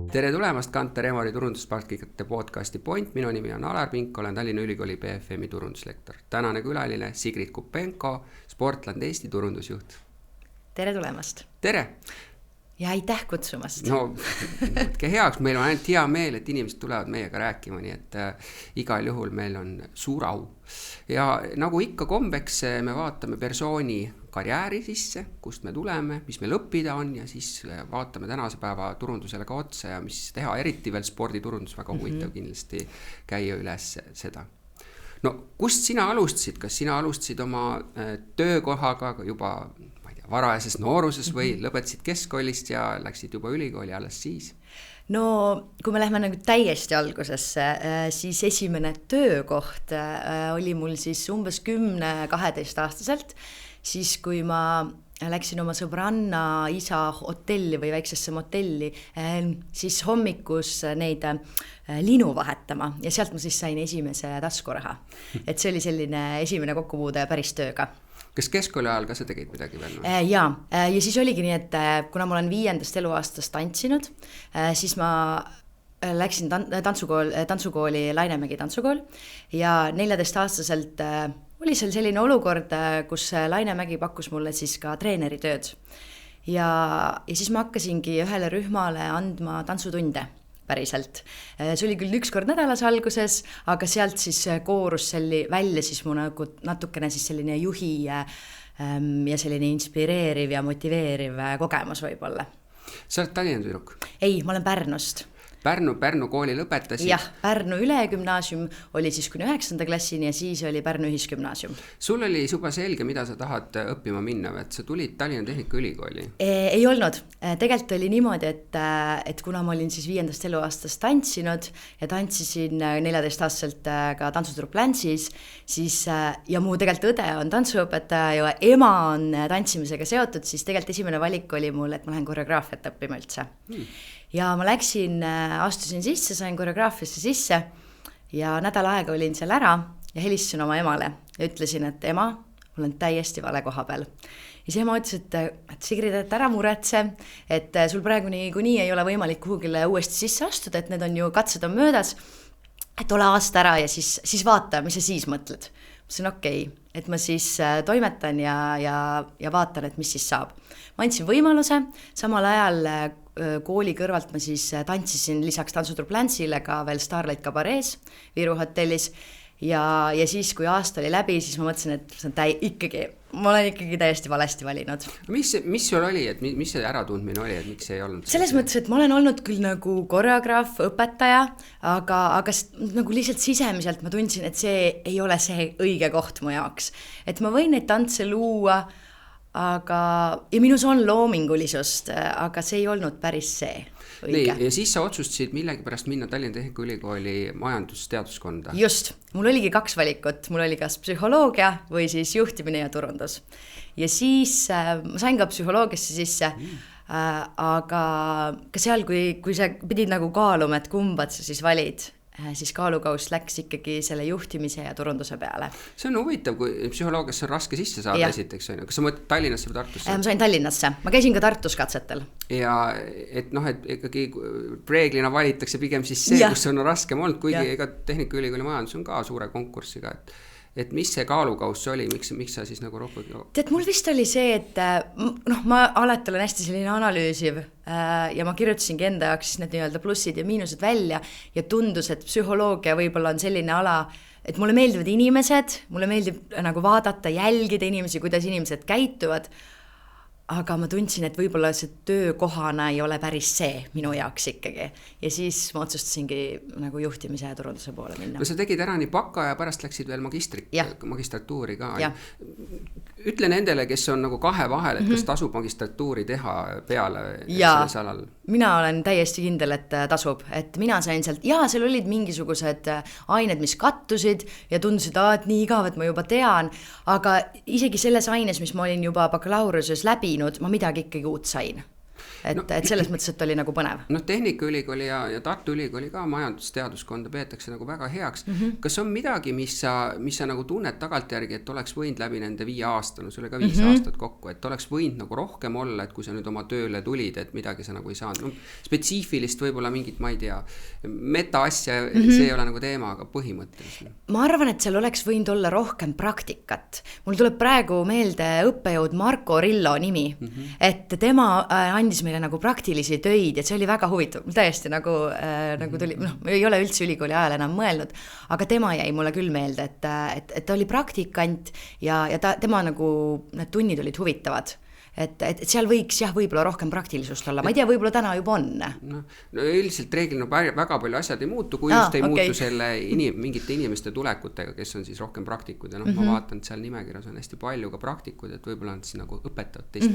Tere tulemast Kantar Emori turundusparkide podcasti Point. Minu nimi on Alar Pink, olen Tallinna Ülikooli BFM-i turunduslektor. Tänane külaline Sigrid Kupenko, Sportland Eesti turundusjuht. Tere tulemast. Tere! Ja aitäh kutsumast. No, võtke heaks, meil on ainult hea meel, et inimesed tulevad meiega rääkima, nii et igal juhul meil on suur au. Ja nagu ikka kombeks, me vaatame persooni karjääri sisse, kust me tuleme, mis meil õppida on ja siis vaatame tänase päeva turundusele ka otsa ja mis teha, eriti veel sporditurundus, väga huvitav kindlasti käia üles seda. No, kust sina alustasid? Kas sina alustasid oma töökohaga juba varajases nooruses või lõpetasid keskkoolist ja läksid juba ülikooli alles siis? No, kui me lähme nagu täiesti algusesse, siis esimene töökoht oli mul siis umbes 10-12 aastaselt, siis kui ma läksin oma sõbranna isa hotelli või väiksesse motelli, siis hommikus neid linu vahetama ja sealt ma siis sain esimese taskuraha. Et see oli selline esimene kokkupuude päris tööga. Kas keskkooli ajal ka sa tegid midagi veel? Ja siis oligi nii, et kuna ma olen 5. eluaastast tantsinud, siis ma läksin tantsukooli Lainemägi tantsukool ja 14-aastaselt oli seal selline olukord, kus Lainemägi pakkus mulle siis ka treeneritööd. Ja siis ma hakkasingi ühele rühmale andma tantsutunde päriselt. See oli küll 1 kord nädalas alguses, aga sealt siis koorus välja siis mu natukene siis selline juhi ja selline inspireeriv ja motiveeriv kogemus võib-olla. Sa oled Tallinna tüdruk? Ei, ma olen Pärnust. Pärnu kooli lõpetasid? Jah, Pärnu ülegümnaasium oli siis kuni 9. klassini ja siis oli Pärnu ühisgümnaasium. Sul oli juba selge, mida sa tahad õppima minna, et sa tulid Tallinna Tehnikaülikooli? Ei olnud. Tegelikult oli niimoodi, et kuna ma olin siis 5. eluaastast tantsinud ja tantsisin 14-aastaselt ka tantsutrupp Läntsis, siis, ja mu tegelikult õde on tantsuõpetaja ja ema on tantsimisega seotud, siis tegelikult esimene valik oli mul, et ma lähen koreograafiat õppima üldse. Ja ma astusin sisse, sain koreograafiasse sisse ja nädal aega olin seal ära ja helistasin oma emale ja ütlesin, et ema, mul on täiesti vale koha peal. Ja see ema ütles, et Sigrid, et ära muretse, et sul praegu nii ei ole võimalik kuhugile uuesti sisse astuda, et need on ju katsed on möödas, et ole aasta ära ja siis vaata, mis sa siis mõtled. Ma ütlesin, okei, et ma siis toimetan ja vaatan, et mis siis saab. Ma andsin võimaluse, samal ajal kooli kõrvalt ma siis tantsisin lisaks tantsutrupp Läntsile ka veel Starlight Cabarets Viru hotellis ja siis, kui aasta oli läbi, siis ma mõtlesin, et ma olen ikkagi täiesti valesti valinud. Mis sul oli, et mis see äratundmine oli, et miks see ei olnud? Selles mõttes, et ma olen olnud küll nagu koreograaf, õpetaja, aga nagu lihtsalt sisemiselt ma tundsin, et see ei ole see õige koht mu jaoks. Et ma võin neid tantse luua, ja minus on loomingulisust, aga see ei olnud päris see õige. Ja siis sa otsustasid millegi pärast minna Tallinna Tehnikaülikooli majandusteaduskonda? Just, mul oligi 2 valikut, mul oli kas psühholoogia või siis juhtimine ja turundus. Ja siis ma sain ka psühholoogiasse sisse, aga ka seal, kui sa pidid nagu kaaluma, et kumbad sa siis valid, siis kaalukaus läks ikkagi selle juhtimise ja turunduse peale. See on huvitav, kui psühholoogiasse on raske sisse saada esiteks. Kas sa mõtled Tallinnasse või Tartusse? Ma sain Tallinnasse. Ma käisin ka Tartus katsetel. Ja et ikkagi reeglina valitakse pigem siis see, kus on raskem olnud, kuigi ega Tehnikaülikooli majandus on ka suure konkursiga. Et mis see kaalukaus oli, miks sa siis nagu rohkem? Tead, mul vist oli see, et ma alati olen hästi selline analüüsiv ja ma kirjutasingi enda jaoks siis need nii-öelda plussid ja miinused välja ja tundus, et psühholoogia võib-olla on selline ala, et mulle meeldivad inimesed, mulle meeldib nagu vaadata, jälgida inimesi, kuidas inimesed käituvad, aga ma tundsin, et võib-olla see töökohana ei ole päris see minu jaoks ikkagi. Ja siis ma otsustasingi nagu juhtimise ja turunduse poole minna. No sa tegid ära nii baka ja pärast läksid veel magistratuuri ka. Ja. Ütle nendele, kes on nagu 2 vahel, et kas tasub magistratuuri teha peale selles alal? Mina olen täiesti kindel, et tasub. Et mina sain sealt, seal olid mingisugused ained, mis kattusid ja tundusid, et nii igav, et ma juba tean, aga isegi selles aines, mis ma olin juba bakalaureuse läbi, ma midagi ikkagi uut sain. et selles mõttes, et oli nagu põnev. Tehnikaülikooli ja Tartu Ülikooli ka majandusteaduskonda peetakse nagu väga heaks. Kas on midagi, mis sa nagu tunned tagantjärgi, et oleks võinud läbi nende 5 aasta, no sul oli ka 5 aastat kokku, et oleks võinud nagu rohkem olla, et kui sa nüüd oma tööle tulid, et midagi sa nagu ei saanud. No, spetsiifilist võib-olla mingit, ma ei tea, meta asja, see ei ole nagu teema, aga põhimõtteliselt. Ma arvan, et seal oleks võinud olla rohkem praktikat. Mul tuleb praegu meelde õppejõud Marko Rillo nimi, et tema andis meile nagu praktilisi töid, et see oli väga huvitav. Täiesti nagu tuli, ei ole üldse ülikooli ajal enam mõelnud, aga tema jäi mulle küll meelde, et ta oli praktikant ja tema nagu need tunnid olid huvitavad. Et seal võiks võib-olla rohkem praktilisust olla, ma ei tea, võib-olla täna juba on. No üldiselt reeglina väga palju asjad ei muutu, kui just ei muutu selle mingite inimeste tulekutega, kes on siis rohkem praktikud ja ma vaatan, et seal nimekirjas on hästi palju ka praktikud, et võib-olla on siis nagu õpetavad teist.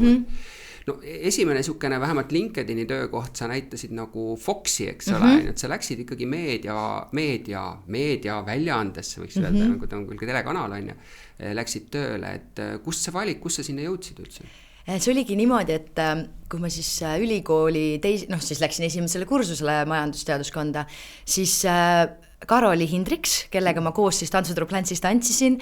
No esimene niisugune vähemalt LinkedIni töökoht, sa näitasid nagu Foxi, eks ole, et sa läksid ikkagi meedia väljaandesse, võiks öelda, nagu ta on küll ka telekanal on ja läksid tööle, et kust see valik, kus sa sinna jõudsid üldse? See oligi niimoodi, et kui ma siis ülikooli siis läksin esimesele kursusele majandusteaduskonda, siis Karoli Hindriks, kellega ma koos siis Tantsutrupp Läntsist tantsisin,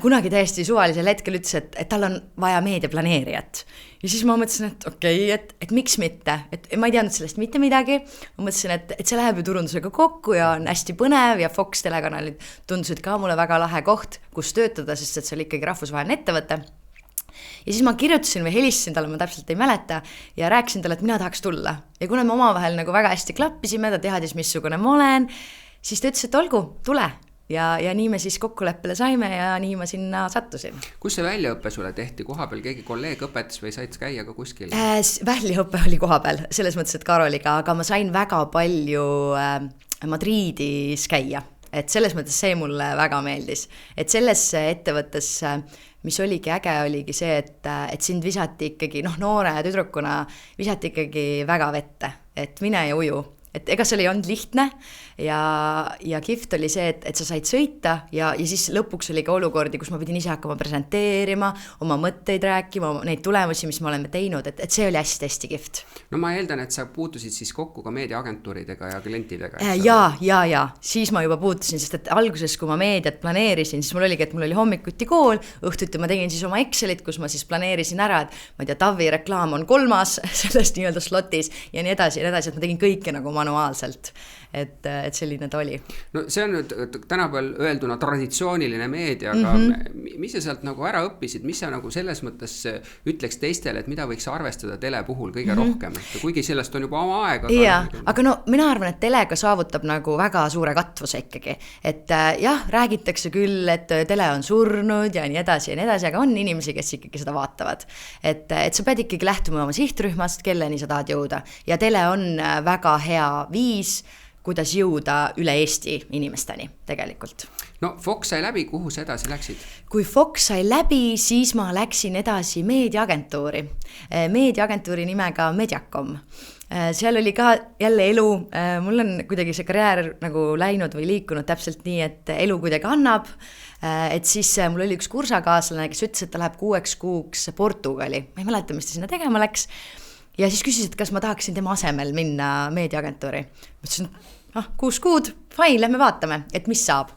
kunagi täiesti suvalisel hetkel ütles, et tal on vaja meediaplaneerijat. Ja siis ma mõtlesin, et okei, et miks mitte, et ma ei teadnud sellest mitte midagi, ma mõtlesin, et see läheb ju turundusega kokku ja on hästi põnev ja Fox telekanalid tundusid ka mulle väga lahe koht, kus töötada, sest et see oli ikkagi rahvusvaheline ettevõte. Ja siis ma kirjutasin või helistasin talle, ma täpselt ei mäleta, ja rääkisin talle, et mina tahaks tulla. Ja kuna me omavahel nagu väga hästi klappisime, ta teadis, missugune ma olen, siis ta ütles, et olgu, tule. Ja nii me siis kokkuleppele saime ja nii ma sinna sattusin. Kus see väljaõppe sulle tehti? Koha peal keegi kolleeg õpetas või said käia ka kuskil? Väljaõppe oli koha peal, selles mõttes, et Karoliga, aga ma sain väga palju Madridis käia. Et selles mõttes see mulle väga meeldis. Et selles ettevõttes mis oligi äge, oligi see, et sind visati ikkagi, noore tüdrukuna visati ikkagi väga vette, et mine ja uju. Et ega seal ei olnud lihtne ja kihvt oli see, et sa said sõita ja siis lõpuks oli ka olukordi, kus ma pidin ise hakkama presenteerima, oma mõtteid rääkima, neid tulemusi, mis me oleme teinud, et see oli hästi kihvt. No ma eeldan, et sa puutusid siis kokku ka meediaagentuuridega ja klientidega. Ja, siis ma juba puutusin, sest et alguses, kui ma meediat planeerisin, siis mul oligi, et mul oli hommikuti kool, õhtuti ma tegin siis oma Excelit, kus ma siis planeerisin ära, et ma ei tea, Tavi reklaam on 3. selles nii-öelda slotis ja nii edasi, et ma tegin kõike nagu manuaalselt, et selline ta oli. No see on nüüd tänapäeval öelduna traditsiooniline meedia, aga mis sa sealt nagu ära õppisid, mis sa nagu selles mõttes ütleks teistele, et mida võiks arvestada tele puhul kõige rohkem, et kuigi sellest on juba oma aega. Aga mina arvan, et telega saavutab nagu väga suure katvuse ikkagi, et räägitakse küll, et tele on surnud ja nii edasi, aga on inimesi, kes ikkagi seda vaatavad, et sa pead ikkagi lähtuma oma sihtrühmast, kelleni sa tahad jõuda ja tele on väga hea viis, kuidas jõuda üle Eesti inimesteni tegelikult. No Fox sai läbi, kuhu sa edasi läksid? Kui Fox sai läbi, siis ma läksin edasi meediaagentuuri nimega Mediacom. Seal oli ka jälle elu, mul on kuidagi see karjäär nagu läinud või liikunud täpselt nii, et elu kuidagi annab, et siis mul oli üks kursakaaslane, kes ütles, et ta läheb 6 kuuks Portugali, ma ei mäleta, mis ta sinna tegema läks, ja siis küsis, et kas ma tahaksin tema asemel minna meediaagentuuri. Ma ütlesin, 6 kuud, fine, lähme vaatame, et mis saab.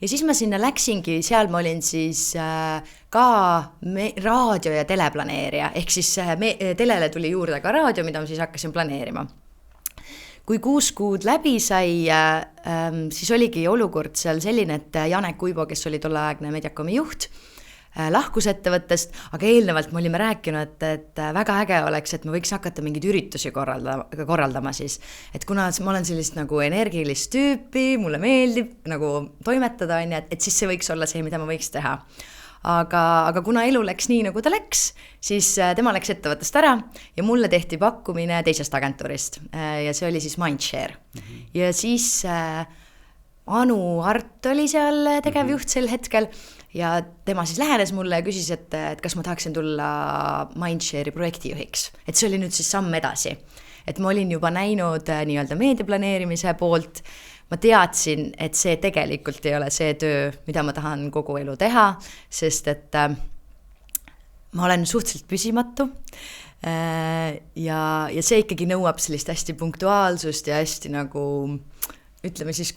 Ja siis ma sinna läksingi, seal ma olin siis ka raadio- ja teleplaneerija, ehk siis telele tuli juurde ka raadio, mida ma siis hakkasin planeerima. Kui 6 kuud läbi sai, siis oligi olukord seal selline, et Janek Uibo, kes oli tolleaegne Mediacomi juht, lahkus ettevõttest, aga eelnevalt me olime rääkinud, et väga äge oleks, et me võiks hakata mingeid üritusi korraldama siis. Et kuna ma olen sellist nagu energilist tüüpi, mulle meeldib nagu toimetada, et siis see võiks olla see, mida ma võiks teha. Aga kuna elu läks nii, nagu ta läks, siis tema läks ettevõttest ära ja mulle tehti pakkumine teisest agentuurist ja see oli siis Mindshare. Ja siis Anu Art oli seal tegevjuht sel hetkel ja tema siis lähenes mulle ja küsis, et kas ma tahaksin tulla Mindshare'i projektijuhiks. Et see oli nüüd siis samm edasi. Et ma olin juba näinud nii-öelda meediaplaneerimise poolt, ma teadsin, et see tegelikult ei ole see töö, mida ma tahan kogu elu teha, sest et ma olen suhteliselt püsimatu ja see ikkagi nõuab sellist hästi punktuaalsust ja hästi nagu ütleme siis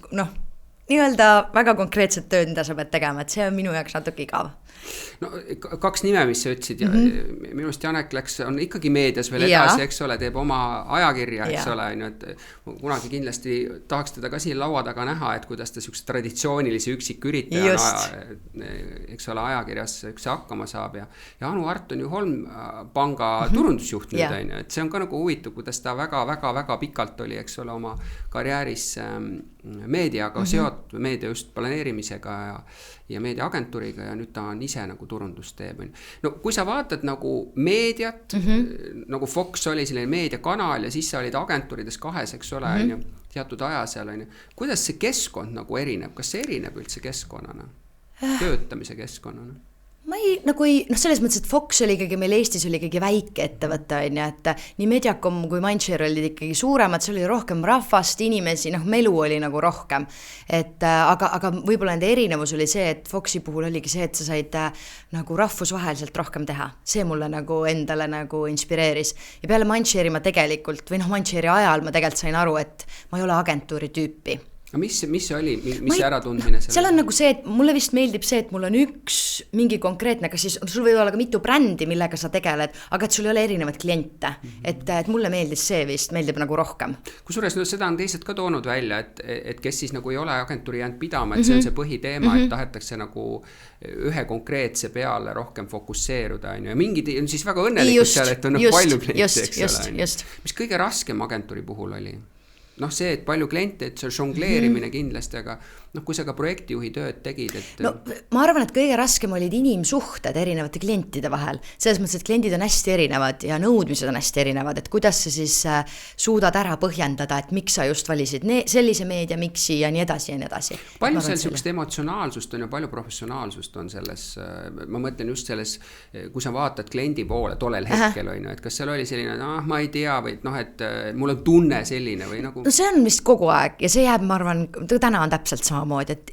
nii-öelda väga konkreetset tööd, mida sa pead tegema, et see on minu jaoks natuke igav. No 2 nime, mis sa ütlesid ja minust Janek on ikkagi meedias veel edasi, eks ole, teeb oma ajakirja, eks ole, et kunagi kindlasti tahaks teda ka siin laua taga näha, et kuidas ta sükse traditsioonilisi üksiküritajana, eks ole, ajakirjas üks hakkama saab ja Anu Art on ju Holmpanga turundusjuht nüüd, et see on ka nagu huvitav, kuidas ta väga pikalt oli, eks ole, oma karjääris meediaga seotud, meedia just planeerimisega ja meediaagentuuriga ja nüüd ta on ise nagu turundust teeb. No kui sa vaatad nagu meediat, nagu Fox oli selline meediakanal ja siis sa olid agentuurides 2, eks ole, teatud aja seal, kuidas see keskkond nagu erineb, kas see erineb üldse keskkonnana, töötamise keskkonnana? Ma selles mõttes, et Fox oli ikkagi, meil Eestis oli ikkagi väike ettevõte, et nii Mediacom kui Mindshare olid ikkagi suuremad, see oli rohkem rahvast, inimesi, melu oli nagu rohkem. Aga võib-olla nende erinevus oli see, et Foxi puhul oligi see, et sa said nagu rahvusvaheliselt rohkem teha. See mulle nagu endale nagu inspireeris. Ja peale Mindshare'i ma tegelikult, või Mindshare'i ajal ma tegelikult sain aru, et ma ei ole agentuuri tüüpi. Aga mis see oli, mis see äratundmine selle? Seal on nagu see, et mulle vist meeldib see, et mul on üks mingi konkreetne, aga siis sul võib olla ka mitu brändi, millega sa tegeled, aga et sul ei ole erinevad kliente. Et mulle meeldis see vist, meeldib nagu rohkem. Kusjuures seda on teised ka toonud välja, et kes siis nagu ei ole agentuuri jäänud pidama, et see on see põhiteema, et tahetakse nagu ühe konkreetse peale rohkem fokusseeruda. Ja mingid on siis väga õnnelikud seal, et on palju kliente, eks ole. Mis kõige raskem agentuuri puhul oli? See, et palju kliente, et see žongleerimine kindlasti, aga kui sa ka projektijuhi tööd tegid, et... ma arvan, et kõige raskem olid inimsuhted erinevate klientide vahel. Selles mõttes, et kliendid on hästi erinevad ja nõudmised on hästi erinevad, et kuidas sa siis suudad ära põhjendada, et miks sa just valisid sellise meediamiksi ja nii edasi ja nii edasi. Palju seal sellist emotsionaalsust on ja palju professionaalsust on selles, ma mõtlen just selles, kui sa vaatad kliendi poole tollel hetkel, et kas seal oli selline, ma ei tea, või et mul on tunne selline või nagu... see on vist kogu aeg ja see jääb, ma arvan, täna on täpselt samamoodi, et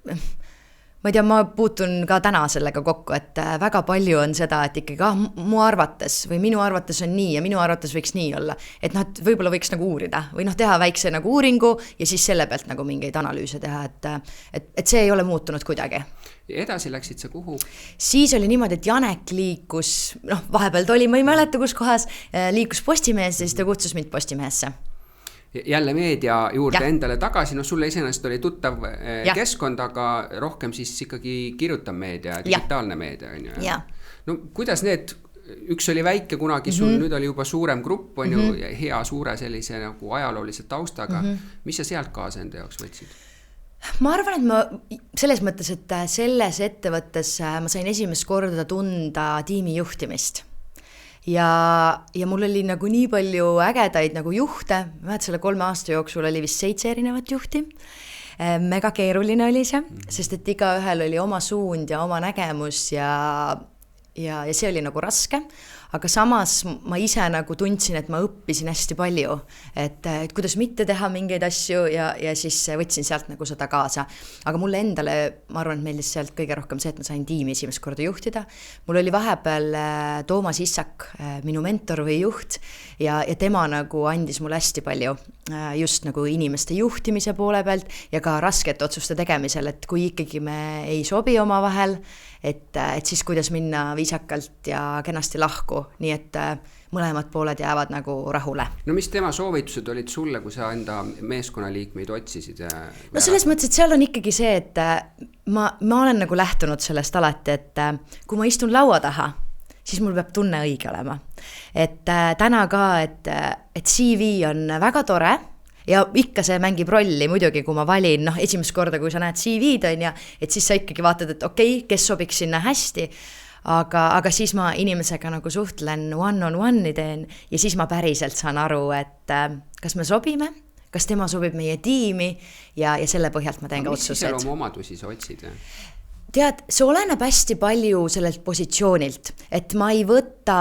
ma ei tea, ma puutun ka täna sellega kokku, et väga palju on seda, et ikkagi mu arvates või minu arvates on nii ja minu arvates võiks nii olla, et võib-olla võiks nagu uurida või teha väikse nagu uuringu ja siis selle pealt nagu mingeid analüüse teha, et see ei ole muutunud kuidagi. Ja edasi läksid sa kuhu? Siis oli niimoodi, et Janek liikus, vahepeal ta oli, ma ei mäleta kus kohas, liikus Postimehes ja siis ta kutsus mind Postimehesse. Jälle meedia juurde endale tagasi, sulle iseenesest oli tuttav keskkond, aga rohkem siis ikkagi kirjutav meedia, digitaalne meedia. No kuidas need, üks oli väike kunagi, sul nüüd oli juba suurem grupp, on ju hea suure sellise nagu ajaloolise taustaga. Mis sa sealt kaasa enda jaoks võtsid? Ma arvan, et ma selles mõttes, et selles ettevõttes ma sain esimest korda tunda tiimi juhtimist. Ja mul oli nagu nii palju ägedaid nagu juhte, selle 3 aasta jooksul oli vist 7 erinevat juhti. Mega keeruline oli see, sest et igaühel oli oma suund ja oma nägemus ja see oli nagu raske. Aga samas ma ise nagu tundsin, et ma õppisin hästi palju, et kuidas mitte teha mingeid asju ja siis võtsin sealt nagu seda kaasa. Aga mulle endale, ma arvan, et meeldis sealt kõige rohkem see, et ma sain tiimi esimest korda juhtida. Mul oli vahepeal Toomas Issak, minu mentor või juht ja tema nagu andis mulle hästi palju just nagu inimeste juhtimise poole pealt ja ka raskete otsuste tegemisel, et kui ikkagi me ei sobi oma vahel, et siis kuidas minna viisakalt ja kenasti lahku, nii et mõlemad pooled jäävad nagu rahule. No mis tema soovitused olid sulle, kui sa enda meeskonnaliikmeid otsisid? No selles mõttes, et seal on ikkagi see, et ma olen nagu lähtunud sellest alati, et kui ma istun laua taha, siis mul peab tunne õige olema. Et täna ka, et CV on väga tore ja ikka see mängib rolli muidugi, kui ma valin, esimest korda, kui sa näed CV-d on ja, et siis sa ikkagi vaatad, et okei, kes sobiks sinna hästi, aga siis ma inimesega nagu suhtlen one-on-one'i teen ja siis ma päriselt saan aru, et kas me sobime, kas tema sobib meie tiimi ja selle põhjalt ma teen ka otsused. Mis iseloomu omadusi sa otsid? tead, see oleneb hästi palju sellelt positsioonilt, et ma ei võta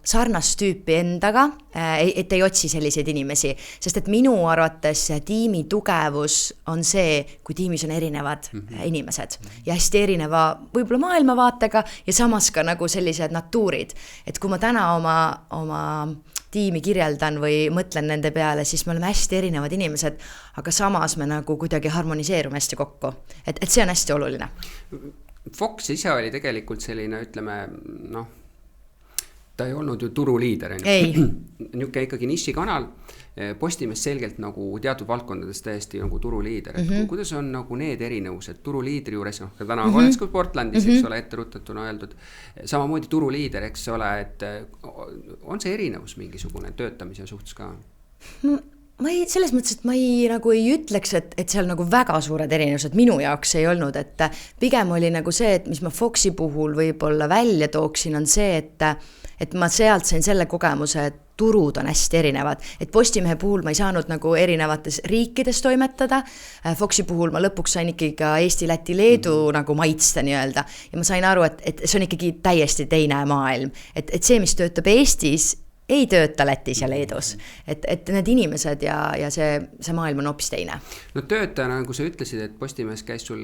sarnast tüüpi endaga, et ei otsi selliseid inimesi, sest et minu arvates tiimi tugevus on see, kui tiimis on erinevad inimesed ja hästi erineva võib-olla maailmavaatega ja samas ka nagu sellised natuurid. Et kui ma täna oma tiimi kirjeldan või mõtlen nende peale, siis me oleme hästi erinevad inimesed, aga samas me nagu kuidagi harmoniseerume hästi kokku. Et see on hästi oluline. Fox ise oli tegelikult selline, ütleme, ta ei olnud ju turuliider. Ei. Niuke ikkagi nišikanal, Postimees selgelt nagu teatud valdkondades täiesti nagu turuliider. Kuidas on nagu need erinevused turuliidri juures, ka täna oleks kui Portlandis, eks ole, etterutatuna öeldud, samamoodi turuliider, eks ole, et on see erinevus mingisugune töötamise suhtes ka? Selles mõttes, et ma ei ütleks, et seal nagu väga suured erinevused minu jaoks ei olnud, et pigem oli nagu see, et mis ma Foxi puhul võib-olla välja tooksin, on see, et ma sealt sain selle kogemuse, et turud on hästi erinevad, et Postimehe puhul ma ei saanud nagu erinevates riikides toimetada, Foxi puhul ma lõpuks sain ikkagi ka Eesti, Läti, Leedu nagu maitsta nii-öelda ja ma sain aru, et see on ikkagi täiesti teine maailm, et see, mis töötab Eestis, ei tööta Lätis ja Leedus, et need inimesed ja see maailm on hoopis teine. No töötajana, kui sa ütlesid, et Postimees käis sul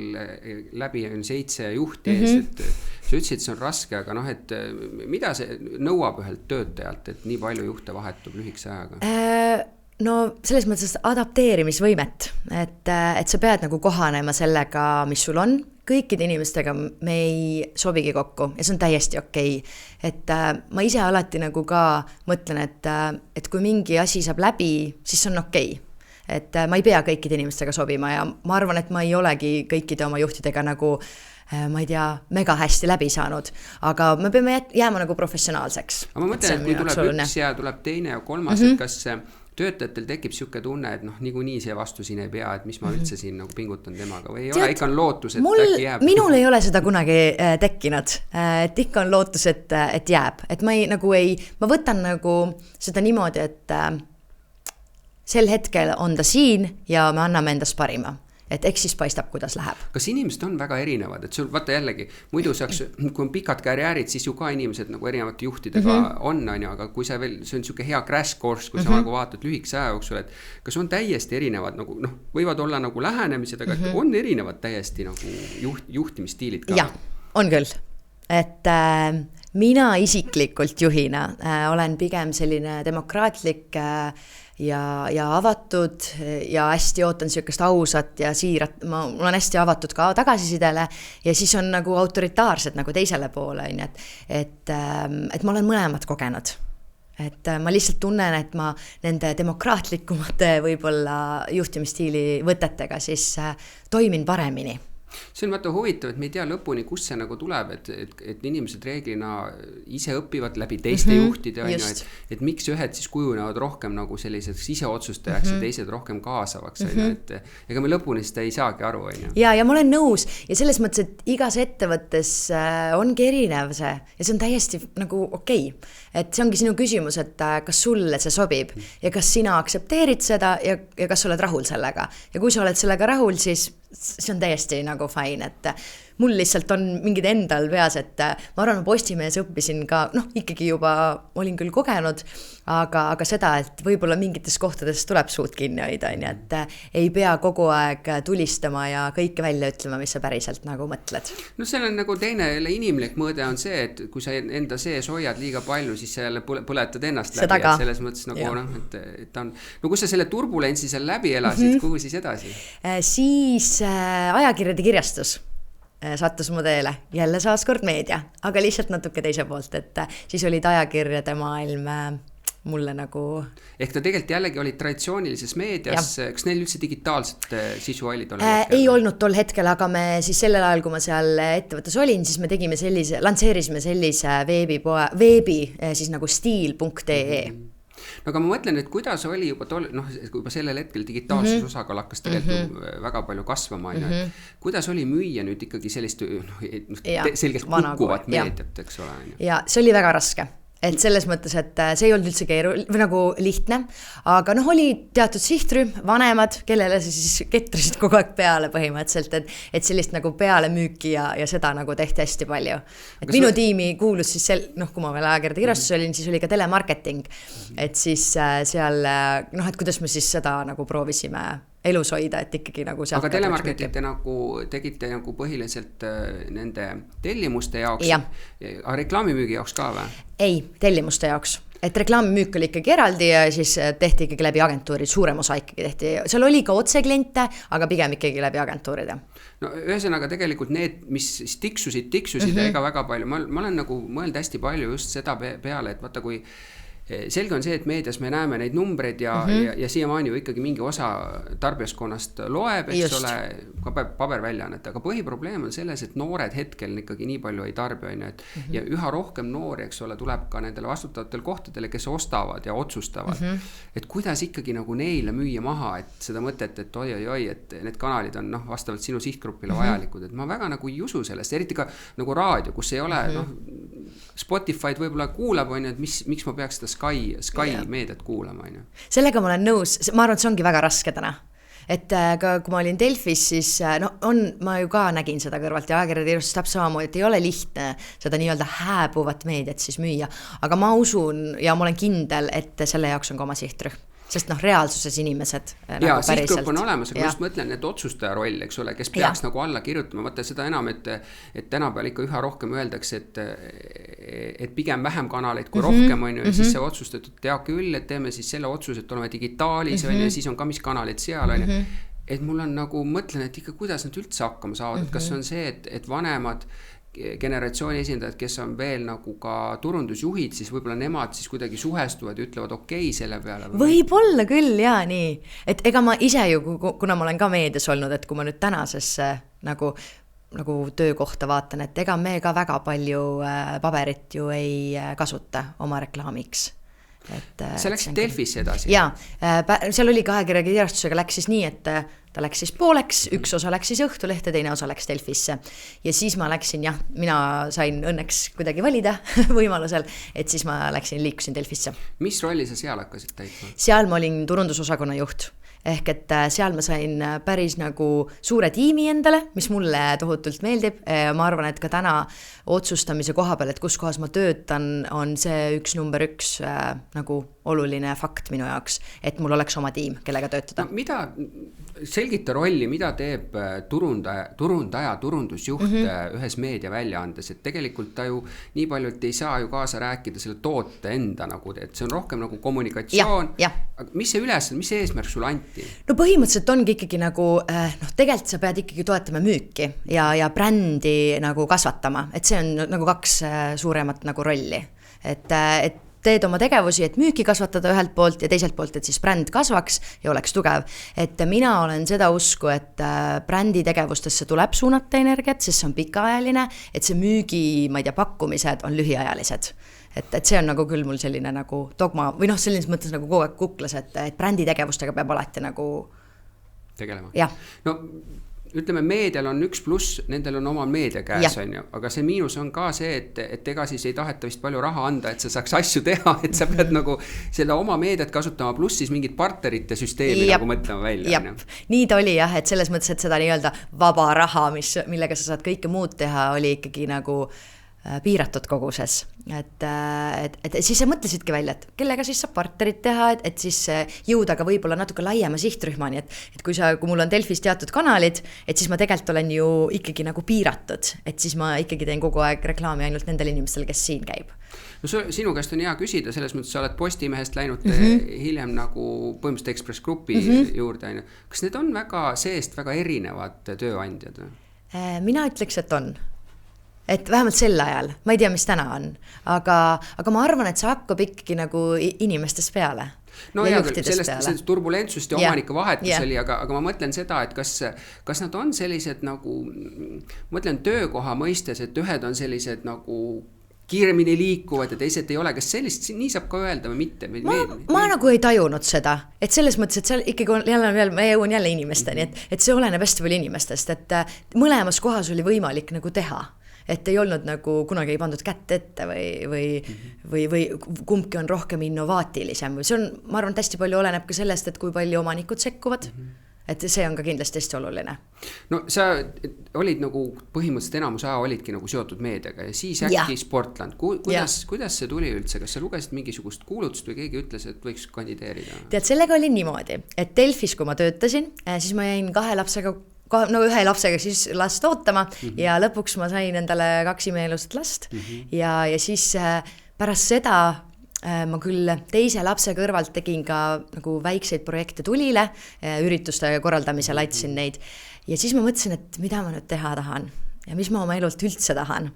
läbi 7 juhti ees, et sa ütlesid, et see on raske, aga et mida see nõuab ühelt töötajalt, et nii palju juhte vahetub lühikese ajaga? No selles mõttes adapteerimisvõimet, et sa pead nagu kohanema sellega, mis sul on. Kõikide inimestega me ei sobigi kokku ja see on täiesti okei. Et ma ise alati nagu ka mõtlen, et kui mingi asi saab läbi, siis see on okei. Et ma ei pea kõikide inimestega sobima ja ma arvan, et ma ei olegi kõikide oma juhtidega nagu, ma ei tea, mega hästi läbi saanud, aga me peame jääma nagu professionaalseks. Aga ma mõtlen, et kui tuleb üks ja tuleb teine ja kolmas, et kas töötajatel tekib siuke tunne, et niikuinii see vastu siin ei pea, et mis ma üldse siin nagu pingutan temaga või ei ole, ikka on lootus, et äkki jääb. Minul ei ole seda kunagi tekkinud, et ikka on lootus, et jääb, et ma võtan nagu seda niimoodi, et sel hetkel on ta siin ja me anname endast parima. Et eks siis paistab, kuidas läheb. Kas inimesed on väga erinevad, et sul vaata jällegi, muidu saaks, kui on pikad karjäärid, siis ju ka inimesed nagu erinevate juhtidega on, aga kui see on siuke hea crash course, kui sa nagu vaatad lühikese aja jooksul, et kas on täiesti erinevad, nagu võivad olla nagu lähenemised, aga on erinevad täiesti nagu juhtimisstiilid ka? Jah, on küll. Et mina isiklikult juhina olen pigem selline demokraatlik ja avatud ja hästi ootan siukest ausat ja siirat, ma olen hästi avatud ka tagasisidele ja siis on nagu autoritaarsed nagu teisele poole, et ma olen mõlemad kogenud. Et ma lihtsalt tunnen, et ma nende demokraatlikumate võib-olla juhtimisstiili võtetega siis toimin paremini. See on vaata huvitav, et me ei tea lõpuni, kus see nagu tuleb, et inimesed reeglina ise õpivad läbi teiste juhtide, et miks ühed siis kujunevad rohkem nagu selliseks ise otsustajaks ja teised rohkem kaasavaks, et ega me lõpuni seda ei saagi aru. Ja ma olen nõus ja selles mõttes, et igas ettevõttes ongi erinev see ja see on täiesti nagu okei. Et see ongi sinu küsimus, et kas sulle see sobib ja kas sina aksepteerid seda ja kas sa oled rahul sellega ja kui sa oled sellega rahul, siis see on täiesti nagu fine, et mul lihtsalt on mingid endal peas, et ma arvan, Postimees õppisin ka, ikkagi juba olin küll kogenud, aga seda, et võib-olla mingites kohtades tuleb suud kinni hoida, et ei pea kogu aeg tulistama ja kõike välja ütlema, mis sa päriselt nagu mõtled. No seal on nagu teine inimlik mõõde on see, et kui sa enda sees hoiad liiga palju, siis sa jälle põletad ennast läbi, et selles mõttes nagu et on, kui sa selle turbulentsi seal läbi elasid, kuhu siis edasi? Siis ajakirjade kirjastus sattus mu teele, jälle saaskord meedia, aga lihtsalt natuke teise poolt, et siis olid ajakirjade maailm mulle nagu... Ehk ta tegelikult jällegi olid traditsioonilises meedias, kas neil üldse digitaalset sisu olid? Ei olnud tol hetkel, aga me siis sellel ajal, kui ma seal ettevõttes olin, siis me tegime lantseerisime sellise veebi siis nagu stiil.ee. No aga ma mõtlen, et kuidas oli juba sellel hetkel digitaalsus osakaal hakkas tegelikult väga palju kasvama, kuidas oli müüa nüüd ikkagi sellist selgelt kukkuvat meediat, eks ole? Ja see oli väga raske. et selles mõttes, et see ei olnud üldse või nagu lihtne, aga noh, oli teatud sihtrühm, vanemad, kellele sa siis ketrasid kogu aeg peale põhimõtteliselt, et sellist nagu pealemüüki ja seda nagu tehti hästi palju. Et minu tiimi kuulus siis kui ma veel ajakirjanduse olin, siis oli ka telemarketing, et siis seal, et kuidas me siis seda nagu proovisime elus hoida, et ikkagi nagu sealt. Aga telemarketite tegite nagu põhiliselt nende tellimuste jaoks, aga reklaamimüügi jaoks ka või? Ei, tellimuste jaoks. Et reklaamimüük oli ikkagi eraldi ja siis tehti ikkagi läbi agentuuri, suurem osa ikkagi tehti. Seal oli ka otsekliente, aga pigem ikkagi läbi agentuuride. No ühesõnaga tegelikult need, mis tiksusid ega väga palju. Ma olen nagu mõelnud hästi palju just seda peale, et vaata kui selge on see, et meedias me näeme neid numbreid ja siiamaani ju ikkagi mingi osa tarbijaskonnast loeb, eks ole, ka paberväljaannete, aga põhiprobleem on selles, et noored hetkel ikkagi nii palju ei tarbi, ja üha rohkem noori, eks ole, tuleb ka nendele vastutavatel kohtadele, kes ostavad ja otsustavad, et kuidas ikkagi nagu neile müüa maha, et seda mõtet, et oi, et need kanalid on vastavalt sinu sihtgrupile vajalikud, et ma väga nagu ei usu sellest, eriti ka nagu raadio, kus ei ole Spotify'd võib-olla kuulab, et miks ma peaks seda Sky meediat kuulama. Sellega ma olen nõus, ma arvan, et see ongi väga raske täna. Et ka kui ma olin Delfis, siis ma ju ka nägin seda kõrvalt ja ajakirjandus täpselt samamoodi, et ei ole lihtne seda nii-öelda hääbuvat meediat siis müüa. Aga ma usun ja ma olen kindel, et selle jaoks on ka oma sihtrühm. Sest reaalsuses inimesed ja sihtgrupp on olemas, aga just mõtlen, et otsustaja roll, eks ole, kes peaks nagu alla kirjutama, vaata seda enam, et tänapäeval ikka üha rohkem öeldakse, et pigem vähem kanaleid kui rohkem on ju, ja siis see otsustatud, tea küll, et teeme siis selle otsuse, et oleme digitaalis on ju, ja siis on ka mis kanalid seal on ju, et mul on nagu, mõtlen, et ikka kuidas nad üldse hakkama saavad, et kas on see, et vanemad generatsiooni esindajad, kes on veel nagu ka turundusjuhid, siis võib-olla nemad siis kuidagi suhestuvad ja ütlevad okei selle peale. Võib-olla küll, jaa, nii. Et ega ma ise ju, kuna ma olen ka meedias olnud, et kui ma nüüd tänasesse nagu töökohta vaatan, et ega me ka väga palju paberit ju ei kasuta oma reklaamiks. See läks Delfisse edasi? Jaa, seal oli ka ajakirjandusega läks siis nii, et ta läks siis pooleks, üks osa läks siis Õhtulehte, teine osa läks Delfisse. Ja siis ma läksin, mina sain õnneks kuidagi valida võimalusel, et siis ma liikusin Delfisse. Mis rolli sa seal hakkasid täitma? Seal ma olin turundusosakonna juht. Ehk et seal ma sain päris nagu suure tiimi endale, mis mulle tohutult meeldib. Ma arvan, et ka täna otsustamise koha peal, et kus kohas ma töötan, on see number üks nagu oluline fakt minu jaoks, et mul oleks oma tiim, kellega töötada. Mida selgita rolli, mida teeb turundaja, turundusjuht ühes meedia väljaandes, et tegelikult ta ju nii palju, et ei saa ju kaasa rääkida selle toote enda nagu, et see on rohkem nagu kommunikatsioon. Mis see ülesanne, mis eesmärk sulle anti? No põhimõtteliselt ongi ikkagi nagu, tegelikult sa pead ikkagi toetama müüki ja brändi nagu kasvatama, et see on nagu kaks suuremat nagu rolli, et teed oma tegevusi, et müüki kasvatada ühelt poolt ja teiselt poolt, et siis bränd kasvaks ja oleks tugev. Et mina olen seda usku, et brändi tegevustesse tuleb suunata energiat, sest see on pikaajaline, et see müügi, ma ei tea, pakkumised on lühiajalised. Et see on nagu küll mul selline nagu dogma, või sellises mõttes nagu kogu aeg kuklas, et brändi tegevustega peab alati nagu tegelema. Jah. No ütleme, meedial on 1+, nendel on oma meedia käes, on ju, aga see miinus on ka see, et ega siis ei taheta vist palju raha anda, et sa saaks asju teha, et sa pead nagu selle oma meediat kasutama, pluss siis mingid partnerite süsteemi nagu mõtlema välja. Nii ta oli jah, et selles mõttes, et seda nii-öelda vaba raha, millega sa saad kõike muud teha, oli ikkagi nagu piiratud koguses. Et siis sa mõtlesidki välja, et kellega siis saab partnerit teha, et siis jõuda ka võib-olla natuke laiema sihtrühmani, et kui mul on Delfis teatud kanalid, et siis ma tegelikult olen ju ikkagi nagu piiratud, et siis ma ikkagi teen kogu aeg reklaami ainult nendel inimestel, kes siin käib. No sinu käest on hea küsida, selles mõttes sa oled Postimehest läinud hiljem nagu põhimõtteliselt Express Grupi juurde. Kas need on seest väga erinevad tööandjad? Mina ütleks, et on. Et vähemalt sel ajal, ma ei tea, mis täna on, aga ma arvan, et see hakkab ikkagi nagu inimestest peale. No ja sellest turbulentsust ja omanike vahetus oli, aga ma mõtlen seda, et kas nad on sellised nagu, mõtlen töökoha mõistes, et ühed on sellised nagu kiiremini liikuvad ja teised ei ole, kas sellist, nii saab ka öelda või mitte? Ma nagu ei tajunud seda, et selles mõttes, et seal ikkagi ma jõuan jälle inimesteni, et see oleneb hästi palju inimestest, et mõlemas kohas oli võimalik nagu teha. et ei olnud nagu, kunagi ei pandud kätt ette või kumbki on rohkem innovaatilisem. See on, ma arvan, et hästi palju oleneb ka sellest, et kui palju omanikud sekkuvad. Et see on ka kindlasti hästi oluline. No sa olid nagu põhimõtteliselt enamus aja olidki nagu seotud meediaga ja siis äkki Sportland. Kuidas see tuli üldse? Kas sa lugesid mingisugust kuulutust või keegi ütles, et võiks kandideerida? Tead, sellega oli niimoodi, et Delfis, kui ma töötasin, siis ma jäin ühe lapsega siis last ootama ja lõpuks ma sain endale 2 imeelust last ja siis pärast seda ma küll teise lapse kõrvalt tegin ka nagu väikseid projekte Tulile, ürituste korraldamisel aitasin neid ja siis ma mõtlesin, et mida ma nüüd teha tahan ja mis ma oma elult üldse tahan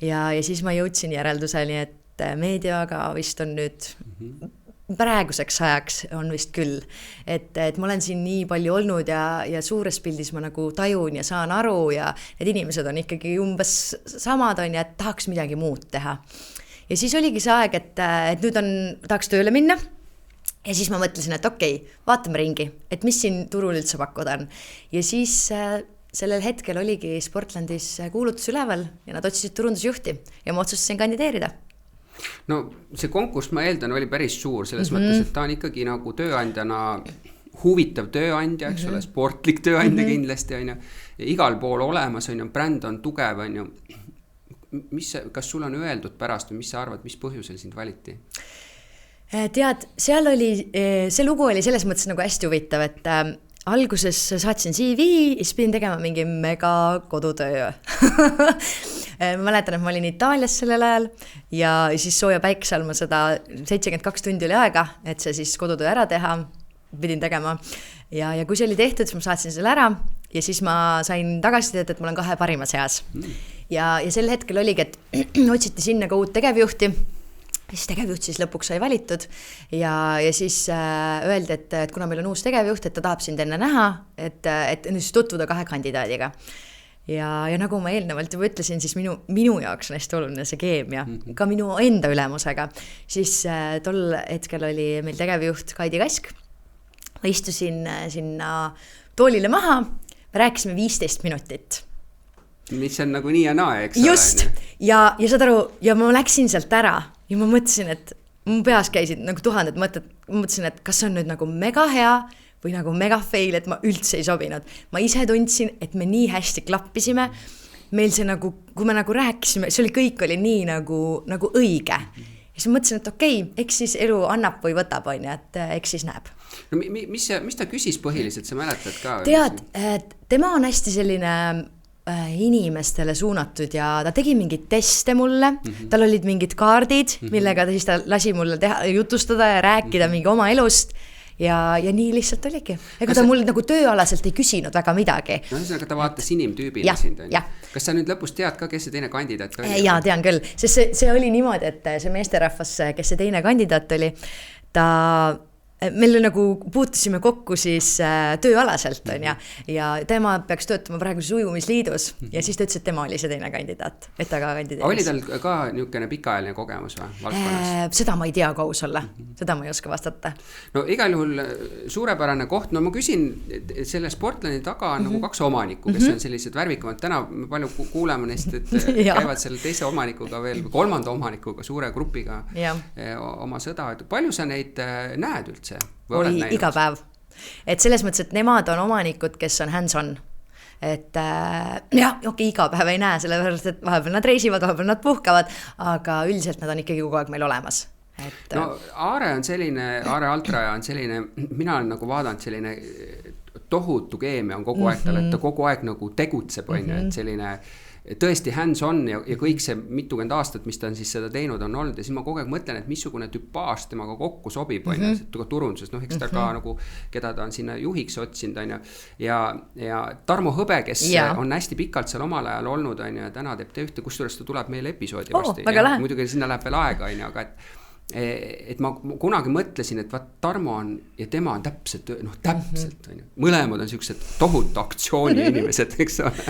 ja siis ma jõudsin järelduseni, et meediaga vist on nüüd praeguseks ajaks on vist küll, et ma olen siin nii palju olnud ja suures pildis ma nagu tajun ja saan aru ja need inimesed on ikkagi umbes samad on ja et tahaks midagi muud teha. Ja siis oligi see aeg, et nüüd tahaks tööle minna ja siis ma mõtlesin, et okei, vaatame ringi, et mis siin turul üldse pakkuda on. Ja siis sellel hetkel oligi Sportlandis kuulutus üleval ja nad otsisid turundusjuhti ja ma otsustasin kandideerida. No see konkurss, ma eeldan, oli päris suur selles mõttes, et ta on ikkagi nagu tööandjana huvitav tööandja, eks ole, sportlik tööandja kindlasti on ju, igal pool olemas on ju, bränd on tugev on ju. Kas sul on öeldud pärast või mis sa arvad, mis põhjusel sind valiti? Tead, see lugu oli selles mõttes nagu hästi huvitav, et alguses saatsin CV ja siis pidin tegema mingi mega kodutöö. Ma mäletan, et ma olin Itaalias sellel ajal ja siis sooja päikse all ma seda 72 tundi oli aega, et see siis kodutöö ära teha, pidin tegema. Ja kui see oli tehtud, siis ma saatsin selle ära ja siis ma sain tagasisidet, et ma olen 2 parima seas. Ja sel hetkel oligi, et otsiti sinna ka uut tegevjuhti, siis tegevjuht siis lõpuks sai valitud ja siis öeldi, et kuna meil on uus tegevjuht, et ta tahab sind enne näha, et nüüd siis tutvuda 2 kandidaadiga. Ja nagu ma eelnevalt juba ütlesin, siis minu jaoks on hästi oluline see keemia, ka minu enda ülemusega. Siis tol hetkel oli meil tegevjuht Kaidi Kask. Ma istusin sinna toolile maha, me rääkisime 15 minutit. Mis on nagu nii ja naa, eks just, ja saad aru, ja ma läksin sealt ära ja ma mõtlesin, et mu peas käisid nagu 1000 mõtted, ma mõtlesin, et kas on nüüd nagu mega hea või nagu mega fail, et ma üldse ei sobinud. Ma ise tundsin, et me nii hästi klappisime, meil see nagu, kui me nagu rääkisime, see oli kõik oli nii nagu õige. Ja siis mõtlesin, et okei, eks siis elu annab või võtab, on ja, et eks siis näeb. No, mis ta küsis põhiliselt, sa mäletad ka? Tead, tema on hästi selline inimestele suunatud ja ta tegi mingid teste mulle, tal olid mingid kaardid, millega ta lasi mulle jutustada ja rääkida mingi oma elust ja nii lihtsalt oligi. Ega ta mul nagu tööalaselt ei küsinud väga midagi. No ühesõnaga ta vaatas inimtüübina sind. Kas sa nüüd lõpus tead ka, kes see teine kandidaat oli? Jaa, tean küll, sest see oli niimoodi, et see meesterahvas, kes see teine kandidaat oli, meil nagu puutusime kokku siis tööalaselt on ja tema peaks töötama praegu siis ujumisliidus ja siis ta ütles, et tema oli see teine kandidaat, et ta ka kandideeris. Oli tal ka niisugune pikaajaline kogemus või valdkonnas? Seda ma ei tea, kui aus olla, seda ma ei oska vastata. No igal juhul suurepärane koht, no ma küsin, selle Sportlandi taga on nagu 2 omanikku, kes on sellised värvikamad, täna palju kuuleme neist, et käivad selle teise omanikuga veel, 3. omanikuga, suure grupiga oma sõda, palju sa neid näed üldse? Iga päev. Et selles mõttes, et nemad on omanikud, kes on hands-on. Et iga päev ei näe, sellepärast, et vahepeal nad reisivad, vahepeal nad puhkavad, aga üldiselt nad on ikkagi kogu aeg meil olemas. No Aare Altraja on selline, mina olen nagu vaadanud selline tohutu keemia on kogu aeg tal, et ta kogu aeg nagu tegutseb, et selline tõesti hands-on ja kõik see mitukümmend aastat, mis ta on siis seda teinud on olnud ja siis ma kogu aeg mõtlen, et missugune tüpaaž temaga kokku sobib, turunduses, eks ta ka nagu, keda ta on sinna juhiks otsinud, on ja Tarmo Hõbe, kes on hästi pikalt seal omal ajal olnud, on ja täna teeb ühte, kusjuures ta tuleb meile episoodi vasti. Muidugi sinna läheb veel aega, on aga et ma kunagi mõtlesin, et vaat Tarmo on ja tema on täpselt, on ju. Mõlemad on sellised tohutu aktsiooni inimesed, eks ole.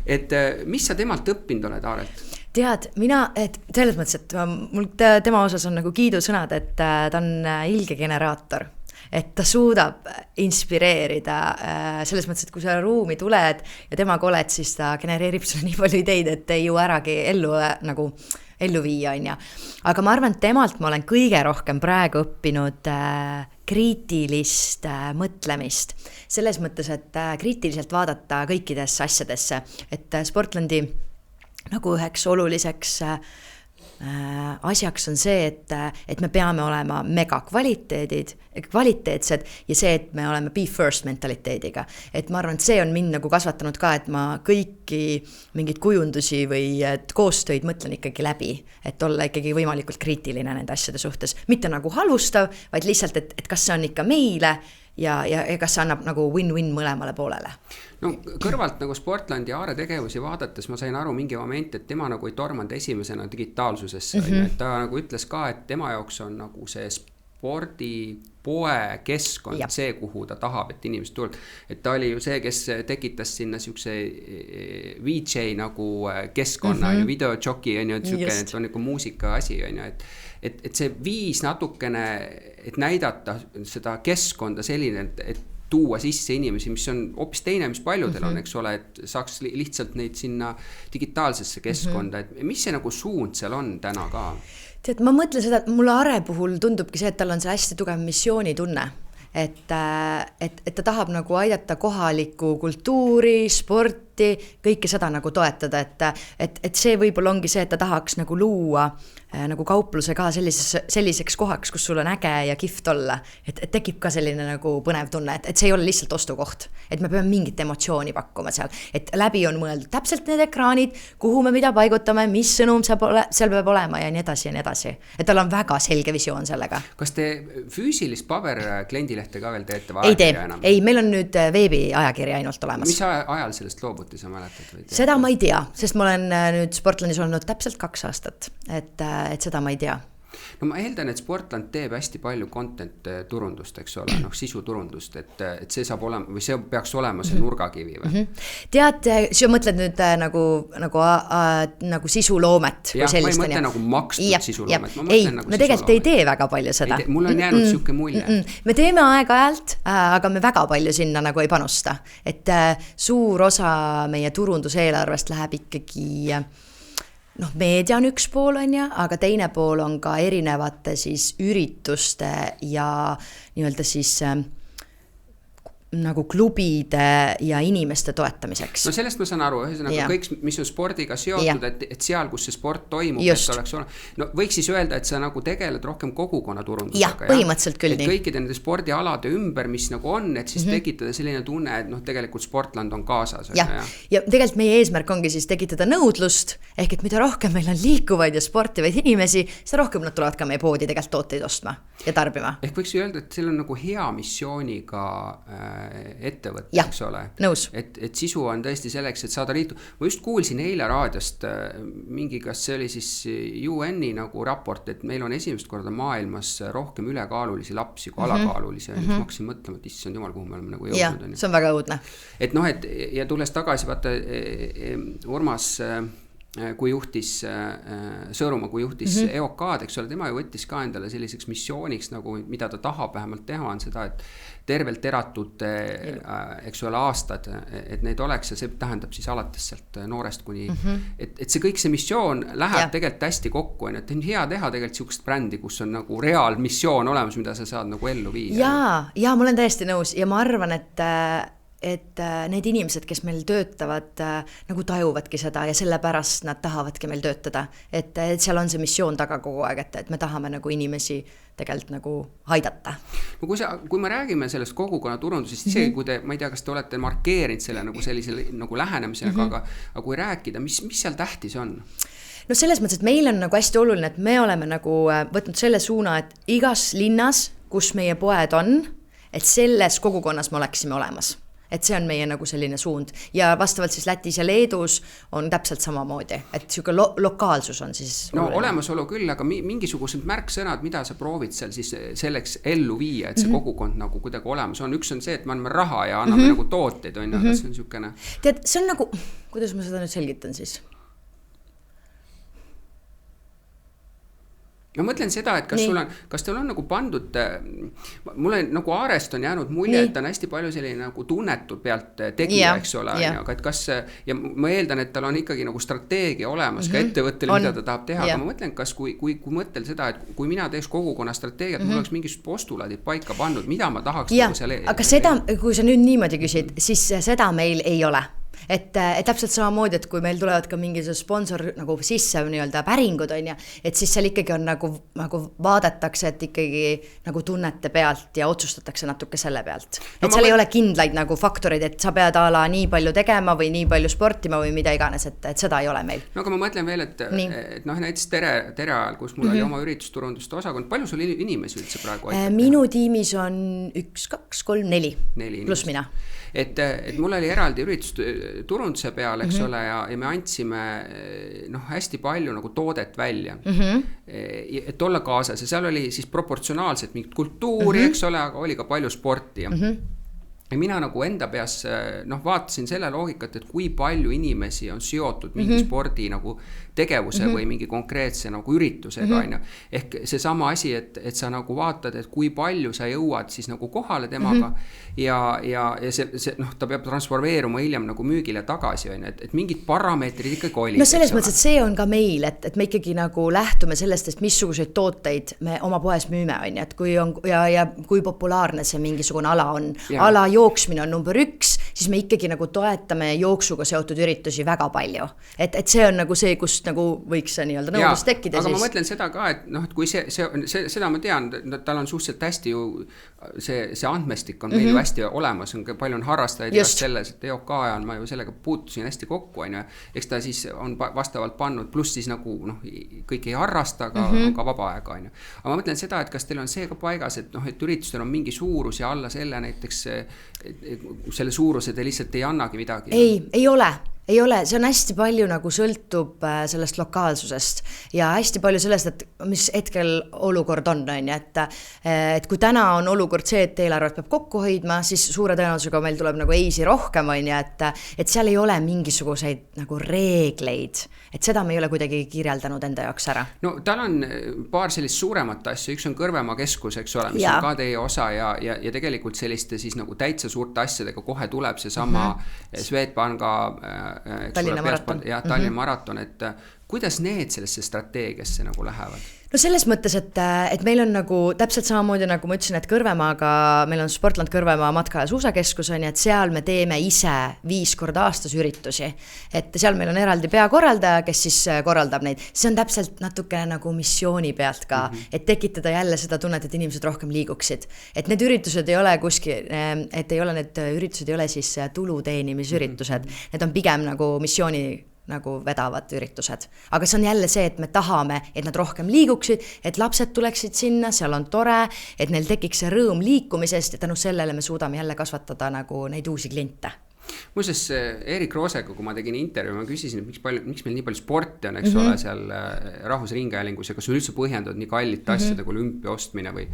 Et mis sa temalt õppinud oled, Aarelt? Tead, et selles mõttes, et mul tema osas on nagu kiidusõnad, et ta on ilge generaator. et ta suudab inspireerida selles mõttes, et kui sa ruumi tuled ja temaga oled, siis ta genereerib sulle nii palju ideid, et ei jõua äragi ellu viia, on ju. Aga ma arvan, et temalt ma olen kõige rohkem praegu õppinud kriitilist mõtlemist. Selles mõttes, et kriitiliselt vaadata kõikidesse asjadesse, et Sportlandi nagu üheks oluliseks asjaks on see, et me peame olema mega kvaliteetsed ja see, et me oleme be first mentaliteediga. Et ma arvan, et see on mind nagu kasvatanud ka, et ma kõiki mingeid kujundusi või koostöid mõtlen ikkagi läbi, et olla ikkagi võimalikult kriitiline nende asjade suhtes. Mitte nagu halvustav, vaid lihtsalt, et kas see on ikka meile ja kas see annab nagu win-win mõlemale poolele. No kõrvalt nagu Sportlandi Aare tegevusi vaadates ma sain aru mingi moment, et tema nagu ei tormanud esimesena digitaalsusesse, et ta nagu ütles ka, et tema jaoks on nagu see spordipoe keskkond see, kuhu ta tahab, et inimesed tulevad. Et ta oli ju see, kes tekitas sinna siukse VJ nagu keskkonna, videojoki, et on nagu muusika asi, et see viis natukene, et näidata seda keskkonda selline, et tuua sisse inimesi, mis on hoopis teine, mis paljudel on, eks ole, et saaks lihtsalt neid sinna digitaalsesse keskkonda, et mis see nagu suund seal on täna ka? Tead, ma mõtlen seda, et mulle Are puhul tundubki see, et tal on see hästi tugev missioonitunne, et ta tahab nagu aidata kohalikku kultuuri, sporti, kõike seda nagu toetada, et see võib-olla ongi see, et ta tahaks nagu luua nagu kaupluse ka selliseks kohaks, kus sul on äge ja kihvt olla, et tekib ka selline nagu põnev tunne, et see ei ole lihtsalt ostukoht, et me peame mingit emotsiooni pakkuma seal, et läbi on mõeldud täpselt need ekraanid, kuhu me mida paigutame, mis sõnum seal peab olema ja nii edasi, et tal on väga selge visioon sellega. Kas te füüsilist paberkliendilehte ka veel teete? Ei, meil on nüüd veebiajakirja ainult olemas. Mis ajal sellest loobuti, sa mäletad? Seda ma ei tea, sest ma olen nüüd Sportlandis olnud täpselt 2 aastat, et seda ma ei tea. No ma eeldan, et Sportland teeb hästi palju content turundust, eks ole, sisu turundust, et see saab olema, või see peaks olema see nurgakivi või? Tead, sa mõtled nüüd nagu sisuloomet või sellist? Ma ei mõtle nagu makstud sisuloomet. Ei, me tegelikult ei tee väga palju seda. Mul on jäänud siuke mulje. Me teeme aeg-ajalt, aga me väga palju sinna nagu ei panusta. Et suur osa meie turunduseelarvest läheb ikkagi meedia on üks pool on ja, aga teine pool on ka erinevate siis ürituste ja nii-öelda siis nagu klubide ja inimeste toetamiseks. No sellest ma saan aru, kõik, mis on spordiga seotud, et seal, kus see sport toimub, et oleks ole. No võiks siis öelda, et sa nagu tegeled rohkem kogukonna turundusega. Põhimõtteliselt küll nii. Et kõikide nende spordialade ümber, mis nagu on, et siis tekitada selline tunne, et tegelikult Sportland on kaasas. Ja tegelikult meie eesmärk ongi siis tekitada nõudlust, ehk et mida rohkem meil on liikuvaid ja sportivaid inimesi, seda rohkem nad tulevad ka meie poodi tegelikult tooteid ostma ja tarbima. Ehk võiks öelda, et seal on nagu hea missiooniga ettevõtte, eks ole. Nõus. Et sisu on tõesti selleks, et saada liitu. Ma just kuulsin eile raadiost mingi, kas see oli siis UN-i nagu raport, et meil on esimest korda maailmas rohkem ülekaalulisi lapsi kui alakaalulisi. Ma hakkasin mõtlema, et issand jumal, kuhu me oleme nagu jõudnud. See on väga õudne. Et ja tulles tagasi, vaata Urmas kui juhtis Sõõrumaa, kui juhtis EOK-d, eks ole, tema ju võttis ka endale selliseks missiooniks, nagu mida ta tahab vähemalt teha, on seda, et tervelt eratud, eks ole, aastad, et neid oleks ja see tähendab siis alates sealt noorest kuni, et see kõik see missioon läheb tegelikult hästi kokku, et on hea teha tegelikult siukest brändi, kus on nagu reaalmissioon olemas, mida sa saad nagu ellu viia. Ja ma olen täiesti nõus ja ma arvan, et need inimesed, kes meil töötavad, nagu tajuvadki seda ja sellepärast nad tahavadki meil töötada. Et seal on see missioon taga kogu aeg, et me tahame nagu inimesi tegelikult nagu aidata. No kui me räägime sellest kogukonna turundusest, isegi kui te, ma ei tea, kas te olete markeerinud selle nagu sellisele nagu lähenemisega, aga kui rääkida, mis seal tähtis on? No selles mõttes, et meil on nagu hästi oluline, et me oleme nagu võtnud selle suuna, et igas linnas, kus meie poed on, et selles kogukonnas me oleksime olemas. Et see on meie nagu selline suund ja vastavalt siis Lätis ja Leedus on täpselt samamoodi, et siuke lokaalsus on siis no olemasolu küll, aga mingisugused märksõnad, mida sa proovid seal siis selleks ellu viia, et see kogukond nagu kuidagi olemas on. Üks on see, et me anname raha ja anname nagu tooteid, on aga see on siukene. Tead, see on nagu, kuidas ma seda nüüd selgitan siis? ma mõtlen seda, et kas teil on nagu pandud, mulle nagu Aarest on jäänud mulje, et ta on hästi palju selline nagu tunnetu pealt tegija, eks ole, aga et kas, ja ma eeldan, et tal on ikkagi nagu strateegia olemas ka ettevõttele, mida ta tahab teha, aga ma mõtlen, kas kui mõtlen seda, et kui mina teeks kogukonna strateegiat, mul oleks mingisugused postulaadid paika pandud, mida ma tahaks nagu selle... Aga seda, kui sa nüüd niimoodi küsid, siis seda meil ei ole. Et täpselt samamoodi, et kui meil tulevad ka mingi sponsor nagu sisse nii-öelda päringud on ja, et siis seal ikkagi on nagu vaadatakse, et ikkagi nagu tunnete pealt ja otsustatakse natuke selle pealt. Et seal ei ole kindlaid nagu faktorid, et sa pead ala nii palju tegema või nii palju sportima või mida iganes, et seda ei ole meil. No aga ma mõtlen veel, et näiteks tere ajal, kus mul oli oma üritusturunduste osakond, palju sul inimesi üldse praegu aitab? Minu tiimis on 1, 2, 3, 4 pluss mina. Et mul oli eraldi üritusturunduse peal, eks ole, ja me andsime hästi palju nagu toodet välja, et olla kaasas ja seal oli siis proportsionaalselt mingit kultuuri, eks ole, aga oli ka palju sporti ja mina nagu enda peas vaatasin selle loogikat, et kui palju inimesi on seotud mingi spordi nagu tegevuse või mingi konkreetse nagu üritusega, ehk see sama asi, et sa nagu vaatad, et kui palju sa jõuad siis nagu kohale temaga ja see ta peab transformeeruma hiljem nagu müügile tagasi, et mingid parameetrid ikkagi olid. No selles mõttes, et see on ka meil, et me ikkagi nagu lähtume sellest, et missuguseid tooteid me oma poes müüme, et kui on ja kui populaarne see mingisugune ala on. Ala jooksmine on number 1, siis me ikkagi nagu toetame jooksuga seotud üritusi väga palju. Et see on nagu see, kus nagu võiks see nii-öelda nõudlus tekkida. Aga ma mõtlen seda ka, et et kui seda ma tean, tal on suhteliselt hästi ju see andmestik on meil ju hästi olemas, on palju on harrastajaid ja selles, et EOK ajal ma ju sellega puutusin hästi kokku, eks ta siis on vastavalt pannud, pluss siis nagu kõik ei harrasta, aga on ka vaba aega. Aga ma mõtlen seda, et kas teil on see ka paigas, et üritustel on mingi suurus ja alla selle näiteks selle suuruse te lihtsalt ei annagi midagi? Ei ole, see on hästi palju nagu sõltub sellest lokaalsusest ja hästi palju sellest, et mis hetkel olukord on, et kui täna on olukord see, et eelarvet peab kokku hoidma, siis suure tõenäosusega meil tuleb nagu eisi rohkem, et seal ei ole mingisuguseid nagu reegleid, et seda me ei ole kuidagi kirjeldanud enda jaoks ära. No tal on paar sellist suuremat asja, üks on Kõrvemaa keskus, eks ole, mis on ka teie osa ja tegelikult selliste siis nagu täitsa suurte asjadega kohe tuleb see sama Swedbanka Tallinna maraton. Tallinna maraton, et kuidas need sellesse strateegiasse nagu lähevad? No selles mõttes, et meil on nagu täpselt samamoodi, nagu ma ütlesin, et Kõrvemaaga, meil on Sportland Kõrvemaa matka- ja suusakeskus, et seal me teeme ise 5 korda aastas üritusi. Et seal meil on eraldi peakorraldaja, kes siis korraldab neid. See on täpselt natuke nagu missiooni pealt ka, et tekitada jälle seda tunnet, et inimesed rohkem liiguksid. Et need üritused ei ole need üritused ei ole siis tuluteenimisüritused. Need on pigem nagu missiooni nagu vedavad üritused. Aga see on jälle see, et me tahame, et nad rohkem liiguksid, et lapsed tuleksid sinna, seal on tore, et neil tekiks see rõõm liikumisest ja tänu sellele me suudame jälle kasvatada nagu neid uusi kliente. Muuseas, Erik Roosega, kui ma tegin intervju, ma küsisin, et miks meil nii palju sporti on, eks ole, seal Rahvusringhäälingus ja kas on üldse põhjendatud nii kallite asjadega olümpia ostmine või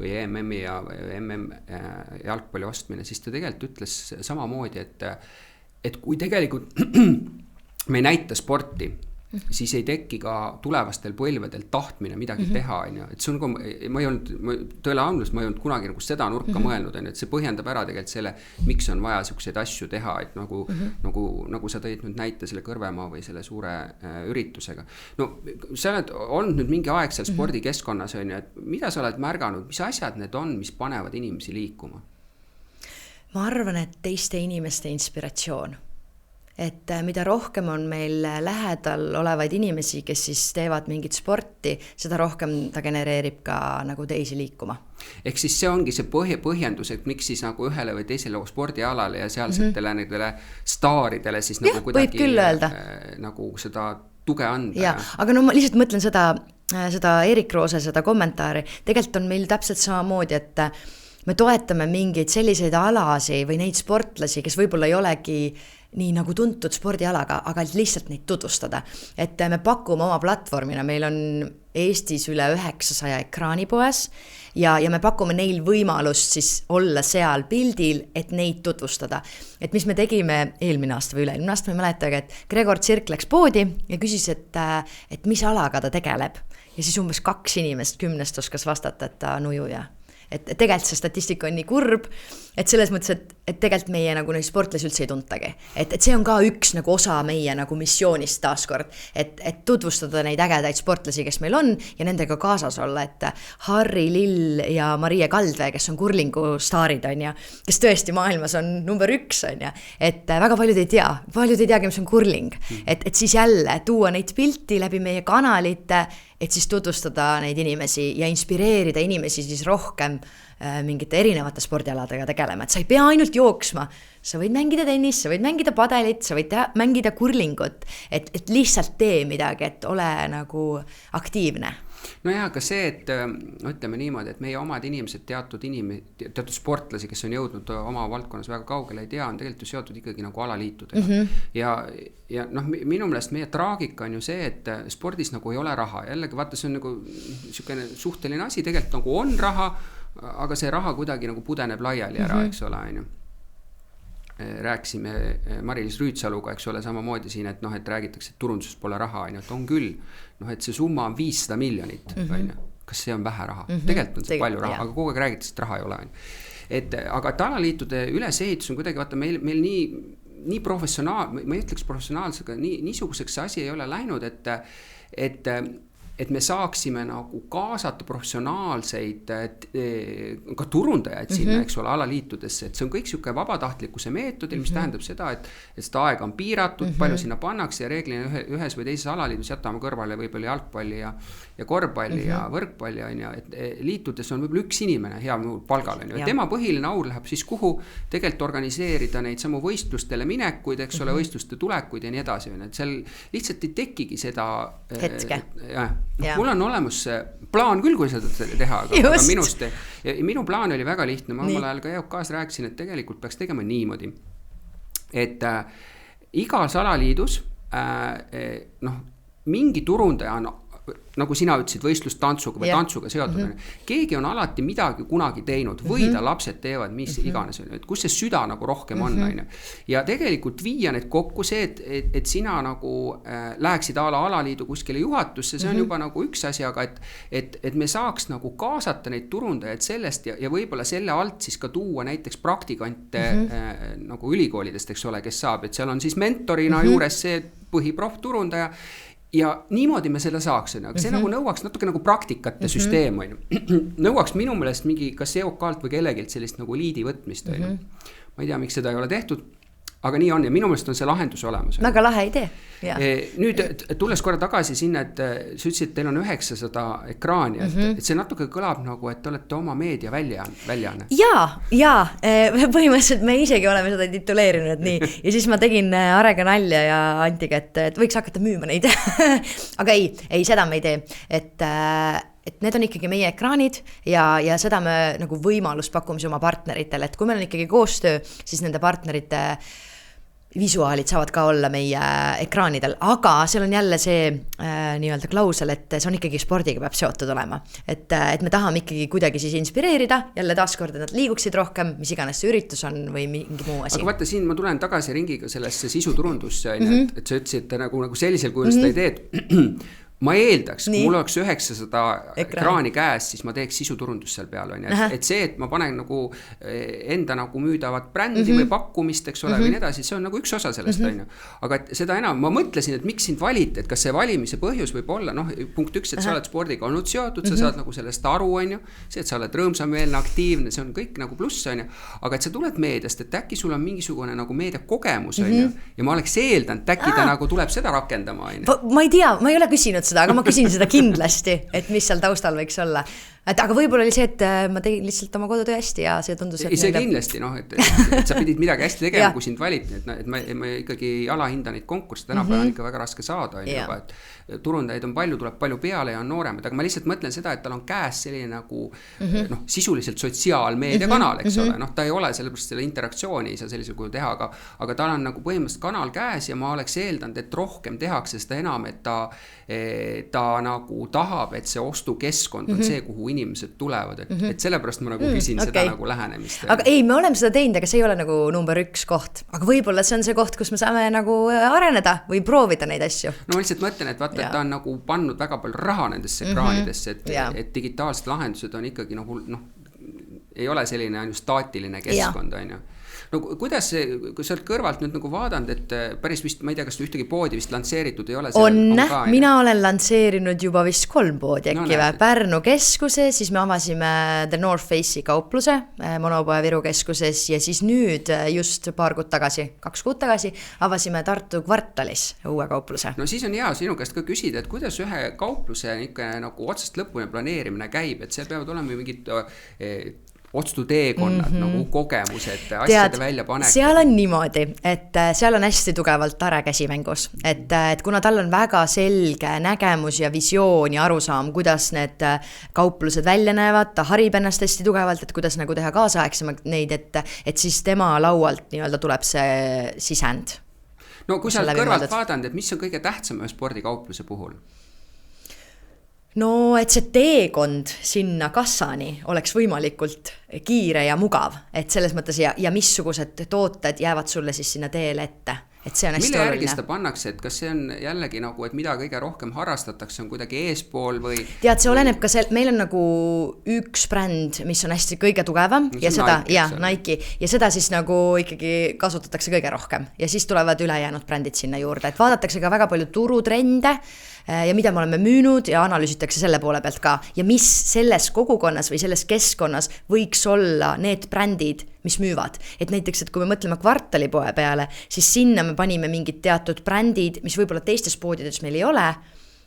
EMM-i ja MM jalgpalli ostmine, siis ta tegelikult ütles samamoodi, et kui tegelikult me ei näita sporti, siis ei teki ka tulevastel põlvedel tahtmine midagi teha, et see on, ma ei olnud kunagi nagu seda nurka mõelnud, et see põhjendab ära tegelikult selle, miks on vaja selliseid asju teha, et nagu sa tõid nüüd näite selle Kõrvemaa või selle suure üritusega. No sa oled olnud nüüd mingi aeg seal spordikeskkonnas, et mida sa oled märganud, mis asjad need on, mis panevad inimesi liikuma? Ma arvan, et teiste inimeste inspiratsioon. Et mida rohkem on meil lähedal olevaid inimesi, kes siis teevad mingit sporti, seda rohkem ta genereerib ka nagu teisi liikuma. Ehk siis see ongi see põhjendus, et miks siis nagu ühele või teisele spordialale ja sealsetele nendele staaridele siis nagu kuidagi nagu seda tuge anda. Ja, aga no ma lihtsalt mõtlen seda Erik Roose, seda kommentaari. Tegelikult on meil täpselt samamoodi, et me toetame mingeid selliseid alasi või neid sportlasi, kes võib-olla ei olegi nii nagu tuntud spordialaga, aga lihtsalt neid tutvustada. Et me pakume oma platvormina, meil on Eestis üle 900 ekraanipoes ja me pakume neil võimalust siis olla seal pildil, et neid tutvustada. Et mis me tegime eelmine aasta või üle-eelmine aasta, ma ei mäletagi, et Gregor Tsirk läks poodi ja küsis, et mis alaga ta tegeleb. Ja siis umbes 2 inimest 10 oskas vastata, et ta nujuja. Et tegelikult see statistika on nii kurb, et selles mõttes, et tegelikult meie nagu neid sportlasi üldse ei tuntagi. Et see on ka üks nagu osa meie nagu missioonist taaskord, et tutvustada neid ägedaid sportlasi, kes meil on ja nendega kaasas olla, et Harri Lill ja Marie Kaldvee, kes on kurlingu staarid, on ja, kes tõesti maailmas on number 1, on ja, et väga paljud ei teagi, mis on kurling, et siis jälle tuua neid pilti läbi meie kanalite, et siis tutvustada neid inimesi ja inspireerida inimesi siis rohkem mingite erinevate spordialadega tegelema, et sa ei pea ainult jooksma, sa võid mängida tennis, sa võid mängida padelit, sa võid mängida kurlingut, et lihtsalt tee midagi, et ole nagu aktiivne. No ja ka see, et ütleme niimoodi, et meie omad inimesed, teatud sportlasi, kes on jõudnud oma valdkonnas väga kaugele, ei tea, on tegelikult ju seotud ikkagi nagu alaliitudega. Ja noh, minu meelest meie traagika on ju see, et spordis nagu ei ole raha. Jällegi vaata, see on nagu niisugune suhteline asi, tegelikult nagu on raha, aga see raha kuidagi nagu pudeneb laiali ära, eks ole, on ju. Rääkisime Mari-Liis Rüütsaluga, eks ole, samamoodi siin, et noh, et räägitakse, et turunduses pole raha, on ju, et on küll, noh, et see summa on 500 miljonit, on ju. Kas see on vähe raha? Tegelikult on see palju raha, aga kogu aeg räägitakse, et raha ei ole, on ju. Aga alaliitude ülesehitus on kuidagi, vaata, meil nii professionaal, ma ei ütleks professionaalsega, niisuguseks asi ei ole läinud, et me saaksime nagu kaasata professionaalseid ka turundajaid sinna, eks ole, alaliitudesse, et see on kõik siuke vabatahtlikkuse meetodil, mis tähendab seda, et seda aega on piiratud, palju sinna pannakse ja reeglina ühes või teises alaliidus jätame kõrvale võib-olla jalgpalli ja korvpalli ja võrkpalli, on ju, et liitudes on võib-olla üks inimene hea palgal, on ju, et tema põhiline aur läheb siis kuhu tegelikult organiseerida neid samu võistlustele minekuid, eks ole, võistluste tulekuid ja nii edasi, et seal lihtsalt ei tekigi seda hetke. Mul on olemas plaan küll, kui seda teha, aga minu plaan oli väga lihtne, ma omal ajal ka EOK-s rääkisin, et tegelikult peaks tegema niimoodi, et igas alaliidus mingi turundaja on, nagu sina ütlesid, võistlustantsuga või tantsuga seotud. Keegi on alati midagi kunagi teinud või ta lapsed teevad, mis iganes, et kus see süda nagu rohkem on. Ja tegelikult viia need kokku see, et sina nagu läheksid alaliidu kuskile juhatusse, see on juba nagu üks asi, aga et me saaks nagu kaasata neid turundajaid sellest ja võib-olla selle alt siis ka tuua näiteks praktikante nagu ülikoolidest, eks ole, kes saab, et seal on siis mentorina juures see põhiprof turundaja. Ja niimoodi me selle saaks, aga see nagu nõuaks natuke nagu praktikate süsteem, nõuaks minu meelest mingi kas EOK-lt või kellegilt sellist nagu liidi võtmist. Ma ei tea, miks seda ei ole tehtud, aga nii on ja minu meelest on see lahendus olemas. Väga lahe idee. Nüüd tulles korra tagasi sinna, et sa ütlesid, et teil on 900 ekraani, et see natuke kõlab nagu, et te olete oma meedia väljaanne. Ja, põhimõtteliselt me isegi oleme seda tituleerinud nii. Ja siis ma tegin Arega nalja ja Antiga, et võiks hakata müüma neid. Aga ei, seda me ei tee. Et need on ikkagi meie ekraanid ja seda me nagu võimalust pakkumise oma partneritele, et kui meil on ikkagi koostöö, siis nende partnerite visuaalid saavad ka olla meie ekraanidel, aga seal on jälle see nii-öelda klausel, et see on ikkagi spordiga peab seotud olema, et me tahame ikkagi kuidagi siis inspireerida, jälle taaskord, et nad liiguksid rohkem, mis iganes see üritus on või mingi muu asi. Aga vaata siin, ma tulen tagasi ringiga sellesse sisuturundusse, et sa ütlesid nagu sellisel kujul seda ei teed. Ma eeldaks, kui mul oleks 900 ekraani käes, siis ma teeks sisuturundus seal peal. Et see, et ma panen nagu enda nagu müüdavat brändi või pakkumist, eks ole, või nii edasi, see on nagu üks osa sellest. Aga et seda enam, ma mõtlesin, et miks sind valiti, et kas see valimise põhjus võib olla, punkt 1, et sa oled spordiga olnud seotud, sa saad nagu sellest aru, see, et sa oled rõõmsameelne, aktiivne, see on kõik nagu pluss, aga et sa tuled meediast, et äkki sul on mingisugune nagu meediakogemus, ja ma oleks eeldanud, et äkki ta nagu tuleb seda rakendama. Ma ei tea, ma ei ole küsinud seda, aga ma küsin seda kindlasti, et mis seal taustal võiks olla. Et aga võib-olla oli see, et ma tegin lihtsalt oma kodutöö hästi ja see tundus, et... See kindlasti, et sa pidid midagi hästi tegema, kui sind valiti, et ma ikkagi alahinda neid konkursse, tänapäeval on ikka väga raske saada, et turundajaid on palju, tuleb palju peale ja on nooremad, aga ma lihtsalt mõtlen seda, et tal on käes selline nagu sisuliselt sotsiaalmeediakanal, eks ole, ta ei ole sellepärast selle interaktsiooni ei saa sellisel kujul teha, aga tal on nagu põhimõtteliselt kanal käes ja ma oleks eeldanud, et rohkem tehakse seda enam, et ta nagu tahab, et see ostukeskkond on see, kuhu inimesed tulevad, et sellepärast ma nagu küsin seda nagu lähenemist. Aga ei, me oleme seda teinud, aga see ei ole nagu number 1 koht. Aga võib-olla see on see koht, kus me saame nagu areneda või proovida neid asju. No ma lihtsalt mõtlen, et vaata, et ta on nagu pannud väga palju raha nendesse ekraanidesse, et digitaalsed lahendused on ikkagi ei ole selline ainult staatiline keskkond, on ju. No kuidas see, kui sa oled kõrvalt nüüd nagu vaadanud, et päris vist, ma ei tea, kas ühtegi poodi vist lansseeritud ei ole? Mina olen lansseerinud juba vist 3 poodi äkki Pärnu keskuse, siis me avasime The North Face'i kaupluse Monopoe Viru keskuses ja siis nüüd just 2 kuud tagasi avasime Tartu kvartalis uue kaupluse. No siis on hea sinu käest ka küsida, et kuidas ühe kaupluse ikka nagu otsast lõpuni planeerimine käib, et see peavad olema mingid otsustuteekonnad, nagu kogemused, asjade väljapanek. Seal on niimoodi, et seal on hästi tugevalt Tare käsimängus, et kuna tal on väga selge nägemus ja visioon ja arusaam, kuidas need kauplused välja näevad, ta harib ennast hästi tugevalt, et kuidas nagu teha kaasaegsema neid, et siis tema laualt nii-öelda tuleb see sisend. No kui sa oled kõrvalt vaadanud, et mis on kõige tähtsam ühe spordikaupluse puhul? No, et see teekond sinna kassani oleks võimalikult kiire ja mugav, et selles mõttes ja missugused tooted jäävad sulle siis sinna teele ette, et see on hästi oluline. Mille järgi oluline. Seda pannakse, et kas see on jällegi nagu, et mida kõige rohkem harrastatakse, on kuidagi eespool või... Tead, see oleneb ka meil on nagu üks bränd, mis on hästi kõige tugevam ja seda, Nike, ja seda siis nagu ikkagi kasutatakse kõige rohkem ja siis tulevad ülejäänud brändid sinna juurde, et vaadatakse ka väga palju turutrende ja mida me oleme müünud ja analüüsitakse selle poole pealt ka ja mis selles kogukonnas või selles keskkonnas võiks olla need brändid, mis müüvad. Et näiteks, et kui me mõtleme kvartalipoe peale, siis sinna me panime mingid teatud brändid, mis võib-olla teistes poodides meil ei ole,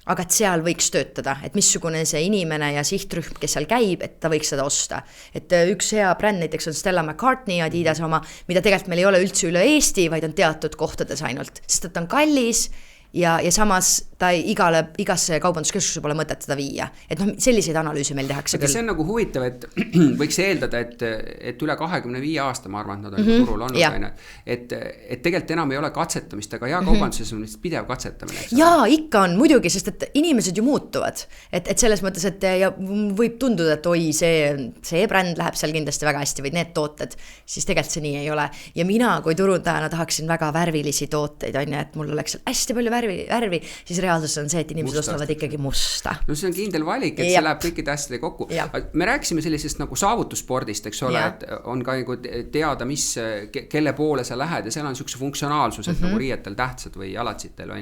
aga et seal võiks töötada, et missugune see inimene ja sihtrühm, kes seal käib, et ta võiks seda osta. Et üks hea bränd näiteks on Stella McCartney Adidas oma, mida tegelikult meil ei ole üldse üle Eesti, vaid on teatud kohtades ainult, sest et on kallis ja samas ta igasse kaubanduskeskuse pole mõtet seda viia. Et selliseid analüüse meil tehakse küll. See on nagu huvitav, et võiks eeldada, et üle 25 aasta, ma arvan, et nad on turul olnud, et tegelikult enam ei ole katsetamist, aga kaubanduses on pidev katsetamine. Jaa, ikka on muidugi, sest et inimesed ju muutuvad. Et selles mõttes, et ja võib tunduda, et oi, see bränd läheb seal kindlasti väga hästi või need tooted, siis tegelikult see nii ei ole. Ja mina kui turundajana tahaksin väga värvilisi tooteid, et mul oleks hästi palju värvi, siis reaalsus on see, et inimesed ostavad ikkagi musta. No see on kindel valik, et see läheb kõikide asjade kokku. Me rääkisime sellisest nagu saavutusspordist, eks ole, et on ka teada, kelle poole sa lähed ja seal on niisuguse funktsionaalsused nagu riietel tähtsad või jalatsitel.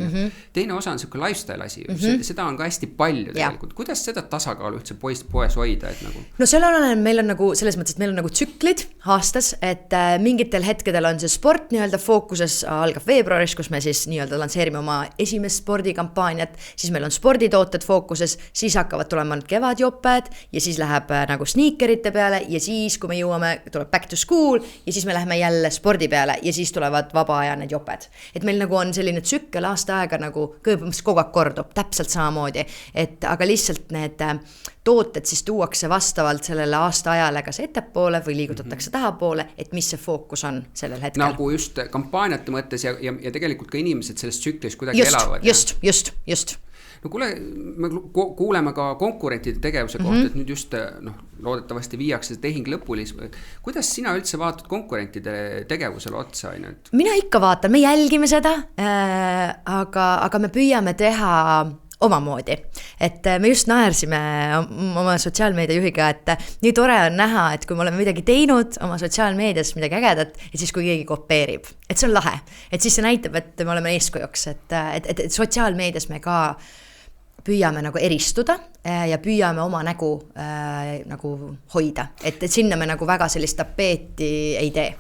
Teine osa on niisugune lifestyle asi, seda on ka hästi palju tegelikult. Kuidas seda tasakaalu üldse poes hoida? No seal on meil on nagu selles mõttes, et meil on nagu tsüklid aastas, et mingitel hetkedel on see sport nii-öelda fookuses, algab veebruaris, kus me siis nii-öelda lansseerime oma esimest spordikampaaniat, siis meil on sporditooted fookuses, siis hakkavad tulema kevadjoped ja siis läheb nagu sneakerite peale ja siis, kui me jõuame, tuleb back to school ja siis me läheme jälle spordi peale ja siis tulevad vaba aja need joped. Et meil nagu on selline tsükkel aasta aega nagu kogu aeg kordub, täpselt samamoodi, aga lihtsalt need tooted siis tuuakse vastavalt sellele aasta ajale kas ettepoole või liigutatakse tahapoole, et mis see fookus on sellel hetkel. Nagu just kampaaniate mõttes ja tegelikult ka inimesed selles tsüklis kuidagi elavad. Just. No kuule, me kuuleme ka konkurentide tegevuse kohta, et nüüd just loodetavasti viiakse see tehing lõpuli. Kuidas sina üldse vaatad konkurentide tegevusele otsa? Mina ikka vaatan, me jälgime seda, aga me püüame teha omamoodi. Et me just naersime oma sotsiaalmeedia juhiga, et nii tore on näha, et kui me oleme midagi teinud oma sotsiaalmeedias, midagi ägedat, et siis kui keegi kopeerib. Et see on lahe. Et siis see näitab, et me oleme eeskujuks, et sotsiaalmeedias me ka püüame nagu eristuda ja püüame oma nägu nagu hoida, et sinna me nagu väga sellist tapeeti ei tee.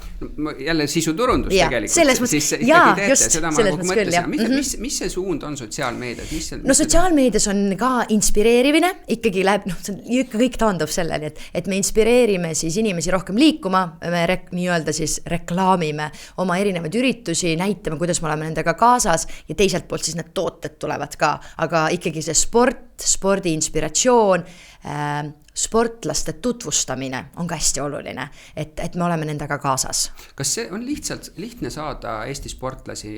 Jälle sisuturundus tegelikult. Selles mõttes, jaa, just, selles mõttes küll, jah. Mis see suund on sotsiaalmeedias? No sotsiaalmeedias on ka inspireerivine, ikkagi läheb, kõik taandub selleni, et me inspireerime siis inimesi rohkem liikuma, me nii-öelda siis reklaamime oma erinevaid üritusi, näitame, kuidas me oleme nendega kaasas ja teiselt poolt siis need tooted tulevad ka, aga ikkagi see spordi inspiratsioon, sportlaste tutvustamine on ka hästi oluline, et me oleme nendega kaasas. Kas see on lihtne saada Eesti sportlasi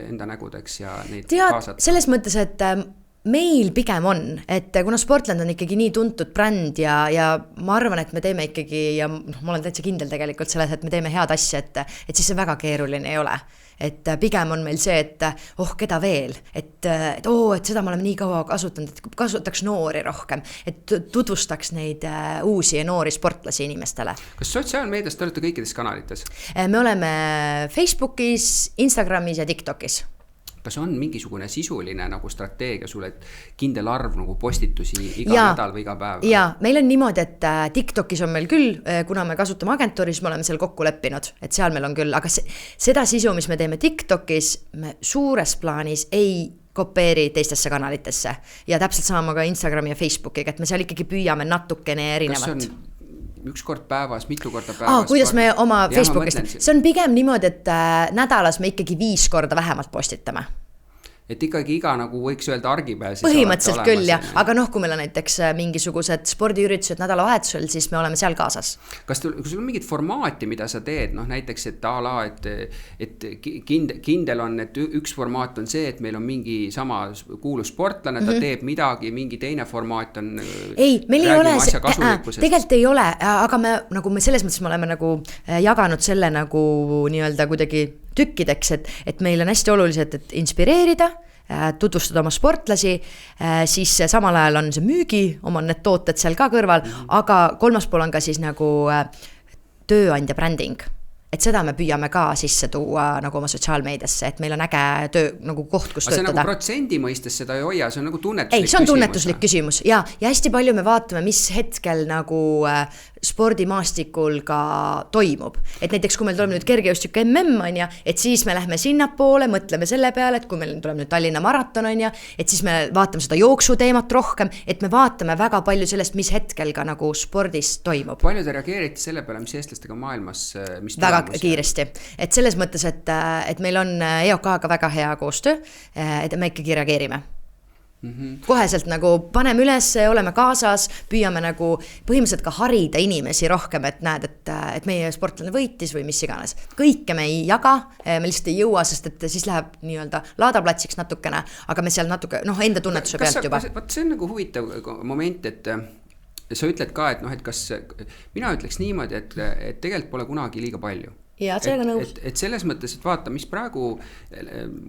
enda nägudeks ja neid kaasata? Selles mõttes, et meil pigem on, et kuna Sportland on ikkagi nii tuntud bränd ja ma arvan, et me teeme ikkagi, ja ma olen täitsa kindel tegelikult selles, et me teeme head asja, et siis see väga keeruline ei ole. Et pigem on meil see, et keda veel, et seda me oleme nii kaua kasutanud, et kasutaks noori rohkem, et tutvustaks neid uusi ja noori sportlasi inimestele. Kas sotsiaalmeedias te olete kõikides kanalites? Me oleme Facebookis, Instagramis ja TikTokis. Kas on mingisugune sisuline nagu strateegia sulle, et kindel arv nagu postitusi iga nädal või iga päev? Jaa, meil on niimoodi, et TikTokis on meil küll, kuna me kasutame agentuuris, me oleme seal kokku leppinud, et seal meil on küll, aga seda sisu, mis me teeme TikTokis, me suures plaanis ei kopeeri teistesse kanalitesse ja täpselt sama ka Instagrami ja Facebookiga, et me seal ikkagi püüame natukene erinevat. Kas on üks kord päevas, mitu korda päevas? Kuidas me oma Facebookist, see on pigem niimoodi, et nädalas me ikkagi 5 korda vähemalt postitame. Et ikkagi iga nagu võiks öelda argipäev. Põhimõtteliselt küll, jah. Aga kui meil on näiteks mingisugused spordiüritused nädalavahetusel, siis me oleme seal kaasas. Kas sul on mingit formaati, mida sa teed? Näiteks, et et kindel on, et üks formaat on see, et meil on mingi sama kuulus sportlane, ta teeb midagi, mingi teine formaat on... Ei, meil ei ole, tegelikult ei ole, aga me selles mõttes me oleme nagu jaganud selle nagu nii-öelda kuidagi tükkideks, et meil on hästi olulised, et inspireerida, tutvustada oma sportlasi, siis samal ajal on see müügi, oma need tooted seal ka kõrval, aga kolmas pool on ka siis nagu tööandja bränding. Et seda me püüame ka sisse tuua nagu oma sotsiaalmeediasse, et meil on äge töö, nagu koht, kus töötada. See nagu protsendi mõistes seda ei hoia, see on nagu tunnetuslik küsimus. Ei, see on tunnetuslik küsimus ja hästi palju me vaatame, mis hetkel nagu spordimaastikul ka toimub. Et näiteks, kui meil tuleb nüüd kergejõustik MM on ja, et siis me lähme sinna poole, mõtleme selle peale, et kui meil tuleb nüüd Tallinna maraton on ja, et siis me vaatame seda jooksu teemat rohkem, et me vaatame väga palju sellest, mis hetkel ka nagu spordis toimub. Palju te reageerite selle peale, mis eestlastega maailmas, mis väga kiiresti, et selles mõttes, et meil on EOK-ga väga hea koostöö, et me ikkagi reageerime. Koheselt nagu paneme üles, oleme kaasas, püüame nagu põhimõtteliselt ka harida inimesi rohkem, et näed, et meie sportlane võitis või mis iganes. Kõike me ei jaga, me lihtsalt ei jõua, sest et siis läheb nii-öelda laadaplatsiks natukene, aga me seal natuke, enda tunnetuse pealt juba. See on nagu huvitav moment, et sa ütled ka, et kas mina ütleks niimoodi, et tegelikult pole kunagi liiga palju. Ja, et selles mõttes, et vaata, mis praegu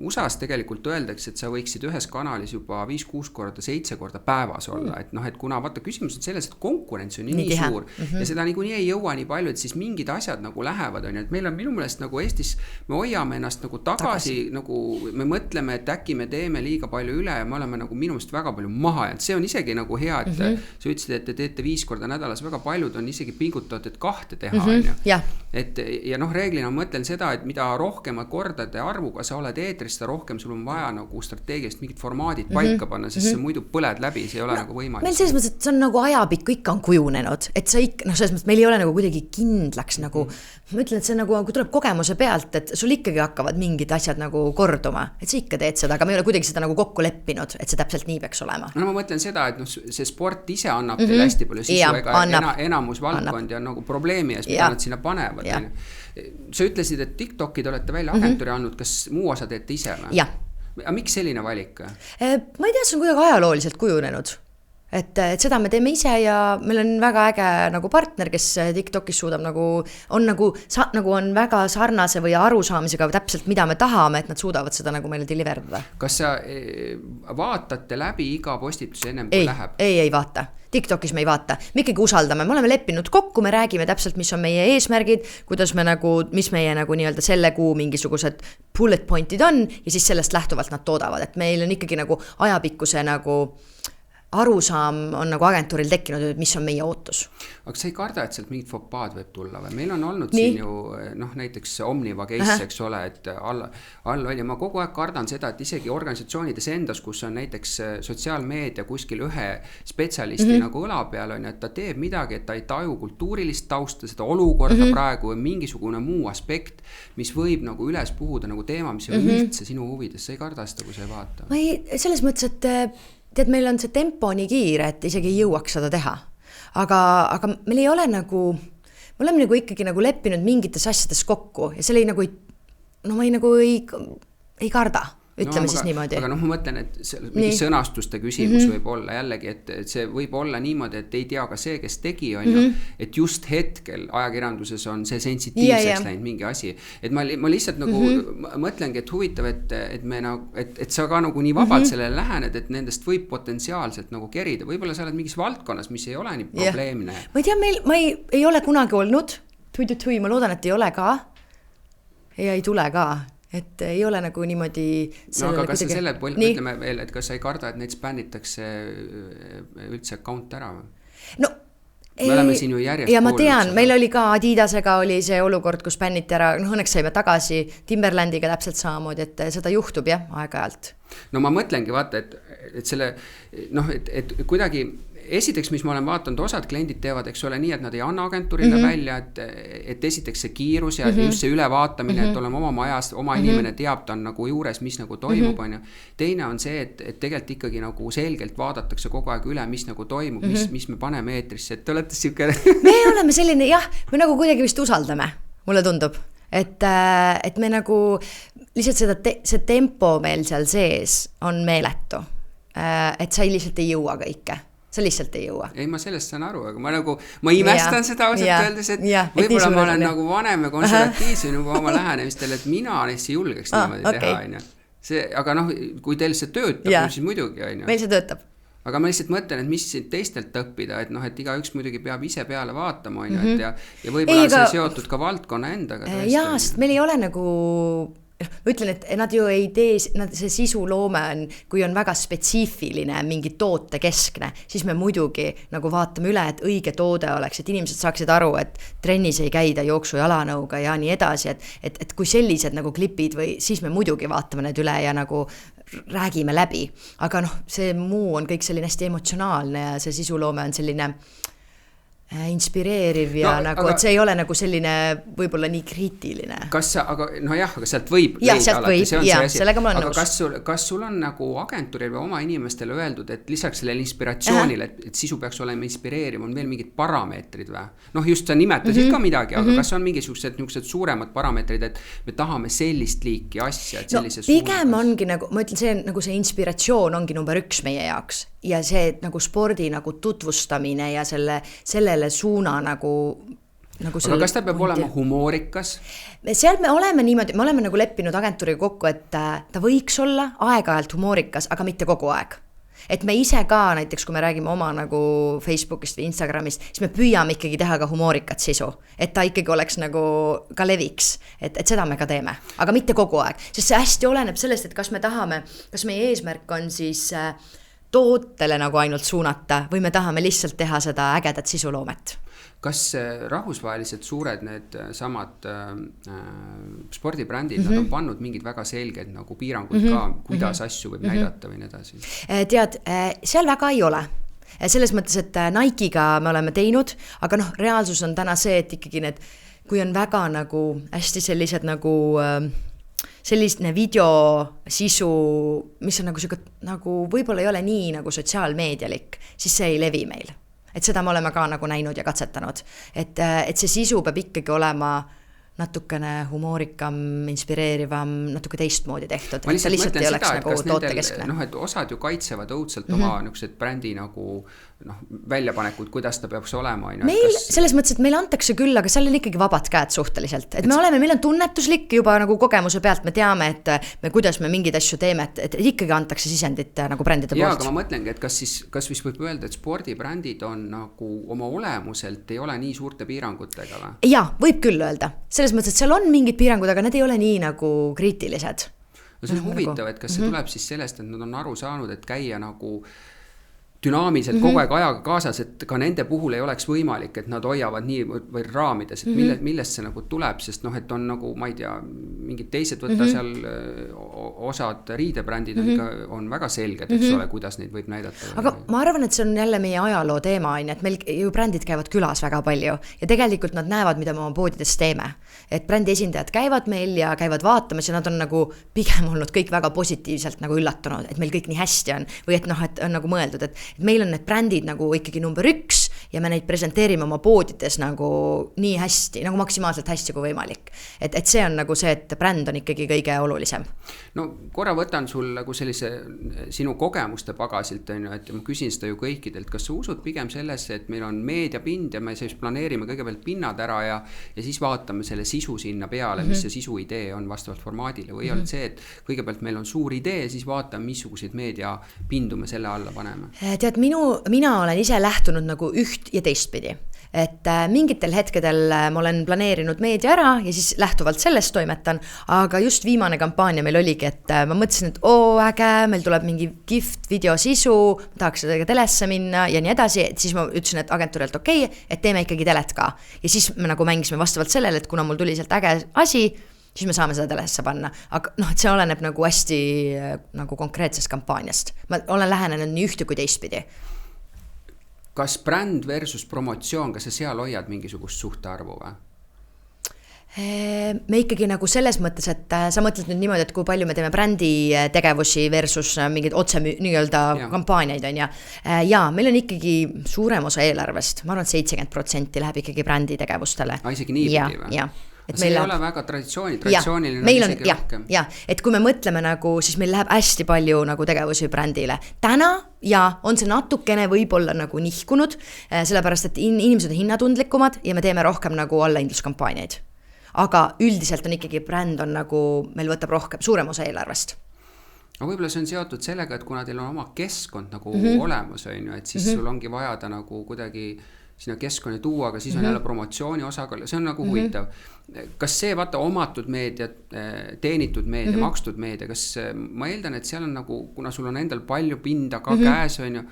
USAs tegelikult öeldakse, et sa võiksid ühes kanalis juba 5, 6 korda, 7 korda päevas olla, et kuna vaata küsimus on selles, et konkurents on nii suur ja seda niikuinii ei jõua nii palju, et siis mingid asjad nagu lähevad, on, et meil on minu meelest nagu Eestis, me hoiame ennast nagu tagasi. Nagu me mõtleme, et äkki me teeme liiga palju üle ja me oleme nagu minu meelest väga palju maha jäänud. See on isegi nagu hea, et sa ütlesid, et te teete 5 korda nädalas, väga paljud on isegi pingutavad, et 2 teha, on ju. Ja reeglina mõtlen seda, et mida rohkema kordade arvuga sa oled eetris, seda rohkem sul on vaja nagu strateegiliselt mingid formaadid paika panna, sest see muidu põled läbi, see ei ole nagu võimalik. Meil selles mõttes, et see on nagu ajapikku ikka on kujunenud, et sa ikka, selles mõttes meil ei ole nagu kuidagi kindlaks nagu, ma ütlen, et see nagu tuleb kogemuse pealt, et sul ikkagi hakkavad mingid asjad nagu korduma, et sa ikka teed seda, aga me ei ole kuidagi seda nagu kokku leppinud, et see täpselt nii peaks olema. No ma mõtlen seda, et see sport ise annab teile hästi palju sisu, ega enamus valdkondi on nagu probleemi ees, mida nad sinna panevad. Sa ütlesid, et TikTokid olete välja agentuuri andnud, kas muu osa teete ise või? Jah. Aga miks selline valik? Ma ei tea, see on kuidagi ajalooliselt kujunenud. Et seda me teeme ise ja meil on väga äge nagu partner, kes TikTokis suudab on on väga sarnase või arusaamisega täpselt, mida me tahame, et nad suudavad seda nagu meile deliverdada. Kas sa vaatate läbi iga postituse ennem kui läheb? Ei vaata. TikTokis me ei vaata. Me ikkagi usaldame, me oleme leppinud kokku, me räägime täpselt, mis on meie eesmärgid, kuidas me mis meie nii-öelda selle kuu mingisugused bullet pointid on ja siis sellest lähtuvalt nad toodavad, et meil on ikkagi nagu ajapikkuse arusaam on nagu agentuuril tekkinud, et mis on meie ootus. Aga sa ei karda, et sealt mingid fopaad võib tulla või? Meil on olnud siin ju näiteks Omniva case, eks ole, et all oli, ma kogu aeg kardan seda, et isegi organisatsioonides endas, kus on näiteks sotsiaalmeedia kuskil ühe spetsialisti nagu õla peal on, et ta teeb midagi, et ta ei taju kultuurilist tausta, seda olukorda praegu või mingisugune muu aspekt, mis võib nagu üles puhuda nagu teema, mis on üldse sinu huvides. Sa ei karda seda, kui sa ei vaata? Ma ei, selles mõttes, et tead, meil on see tempo nii kiire, et isegi ei jõuaks seda teha. Aga meil ei ole nagu, me oleme nagu ikkagi nagu leppinud mingites asjades kokku ja selle nagu ma ei karda. Ütleme siis niimoodi. Aga ma mõtlen, et mingi sõnastuste küsimus võib olla jällegi, et see võib olla niimoodi, et ei tea ka see, kes tegi on ju, et just hetkel ajakirjanduses on see sensitiivseks läinud mingi asi. Et ma lihtsalt nagu mõtlengi, et huvitav, et sa ka nagu nii vabalt sellele lähened, et nendest võib potentsiaalselt nagu kerida. Võib-olla sa oled mingis valdkonnas, mis ei ole nii probleemne. Ma ei tea, ma ei ole kunagi olnud, ma loodan, et ei ole ka ja ei tule ka. Et ei ole nagu niimoodi... No aga kas sa selle ütleme veel, et kas sa ei karda, et neid spännitakse üldse account ära või? No, me oleme siin ju järjest ja ma tean, meil oli ka Adidasega oli see olukord, kus pänniti ära, õnneks saime tagasi Timberlandiga täpselt samamoodi, et seda juhtub aeg-ajalt. No ma mõtlengi vaata, et selle, et kuidagi esiteks, mis ma olen vaatanud, osad kliendid teevad, eks ole nii, et nad ei anna agentuurile välja, et esiteks see kiirus ja just see ülevaatamine, et oleme oma majas, oma inimene teab, ta on nagu juures, mis nagu toimub, on ju. Teine on see, et tegelikult ikkagi nagu selgelt vaadatakse kogu aeg üle, mis nagu toimub, mis me paneme eetrisse, et te olete siuke... Me oleme selline, me nagu kuidagi vist usaldame, mulle tundub. Et me nagu, lihtsalt see tempo meil seal sees on meeletu. Et sa lihtsalt ei jõua kõike. Sa lihtsalt ei jõua. Ei, ma sellest saan aru, aga ma imestan seda ausalt öeldes, et võib-olla ma olen nagu vanem ja konservatiivsem juba oma lähenemistel, et mina neist ei julgeks niimoodi teha, on ju. Aga kui teil see töötab, siis muidugi, on ju. Meil see töötab. Aga ma lihtsalt mõtlen, et mis teistelt õppida, et iga üks muidugi peab ise peale vaatama, on ju, ja võib-olla see seotud ka valdkonna endaga. Jaa, sest meil ei ole nagu... Ma ütlen, et nad ju ei tee, see sisuloome on, kui on väga spetsiifiline, mingi toote keskne, siis me muidugi nagu vaatame üle, et õige toode oleks, et inimesed saaksid aru, et trennis ei käida jooksu jalanõuga ja nii edasi, et kui sellised nagu klipid või siis me muidugi vaatame need üle ja nagu räägime läbi. Aga see muu on kõik selline hästi emotsionaalne ja see sisuloome on selline inspireeriv ja et see ei ole nagu selline võib-olla nii kriitiline. Aga sealt võib leida alati, see on see asi. Aga kas sul on nagu agentuuril või oma inimestele öeldud, et lisaks sellele inspiratsioonile, et sisu peaks olema inspireeriv, on veel mingid parameetrid või? Just sa nimetasid ka midagi, aga kas on mingisugused suuremad parameetrid, et me tahame sellist liiki asja, et sellises pigem ongi nagu, ma ütlen, see inspiratsioon ongi number 1 meie jaoks ja see nagu spordi nagu tutvustamine ja sellele suuna nagu aga kas ta peab olema humoorikas? Seal me oleme niimoodi, me oleme nagu leppinud agentuuriga kokku, et ta võiks olla aeg-ajalt humoorikas, aga mitte kogu aeg. Et me ise ka näiteks, kui me räägime oma nagu Facebookist või Instagramist, siis me püüame ikkagi teha ka humoorikat sisu, et ta ikkagi oleks nagu ka leviks, et seda me ka teeme, aga mitte kogu aeg, sest see hästi oleneb sellest, et kas meie eesmärk on siis tootele nagu ainult suunata või me tahame lihtsalt teha seda ägedat sisuloomet. Kas rahvusvahelised suured need samad spordibrändid, nad on pannud mingid väga selged nagu piirangud ka, kuidas asju võib näidata või nii edasi? Tead, seal väga ei ole. Selles mõttes, et Nike'iga me oleme teinud, aga reaalsus on täna see, et ikkagi need, kui on väga nagu hästi sellised selline videosisu, mis on nagu võib-olla ei ole nii nagu sotsiaalmeedialik, siis see ei levi meil. Et seda me oleme ka nagu näinud ja katsetanud. Et see sisu peab ikkagi olema natukene humoorikam, inspireerivam, natuke teistmoodi tehtud. Ma lihtsalt mõtlen seda, et kas nendel, et osad ju kaitsevad õudselt oma brändi nagu väljapanekud, kuidas ta peaks olema. Meil selles mõttes, et meil antakse küll, aga seal on ikkagi vabad käed suhteliselt. Et meil on tunnetuslik juba nagu kogemuse pealt, me teame, et kuidas me mingeid asju teeme, et ikkagi antakse sisendit nagu brändide poolt. Jaa, aga ma mõtlengi, et kas vist võib öelda, et spordibrändid on nagu oma olemuselt ei ole nii suurte piirangutega või? Jaa, võib küll öelda. Selles mõttes, et seal on mingid piirangud, aga need ei ole nii nagu kriitilised. No see on huvitav, et kas see tuleb siis sellest, et nad on aru saanud, et käia nagu dünaamiliselt kogu aeg ajaga kaasas, et ka nende puhul ei oleks võimalik, et nad hoiavad nii või raamides, et millest see nagu tuleb, sest noh, et on nagu, ma ei tea, mingid teised võtta seal osad riidebrändid on väga selged, eks ole, kuidas neid võib näidata. Aga ma arvan, et see on jälle meie ajaloo teema, et meil ju brändid käivad külas väga palju ja tegelikult nad näevad, mida me oma poodides teeme. Et brändi esindajad käivad meil ja käivad vaatamas ja nad on nagu pigem olnud kõik väga positiivselt nagu üllatunud, et meil kõik nii hästi on või et noh, et on nagu mõeldud, et meil on need brändid nagu ikkagi number 1 ja me neid presenteerime oma poodides nagu nii hästi, nagu maksimaalselt hästi kui võimalik. Et see on nagu see, et bränd on ikkagi kõige olulisem. No korra võtan sul nagu sellise sinu kogemuste pagasilt, et ma küsin seda ju kõikidelt, kas sa usud pigem sellesse, et meil on meediapind ja me siis planeerime kõigepealt pinnad ära ja siis vaatame selle sisu sinna peale, mis see sisu idee on vastavalt formaadile või on see, et kõigepealt meil on suur idee ja siis vaatame, missuguseid meediapindu me selle alla paneme? Tead, mina olen ise lähtunud nagu üht ja teistpidi. Et mingitel hetkedel ma olen planeerinud meedia ära ja siis lähtuvalt sellest toimetan, aga just viimane kampaania meil oligi, et ma mõtlesin, et äge, meil tuleb mingi gift videosisu, ma tahaks seda telesse minna ja nii edasi, et siis ma ütlesin, et agentuurilt okei, et teeme ikkagi telet ka. Ja siis me nagu mängisime vastavalt sellele, et kuna mul tuli sealt äge asi, siis me saame seda telesse panna. Aga noh, et see oleneb nagu hästi nagu konkreetsest kampaaniast. Ma olen lähenenud nii ühte kui teistpidi. Kas bränd versus promotsioon, kas sa seal hoiad mingisugust suhtearvu või? Me ikkagi nagu selles mõttes, et sa mõtled nüüd niimoodi, et kui palju me teeme brändi tegevusi versus mingid otse nii-öelda kampaaniaid on ja meil on ikkagi suurem osa eelarvest, ma arvan, 70% läheb ikkagi brändi tegevustele. Isegi nii pidi või? Ja. Et see ei ole väga traditsiooniline meil on, isegi rohkem. Ja, et kui me mõtleme nagu, siis meil läheb hästi palju nagu tegevusi brändile. Täna on see natukene võib-olla nagu nihkunud, sellepärast, et inimesed on hinnatundlikumad ja me teeme rohkem nagu allahindluskampaaniaid. Aga üldiselt on ikkagi bränd on nagu, meil võtab rohkem, suurem osa eelarvest. Aga võib-olla see on seotud sellega, et kuna teil on oma keskkond nagu olemas, et siis sul ongi vaja ta nagu kuidagi sinna keskkonna tuua, aga siis on jälle promotsiooni osakaal, see on nagu huvitav. Kas see vaata omatud meedia, teenitud meedia, makstud meedia, kas ma eeldan, et seal on nagu, kuna sul on endal palju pinda ka käes, on ju,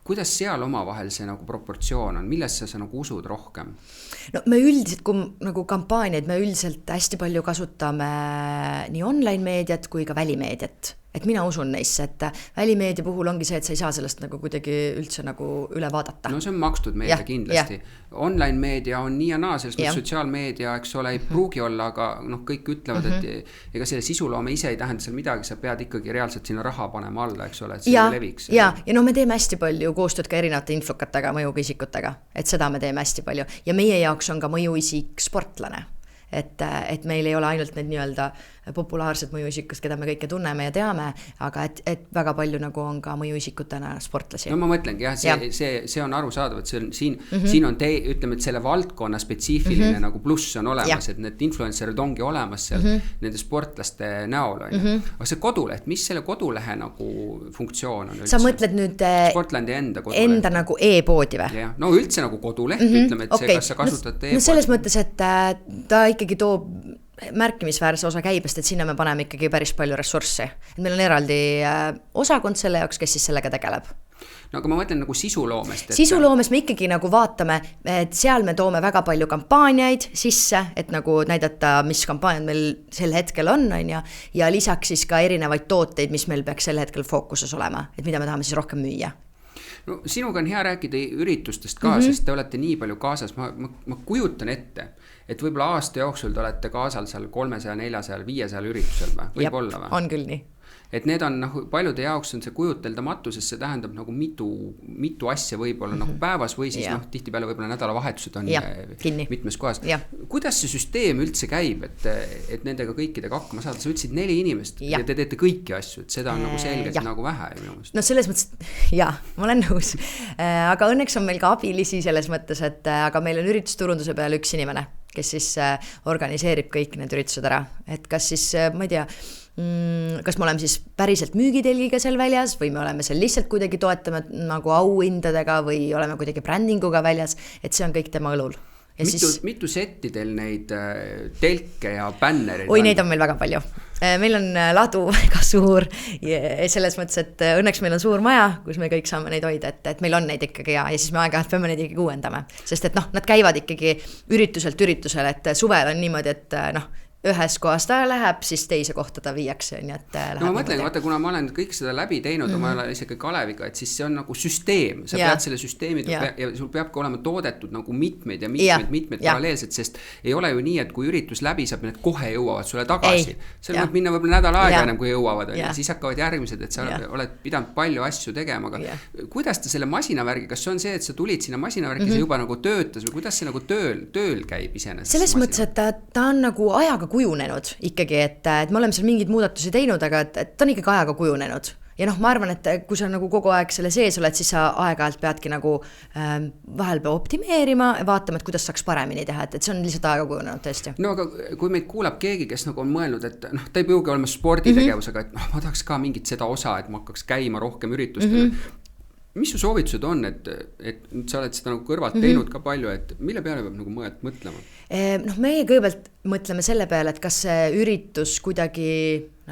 kuidas seal omavahel see nagu proportsioon on, millesse sa nagu usud rohkem? No me üldiselt, kui nagu kampaaniaid, me üldiselt hästi palju kasutame nii online meediat kui ka välimeediat. Et mina usun neisse, et välimeedia puhul ongi see, et sa ei saa sellest nagu kuidagi üldse nagu üle vaadata. No see on makstud meedia kindlasti. Online meedia on nii ja naa, sellest sotsiaalmeedia, eks ole, ei pruugi olla, aga noh, kõik ütlevad, et ega selle sisuloome ise ei tähenda seal midagi, sa pead ikkagi reaalselt sinna raha panema alla, eks ole, et see leviks. Ja no me teeme hästi palju koostööd ka erinevate influkatega, mõjuga isikutega, et seda me teeme hästi palju ja meie jaoks on ka mõjuisik sportlane. Et meil ei ole ainult need nii-öelda populaarsed mõjuisikust, keda me kõike tunneme ja teame, aga et väga palju nagu on ka mõjuisikutena sportlasi. No ma mõtlengi, see on arusaadav, et see on, siin on ütleme, et selle valdkonna spetsiifiline nagu pluss on olemas, et need influencerid ongi olemas seal nende sportlaste näol. Aga see koduleht, mis selle kodulehe nagu funktsioon on üldse? Sa mõtled nüüd Sportlandi enda koduleht? Enda nagu e-poodi või? No üldse nagu koduleht, ütleme, et see, kas sa kasutad e-poodi? No selles mõttes, et ta ikkagi toob märkimisväärse osa käibest, et sinna me paneme ikkagi päris palju ressurssi. Et meil on eraldi osakond selle jaoks, kes siis sellega tegeleb. No aga ma mõtlen nagu sisuloomest. Sisuloomes me ikkagi nagu vaatame, et seal me toome väga palju kampaaniaid sisse, et nagu näidata, mis kampaaniad meil sel hetkel on ja lisaks siis ka erinevaid tooteid, mis meil peaks sel hetkel fookuses olema, et mida me tahame siis rohkem müüa. No, sinuga on hea rääkida üritustest ka, sest te olete nii palju kaasas. Ma kujutan ette, et võib-olla aasta jooksul te olete kaasal seal 300, 400, 500 üritusel või? Võib olla või? On küll nii. Et need on paljude jaoks on see kujuteldamatu, sest see tähendab nagu mitu asja võib-olla nagu päevas või siis tihtipeale võib-olla nädalavahetused on mitmes kohas. Kuidas see süsteem üldse käib, et nendega kõikidega hakkama saada? Sa ütlesid 4 inimest ja te teete kõiki asju, et seda on nagu selgelt nagu vähe. No selles mõttes, ma olen nõus. Aga õnneks on meil ka abilisi selles mõttes, et aga meil on üritusturunduse peal üks inimene, kes siis organiseerib kõik need üritused ära. Et kas siis, ma ei tea, kas me oleme siis päriselt müügitelgiga seal väljas või me oleme seal lihtsalt kuidagi toetame nagu auhindadega või oleme kuidagi brändinguga väljas, et see on kõik tema õlul. Mitu setti teil neid telke ja bännereid? Oi, neid on meil väga palju. meil on ladu väga suur selles mõttes, et õnneks meil on suur maja, kus me kõik saame neid hoida, et meil on neid ikkagi ja siis me aeg-ajalt peame neid ikkagi uuendama, sest et nad käivad ikkagi ürituselt üritusele, et suvel on niimoodi, et ühes kohas ta läheb, siis teise kohta ta viiakse, nii et läheb. No ma mõtlen, vaata, kuna ma olen kõik seda läbi teinud, ma olen isegi Kaleviga, et siis see on nagu süsteem, sa pead selle süsteemi ja sul peabki olema toodetud nagu mitmeid paralleelselt, sest ei ole ju nii, et kui üritus läbi saab, need kohe jõuavad sulle tagasi. Seal võib minna võib-olla nädal aega enam, kui jõuavad, siis hakkavad järgmised, et sa oled pidanud palju asju tegema, aga kuidas ta selle masinavärgi, kas see on see, et sa tulid sinna masinavärgi, see juba nagu töötas või kuidas see nagu tööl käib iseenesest? Selles mõttes, et ta on nagu ajaga kujunenud ikkagi, et me oleme seal mingeid muudatusi teinud, aga ta on ikkagi ajaga kujunenud. Ja ma arvan, et kui sa nagu kogu aeg selle sees oled, siis sa aeg-ajalt peadki nagu vahel optimeerima ja vaatama, et kuidas saaks paremini teha, et see on lihtsalt aega kujunenud tõesti. No aga kui meid kuulab keegi, kes nagu on mõelnud, et ta ei pruugi olema sporditegevusega, et ma tahaks ka mingit seda osa, et ma hakkaks käima rohkem üritustele. Mis su soovitused on, et sa oled seda nagu kõrvalt teinud ka palju, et mille peale peab nagu mõtlema? Meie kõigepealt mõtleme selle peale, et kas see üritus kuidagi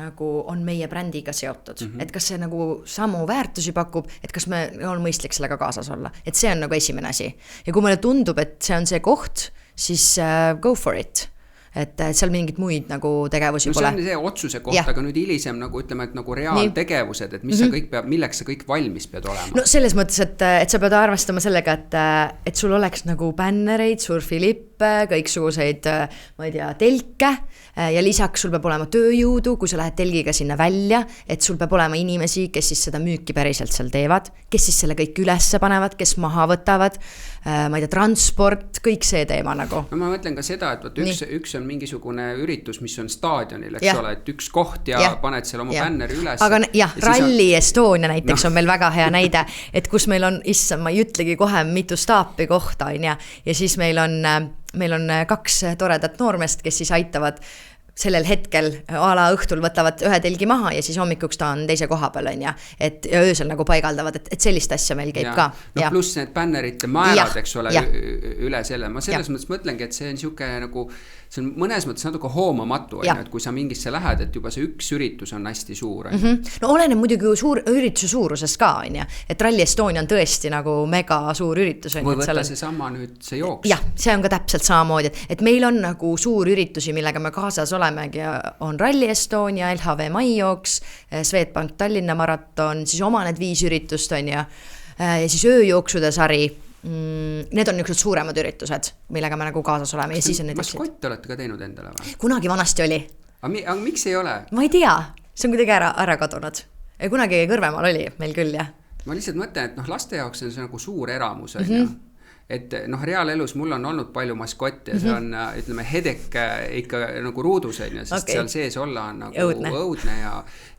nagu on meie brändiga seotud, et kas see nagu samu väärtusi pakub, et kas me on mõistlik sellega kaasas olla, et see on nagu esimene asi. Ja kui meile tundub, et see on see koht, siis go for it. Et seal mingid muid nagu tegevusi pole. See on see otsuse koht, aga nüüd hilisem nagu ütleme, et nagu reaaltegevused, et mis sa kõik peab, milleks sa kõik valmis pead olema? No selles mõttes, et sa pead arvestama sellega, et sul oleks nagu bännereid, surfilippe, kõiksuguseid, ma ei tea, telke ja lisaks sul peab olema tööjõudu, kui sa lähed telgiga sinna välja, et sul peab olema inimesi, kes siis seda müüki päriselt seal teevad, kes siis selle kõik ülesse panevad, kes maha võtavad, ma ei tea, transport, kõik see teema nagu. No ma mõtlen ka seda, et üks on mingisugune üritus, mis on staadionil, eks ole, et üks koht ja paned seal oma bänneri üles. Aga Rally Estonia näiteks on meil väga hea näide, et kus meil on, ma ei ütlegi kohe mitu staapi kohta, ja siis meil on 2 toredat noormest, kes siis aitavad sellel hetkel ala õhtul võtavad ühe telgi maha ja siis hommikuks ta on teise koha peal, et öösel nagu paigaldavad, et sellist asja meil käib ka. No pluss need bännerite määrad, eks ole, üle selle. Ma selles mõttes mõtlengi, et see on siuke nagu, see on mõnes mõttes natuke hoomamatu, et kui sa mingisse lähed, et juba see üks üritus on hästi suur. No oleneb muidugi ürituse suurusest ka, et Rally Estonia on tõesti nagu mega suur üritus. Või võtta see sama nüüd see jooks. Jah, see on ka täpselt samamoodi, et meil on nagu suur üritusi, millega me kaasas olemegi, on Rally Estonia, LHV Maijooks, Swedbank Tallinna maraton, siis oma need 5 üritust on ja siis ööjooksude sari. Need on niisugused suuremad üritused, millega me nagu kaasas oleme. Ja siis on maskott olete ka teinud endale või? Kunagi vanasti oli. Aga miks ei ole? Ma ei tea, see on kuidagi ära kadunud. Kunagi Kõrvemaal oli meil küll, jah. Ma lihtsalt mõtlen, et laste jaoks on see nagu suur eramus, et reaalelus mul on olnud palju maskotti ja see on, ütleme, hedek ikka nagu ruudus, sest seal sees olla on nagu õudne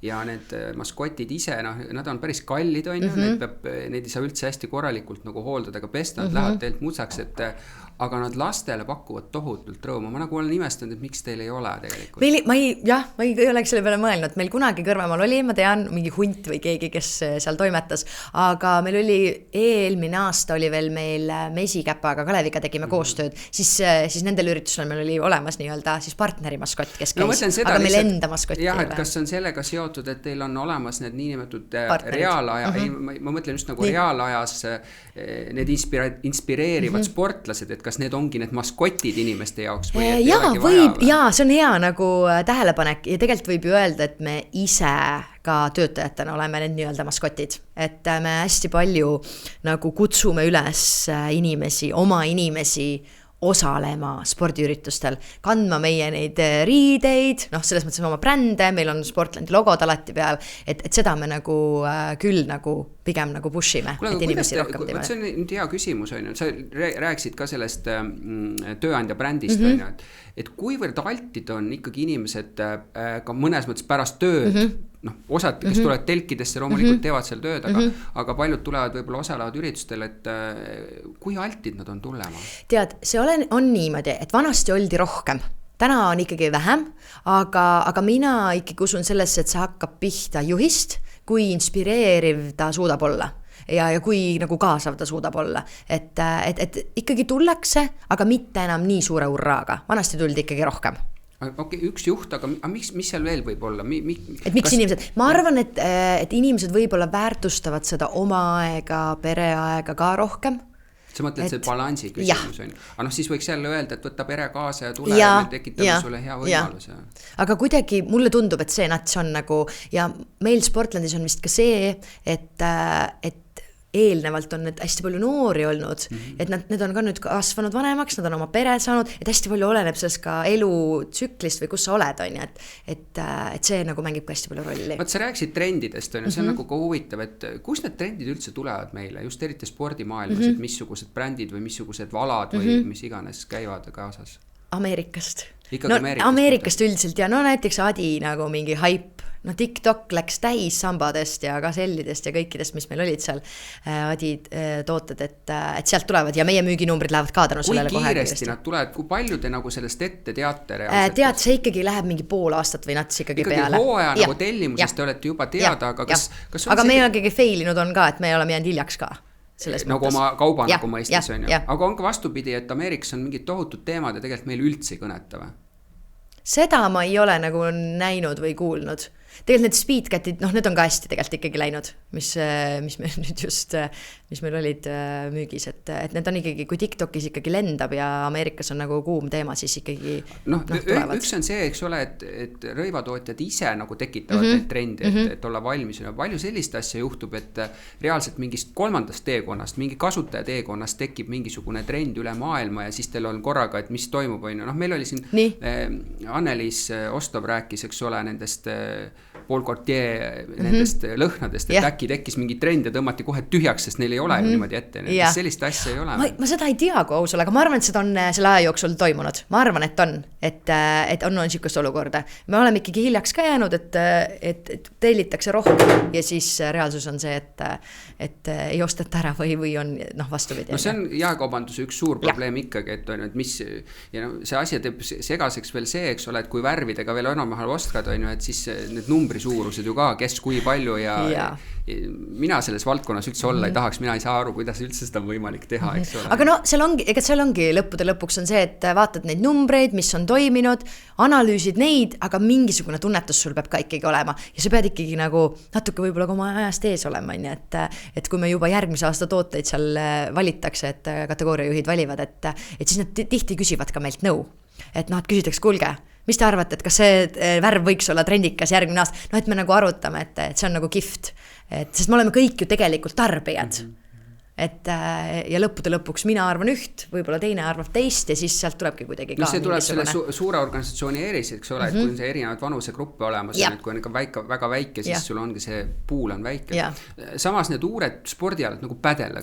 ja need maskotid ise, nad on päris kallid, neid ei saa üldse hästi korralikult nagu hooldada, aga pesta, nad lähevad teilt mutsaks, aga nad lastele pakuvad tohutult rõõmu. Ma nagu olen imestanud, et miks teil ei ole tegelikult. Ma ei oleks selle peale mõelnud. Meil kunagi Kõrvemaal oli, ma tean, mingi hunt või keegi, kes seal toimetas, aga meil oli eelmine aasta oli veel meil Mesikäpaga Kaleviga tegime koostööd, siis nendel üritusel meil oli olemas nii-öelda siis partneri maskott, kes käis, aga meil enda maskott ei ole. Kas on sellega seotud, et teil on olemas need niinimetatud reaalaja, ma mõtlen just nagu reaalajas need inspireerivad sportlased, et kas need ongi need maskotid inimeste jaoks või et see on hea nagu tähelepanek ja tegelikult võib ju öelda, et me ise ka töötajatena oleme need nii-öelda maskotid, et me hästi palju nagu kutsume üles oma inimesi osalema spordiüritustel, kandma meie neid riideid, selles mõttes oma brände, meil on Sportlandi logod alati peal, et seda me nagu küll nagu pigem nagu pushime, et inimesi rohkem teeme. See on nüüd hea küsimus, sa rääkisid ka sellest tööandja brändist, et kuivõrd altid on ikkagi inimesed ka mõnes mõttes pärast tööd, osad, kes tulevad telkidesse, loomulikult teevad seal tööd, aga paljud tulevad võib-olla osalevad üritustel, et kui altid nad on tulema? Tead, see on niimoodi, et vanasti oldi rohkem. Täna on ikkagi vähem, aga mina ikkagi usun sellesse, et see hakkab pihta juhist, kui inspireeriv ta suudab olla. Ja kui nagu kaasav ta suudab olla. Et ikkagi tullakse, aga mitte enam nii suure urraaga. Vanasti tuldi ikkagi rohkem. Okei, üks juht, aga mis seal veel võib olla? Et miks inimesed, ma arvan, et inimesed võib-olla väärtustavad seda oma aega, pereaega ka rohkem. Sa mõtled see balansi küsimus on. Aga siis võiks jälle öelda, et võtta pere kaasa ja tule ja me tekitame sulle hea võimaluse. Aga kuidagi mulle tundub, et see nats on nagu, ja meil Sportlandis on vist ka see, et eelnevalt on need hästi palju noori olnud, et need on ka nüüd kasvanud vanemaks, nad on oma pere saanud, et hästi palju oleneb sellest ka elutsüklist või kus sa oled, on ju, et see nagu mängib ka hästi palju rolli. Vaat sa rääkisid trendidest, on ju, see on nagu ka huvitav, et kus need trendid üldse tulevad meile, just eriti spordimaailmas, et missugused brändid või missugused valad või mis iganes käivad kaasas? Ameerikast. Ikkagi Ameerikast üldiselt ja näiteks Adi nagu mingi hype. TikTok läks täis sambadest ja gasellidest ja kõikidest, mis meil olid seal Adi tooted, et sealt tulevad ja meie müüginumbrid lähevad ka tänu sellele kohe. Kui kiiresti nad tulevad, kui palju te nagu sellest ette teate reaalselt? Tead, see ikkagi läheb mingi pool aastat või nats ikkagi peale. Hooaja nagu tellimusest te olete juba teada, aga kas aga me ikkagi failinud on ka, et me oleme jäänud hiljaks ka. Nagu oma kauba nagu mõistes on ju. Aga on ka vastupidi, et Ameerikas on mingid tohutud teemad ja tegelikult meil üldse ei kõneta või? Seda ma ei ole nagu näinud või kuulnud. Tegelikult need speedcatid, need on ka hästi tegelikult ikkagi läinud, mis meil nüüd just, mis meil olid müügis, et need on ikkagi, kui TikTokis ikkagi lendab ja Ameerikas on nagu kuum teema, siis ikkagi tulevad. Üks on see, eks ole, et rõivatootjad ise nagu tekitavad neid trendi, et olla valmis. Palju sellist asja juhtub, et reaalselt mingist kolmandast teekonnast, mingi kasutaja teekonnast tekib mingisugune trend üle maailma ja siis teil on korraga, et mis toimub, on ju. Meil oli siin Anneliis Ostov rääkis, eks ole, nendest Paul Courtier nendest lõhnadest, et äkki tekkis mingi trend ja tõmmati kohe tühjaks, sest neil ei ole ju niimoodi ette. Sellist asja ei ole. Ma seda ei tea, kui ausal, aga ma arvan, et seda on selle aja jooksul toimunud. Ma arvan, et on, et on niisugust olukorda. Me oleme ikkagi hiljaks ka jäänud, et tellitakse rohkem ja siis reaalsus on see, et ei osteta ära või on vastupidi. See on jaekaubanduse üks suur probleem ikkagi, et mis ja see asja teeb segaseks veel see, eks ole, et kui värvidega veel enam-vähem oskad, on ju, et siis need numbri suurused ju ka, kes kui palju ja mina selles valdkonnas üldse olla ei tahaks, mina ei saa aru, kuidas üldse seda on võimalik teha, eks ole. Aga seal ongi lõppude lõpuks on see, et vaatad neid numbreid, mis on toiminud, analüüsid neid, aga mingisugune tunnetus sul peab ka ikkagi olema ja sa pead ikkagi nagu natuke võib-olla oma ajast ees olema, et kui me juba järgmise aasta tooteid seal valitakse, et kategooriajuhid valivad, et siis nad tihti küsivad ka meilt nõu, et küsitakse, kuulge, mis te arvate, et kas see värv võiks olla trendikas järgmine aasta? Et me nagu arutame, et see on nagu kihvt. Sest me oleme kõik ju tegelikult tarbijad. Ja lõppude lõpuks mina arvan üht, võib-olla teine arvab teist ja siis sealt tulebki kuidagi ka. See tuleb selle suure organisatsiooni eris, eks ole, et kui on see erinevad vanusegruppe olemas, et kui on ikka väga väike, siis sul ongi see puul on väike. Samas need uured spordialad nagu pädel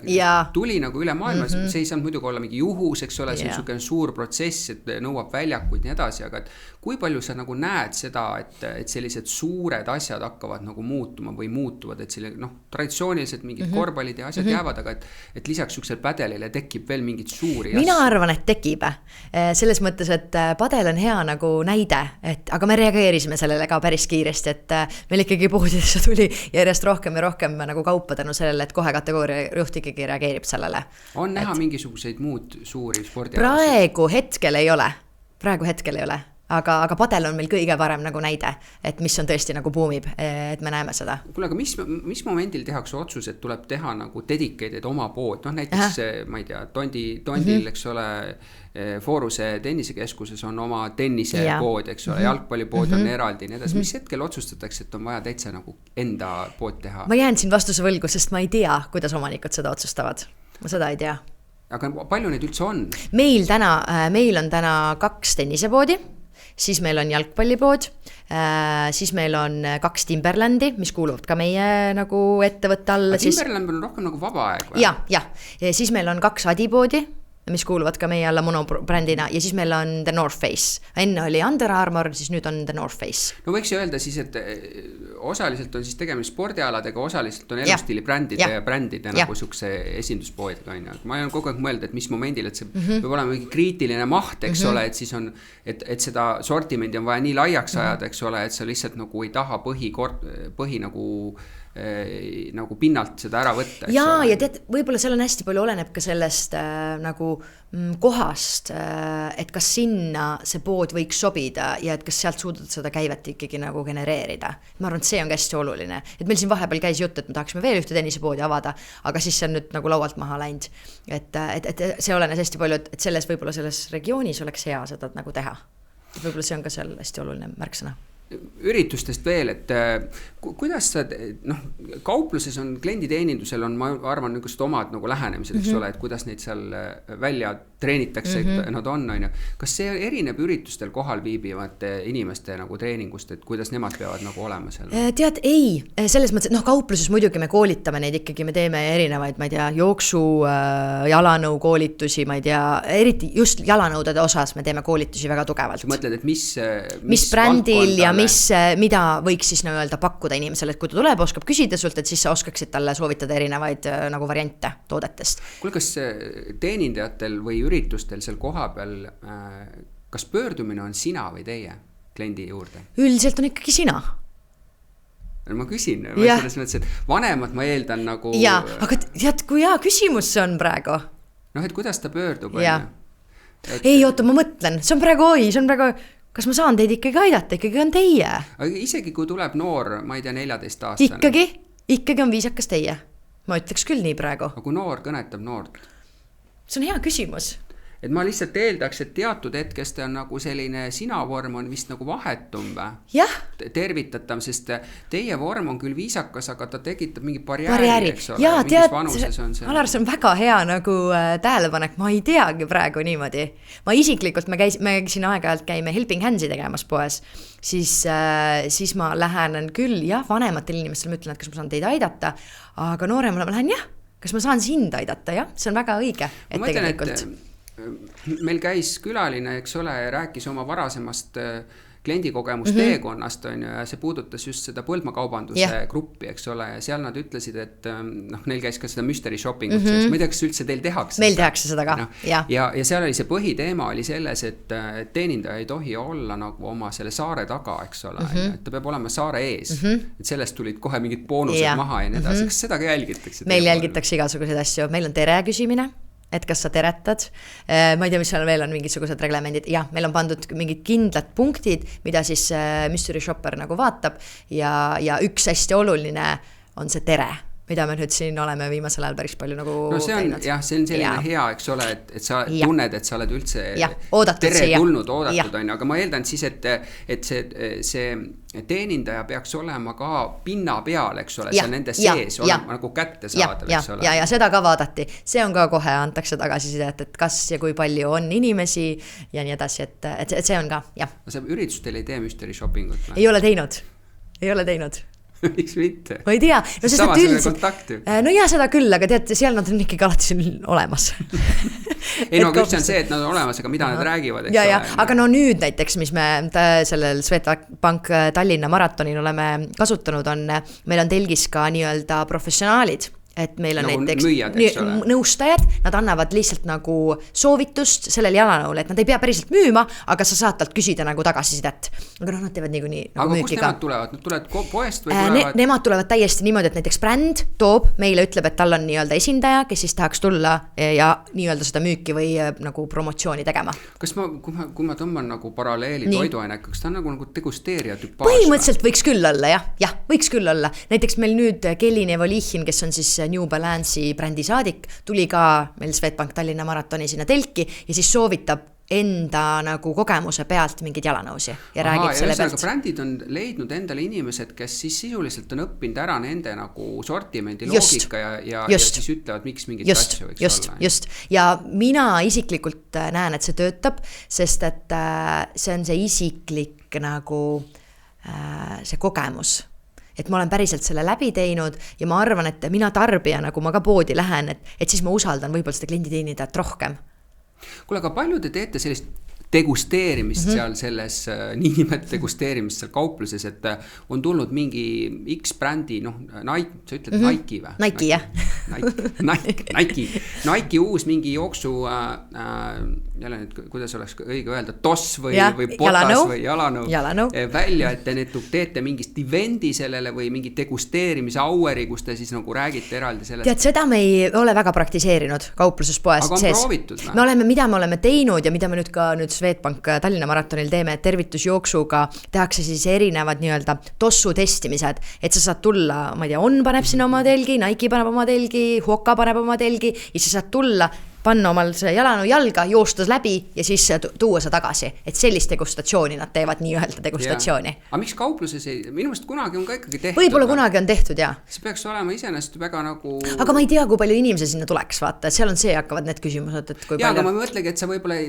tuli nagu üle maailma, see ei saanud muidugi olla mingi juhus, eks ole, see on niisugune suur protsess, et nõuab väljakuid nii edasi, aga kui palju sa nagu näed seda, et sellised suured asjad hakkavad nagu muutuma või muutuvad, et selle traditsiooniliselt mingid korvpallid ja asjad jäävad, aga et lisaks üksel pädelile tekib veel mingid suuri Mina arvan, et tekib. Selles mõttes, et padel on hea nagu näide, aga me reageerisime sellele ka päris kiiresti, et meil ikkagi poodidesse tuli järjest rohkem ja rohkem nagu kaupa tänu sellele, et kohe kategooria juht ikkagi reageerib sellele. On näha mingisuguseid muud suuri spordi praegu hetkel ei ole, aga padel on meil kõige parem nagu näide, et mis on tõesti nagu buumib, et me näeme seda. Kuule, aga mis momendil tehakse otsus, et tuleb teha nagu dedicated oma pood? Näiteks, ma ei tea, Tondil, eks ole, Fooruse tennisekeskuses on oma tennisepood, eks ole, jalgpallipood on eraldi, nii edasi. Mis hetkel otsustatakse, et on vaja täitsa nagu enda pood teha? Ma jään siin vastuse võlgu, sest ma ei tea, kuidas omanikud seda otsustavad. Ma seda ei tea. Aga palju neid üldse on? Meil on täna 2 tennisepoodi. Siis meil on jalgpallipood, siis meil on 2 Timberlandi, mis kuuluvad ka meie nagu ettevõtte alla. Timberland on rohkem nagu vaba aeg või? Ja siis meil on 2 Adipoodi, mis kuuluvad ka meie alla monobrändina ja siis meil on The North Face. Enne oli Under Armour, siis nüüd on The North Face. No võiks ju öelda siis, et osaliselt on siis tegemist spordialadega, osaliselt on elustiili brändide ja brändide nagu sukse esinduspoodega. Ma olen kogu aeg mõelda, et mis momendil, et see peab olema mingi kriitiline maht, eks ole, et siis on, et seda sortimendi on vaja nii laiaks ajada, eks ole, et sa lihtsalt nagu ei taha põhi nagu nagu pinnalt seda ära võtta. Ja tead, võib-olla seal on hästi palju oleneb ka sellest nagu kohast, et kas sinna see pood võiks sobida ja et kas sealt suudad seda käivet ikkagi nagu genereerida. Ma arvan, et see on hästi oluline. Et meil siin vahepeal käis jutt, et me tahaksime veel ühte tennisepoodi avada, aga siis see on nüüd nagu laualt maha läinud. Et see olenes hästi palju, et selles võib-olla selles regioonis oleks hea seda nagu teha. Võib-olla see on ka seal hästi oluline märksõna. Üritustest veel, et kuidas sa, kaupluses on klienditeenindusel on, ma arvan, niisugused omad nagu lähenemised, eks ole, et kuidas neid seal välja treenitakse, et nad on. Kas see erineb üritustel kohal viibivate inimeste nagu treeningust, et kuidas nemad peavad nagu olema seal? Tead, ei, selles mõttes, et kaupluses muidugi me koolitame neid ikkagi, me teeme erinevaid, ma ei tea, jooksu, jalanõu koolitusi, ma ei tea, eriti just jalanõudade osas me teeme koolitusi väga tugevalt. Sa mõtled, et mis brändil ja mida võiks siis öelda pakkuda inimesele, et kui ta tuleb, oskab küsida sult, et siis sa oskaksid talle soovitada erinevaid nagu variante toodetest. Kuule, kas teenindajatel või üritustel seal koha peal, kas pöördumine on sina või teie kliendi juurde? Üldiselt on ikkagi sina. Ma küsin, selles mõttes, et vanemad ma eeldan nagu... Jaa, aga tead, kui hea küsimus see on praegu? Et kuidas ta pöördub? Ei, oota, ma mõtlen, see on praegu... Kas ma saan teid ikkagi aidata? Ikkagi on teie. Aga isegi kui tuleb noor, ma ei tea, 14-aastane. Ikkagi on viisakas teie. Ma ütleks küll nii praegu. Aga kui noor kõnetab noort? See on hea küsimus. Et ma lihtsalt eeldaks, et teatud hetkest on nagu selline sina vorm on vist nagu vahetum või? Tervitatav, sest teie vorm on küll viisakas, aga ta tekitab mingi barjääri, eks ole. Jaa, tead, Alar, see on väga hea nagu tähelepanek, ma ei teagi praegu niimoodi. Ma isiklikult, me käisin aeg-ajalt käime Helping Handsi tegemas poes, siis ma lähenen küll, vanematel inimestel ma ütlen, et kas ma saan teid aidata, aga nooremale ma lähen, kas ma saan sind aidata, see on väga õige, et tegelikult... Meil käis külaline, eks ole, rääkis oma varasemast kliendikogemus teekonnast on ju, ja see puudutas just seda põldmakaubanduse gruppi, eks ole, ja seal nad ütlesid, et neil käis ka seda mystery shoppingut, ma ei tea, kas üldse teil tehakse. Meil tehakse seda ka, ja seal oli see põhiteema oli selles, et teenindaja ei tohi olla nagu oma selle saare taga, eks ole, et ta peab olema saare ees, et sellest tulid kohe mingid boonused maha ja nii edasi, kas seda ka jälgitakse? Meil jälgitakse igasuguseid asju, meil on tere küsimine, et kas sa teretad, ma ei tea, mis seal veel on mingisugused reglemendid, meil on pandud mingid kindlad punktid, mida siis mystery shopper nagu vaatab ja üks hästi oluline on see tere, mida me nüüd siin oleme viimasel ajal päris palju nagu teinud. See on selline hea, eks ole, et sa tunned, et sa oled üldse tere tulnud, oodatud on, aga ma eeldan siis, et see teenindaja peaks olema ka pinna peal, eks ole, see nende sees olema nagu kätte saadav, eks ole. Ja seda ka vaadati, see on ka kohe antakse tagasisidet, et kas ja kui palju on inimesi ja nii edasi, et see on ka, See üritustel ei tee mystery shoppingut? Ei ole teinud. Miks mitte? Ma ei tea. Sama selle kontakti. Seda küll, aga tead, seal nad on ikkagi alati olemas. Ei üks on see, et nad on olemas, aga mida nad räägivad, eks ole. Aga nüüd näiteks, mis me sellel Swedbank Tallinna maratonil oleme kasutanud, meil on telgis ka nii-öelda professionaalid, et meil on nagu näiteks nõustajad, nad annavad lihtsalt nagu soovitust sellel jalanõule, et nad ei pea päriselt müüma, aga sa saad talt küsida nagu tagasisidet. Aga nad teevad niikuinii nagu müüki ka. Aga kust nemad tulevad? Nad tulevad poest või tulevad? Nemad tulevad täiesti niimoodi, et näiteks bränd toob, meile ütleb, et tal on nii-öelda esindaja, kes siis tahaks tulla ja nii-öelda seda müüki või nagu promotsiooni tegema. Kas kui ma tõmban nagu paralleeli toiduainega, kas ta on nagu degusteerija tüpaaž? Põhimõtteliselt võiks küll olla, võiks küll olla. Näiteks meil nüüd Kelin Evolihin, kes on siis New Balance'i brändi saadik, tuli ka meil Swedbank Tallinna maratoni sinna telki ja siis soovitab enda nagu kogemuse pealt mingid jalanõusi ja räägib selle pealt. Brändid on leidnud endale inimesed, kes siis sisuliselt on õppinud ära nende nagu sortimendi loogika ja siis ütlevad, miks mingid asju võiks olla. Just, ja mina isiklikult näen, et see töötab, sest et see on see isiklik nagu see kogemus. Et ma olen päriselt selle läbi teinud ja ma arvan, et mina tarbijana, kui ma ka poodi lähen, et siis ma usaldan võib-olla seda klienditeenindajat rohkem. Kuule, aga palju te teete sellist degusteerimist seal selles, niinimetatud degusteerimist seal kaupluses, et on tulnud mingi X brändi, noh, Nike, sa ütled Nike või? Nike, jah. Nike uus mingi jooksu, jälle nüüd, kuidas oleks õige öelda, toss või botas või jalanõu välja, et te nüüd teete mingist event'i sellele või mingi degusteerimise aueri, kus te siis nagu räägite eraldi sellest. Tead, seda me ei ole väga praktiseerinud kaupluses poes aga on sees. Proovitud või? Mida me oleme teinud ja mida me nüüd ka Swedbank Tallinna maratonil teeme, et tervitusjooksuga tehakse siis erinevad nii-öelda tossu testimised, et sa saad tulla, ma ei tea, On paneb sinna oma telgi, Nike paneb oma telgi, Hoka paneb oma telgi ja sa saad tulla, panna omal see jalanõu jalga, joostas läbi ja siis tuua sa tagasi. Et sellist degustatsiooni nad teevad nii-öelda degustatsiooni. Aga miks kaupluses ei, minu meelest kunagi on ka ikkagi tehtud. Võib-olla kunagi on tehtud, jah. See peaks olema iseenesest väga nagu... Aga ma ei tea, kui palju inimesi sinna tuleks, vaata, et seal on see, hakkavad need küsimused, et kui ja, palju... aga ma mõtlegi, et sa võib-olla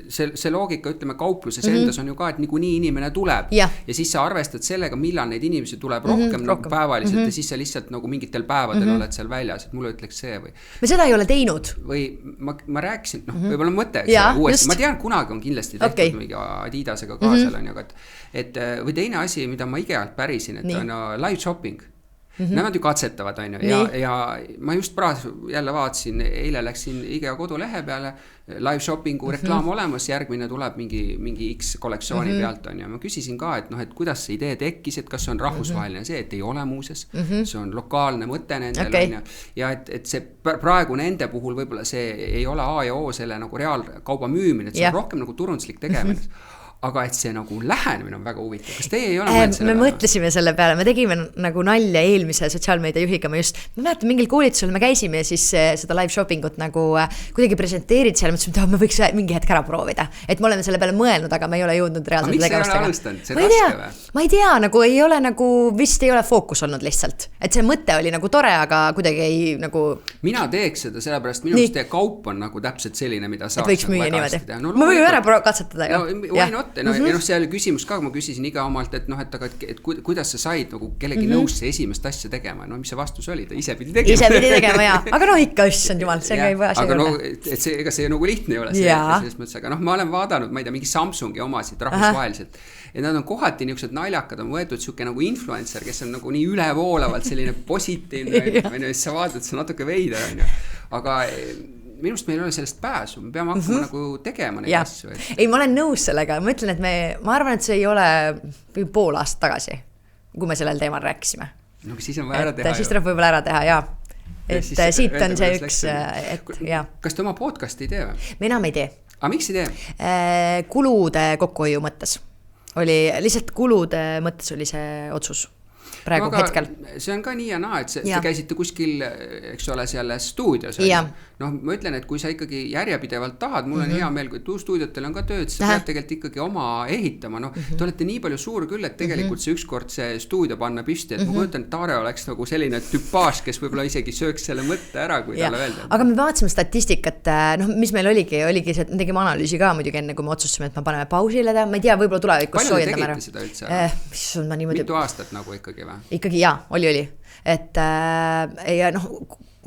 see loogika, ütleme, kaupluses endas on ju ka, et niikuinii inimene tuleb ja siis sa arvestad sellega, millal neid inimesi tuleb rohkem nagu päevaliselt ja siis sa lihtsalt nagu mingitel päevadel oled seal väljas, et mulle ütleks see või... Me seda ei ole teinud. Või ma rääkisin, võib-olla mõte, uuesti, ma tean, kunagi on kindlasti tehtud mingi Adidasega ka seal on ju, et või teine asi, mida ma IKEA-lt pärisin, et on live shopping. Nemad ju katsetavad, on ju, ja ma just jälle vaatasin, eile läksin IKEA kodulehe peale, live shoppingu reklaam olemas, järgmine tuleb mingi X kollektsiooni pealt, on ju, ma küsisin ka, et noh, et kuidas see idee tekkis, et kas see on rahvusvaheline see, et ei ole muuses, see on lokaalne mõte nendel, on ju, ja et see praegu nende puhul võib-olla see ei ole A ja O selle nagu reaalkauba müümine, et see on rohkem nagu turunduslik tegemine. Aga et see nagu lähenemine on väga huvitav. Kas teie ei ole mõelnud selle peale? Me mõtlesime selle peale, me tegime nagu nalja eelmise sotsiaalmeedia juhiga, ma mäletan mingil koolitusel me käisime ja siis seda live shoppingut nagu kuidagi presenteerid seal, mõtlesime, et me võiks mingi hetk ära proovida. Et me oleme selle peale mõelnud, aga me ei ole jõudnud reaalselt tegevustega. Miks ei ole alustanud? See raske või? Ma ei tea, nagu ei ole nagu, vist ei ole fookus olnud lihtsalt. Et see mõte oli nagu tore, aga kuidagi ei nagu... Mina teeks seda, sellepärast minu teie kaup on nagu täpselt selline, mida saaks nagu väga hästi teha. Ma võime ära katsetada ju. Ja see oli küsimus ka, ma küsisin iga omalt, et kuidas sa said nagu kellegi nõusse esimest asja tegema, no mis see vastus oli, ta ise pidi tegema, jaa, aga ikka issand jumal, see käib asja juurde. Aga ega see nagu lihtne ei ole selles mõttes, aga ma olen vaadanud, ma ei tea, mingi Samsungi omasid rahvusvaheliselt, et nad on kohati niisugused naljakad, on võetud siuke nagu influencer, kes on nagu nii ülevoolavalt selline positiivne, siis sa vaatad, see on natuke veider, aga minust meil ei ole sellest pääsu, me peame hakkama nagu tegema neid asju. Ei, ma olen nõus sellega, ma ütlen, et ma arvan, et see ei ole pool aastat tagasi, kui me sellel teemal rääkisime. No siis on vaja ära teha. Siis tuleb võib-olla ära teha, jaa. Et siit on see üks, jaa. Kas te oma podcasti ei tee või? Me enam ei tee. Aga miks ei tee? Kulude kokkuhoiu mõttes. Lihtsalt kulude mõttes oli see otsus. Praegu hetkel. See on ka nii ja naa, et te käisite kuskil, eks ole, seal stuudios. Noh, ma ütlen, et kui sa ikkagi järjepidevalt tahad, mul on hea meel, kui stuudiotel on ka tööd, sa pead tegelikult ikkagi oma ehitama. No, te olete nii palju suur küll, et tegelikult see ükskord see stuudio panna püsti, et ma kujutan, et Taare oleks nagu selline tüpaaž, kes võib-olla isegi sööks selle mõtte ära, kui talle öelda. Aga me vaatasime statistikat, mis meil oligi see, et me tegime analüüsi ka muidugi enne, kui me otsustasime, et me paneme pausile, ma ei tea, võib-olla tulevikus soojendame ära. Palju te tegite seda üldse? Mitu aastat nagu ikkagi või? Ikkagi jaa, oli. Et ja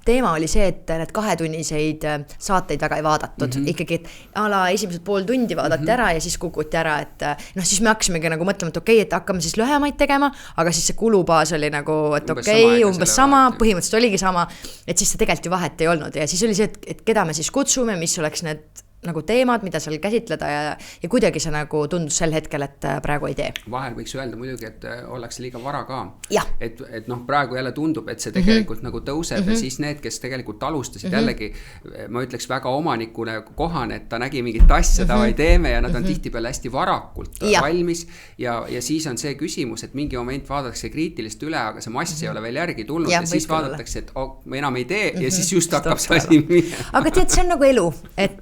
teema oli see, et need 2-tunniseid saateid väga ei vaadatud. Ikkagi esimesed pool tundi vaadati ära ja siis kukuti ära, et siis me hakkasimegi nagu mõtlema, et okei, et hakkame siis lühemaid tegema, aga siis see kulubaas oli nagu, et umbes sama, põhimõtteliselt oligi sama, et siis see tegelikult ju vahet ei olnud ja siis oli see, et keda me siis kutsume, mis oleks need nagu teemad, mida seal käsitleda ja kuidagi see nagu tundus sel hetkel, et praegu ei tee. Vahel võiks öelda muidugi, et ollakse liiga vara ka. Ja. Et praegu jälle tundub, et see tegelikult nagu tõuseb ja siis need, kes tegelikult alustasid jällegi, ma ütleks väga omanikune kohane, et ta nägi mingit asja, davai teeme ja nad on tihtipeale hästi varakult valmis ja siis on see küsimus, et mingi moment vaadatakse kriitilist üle, aga see mass ei ole veel järgi tulnud ja siis vaadatakse, et me enam ei tee ja siis just hakkab see asi minema. Aga tead, see on nagu elu, et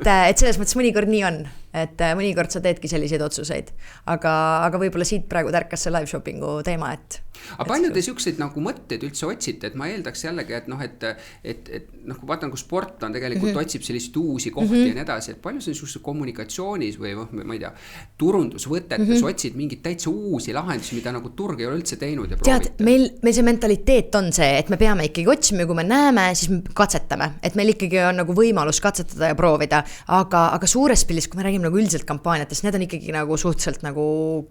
selles mõttes mõnikord nii on, et mõnikord sa teedki selliseid otsuseid, aga võib-olla siit praegu tärkas see live shoppingu teema, et aga palju te siukseid nagu mõtteid üldse otsite, et ma eeldaks jällegi, et kui vaatan, kui sport on tegelikult otsib selliseid uusi kohti ja nii edasi, et palju see on siukse kommunikatsioonis või ma ei tea, turundusvõtetes otsid mingid täitsa uusi lahendusi, mida nagu turg ei ole üldse teinud ja proovite? Tead, meil see mentaliteet on see, et me peame ikkagi otsima, kui me näeme, siis me katsetame, et meil ikkagi on nagu võimalus katsetada ja proovida, aga suures pildis, kui me räägime räägime nagu üldiselt kampaaniatest, need on ikkagi nagu suhteliselt nagu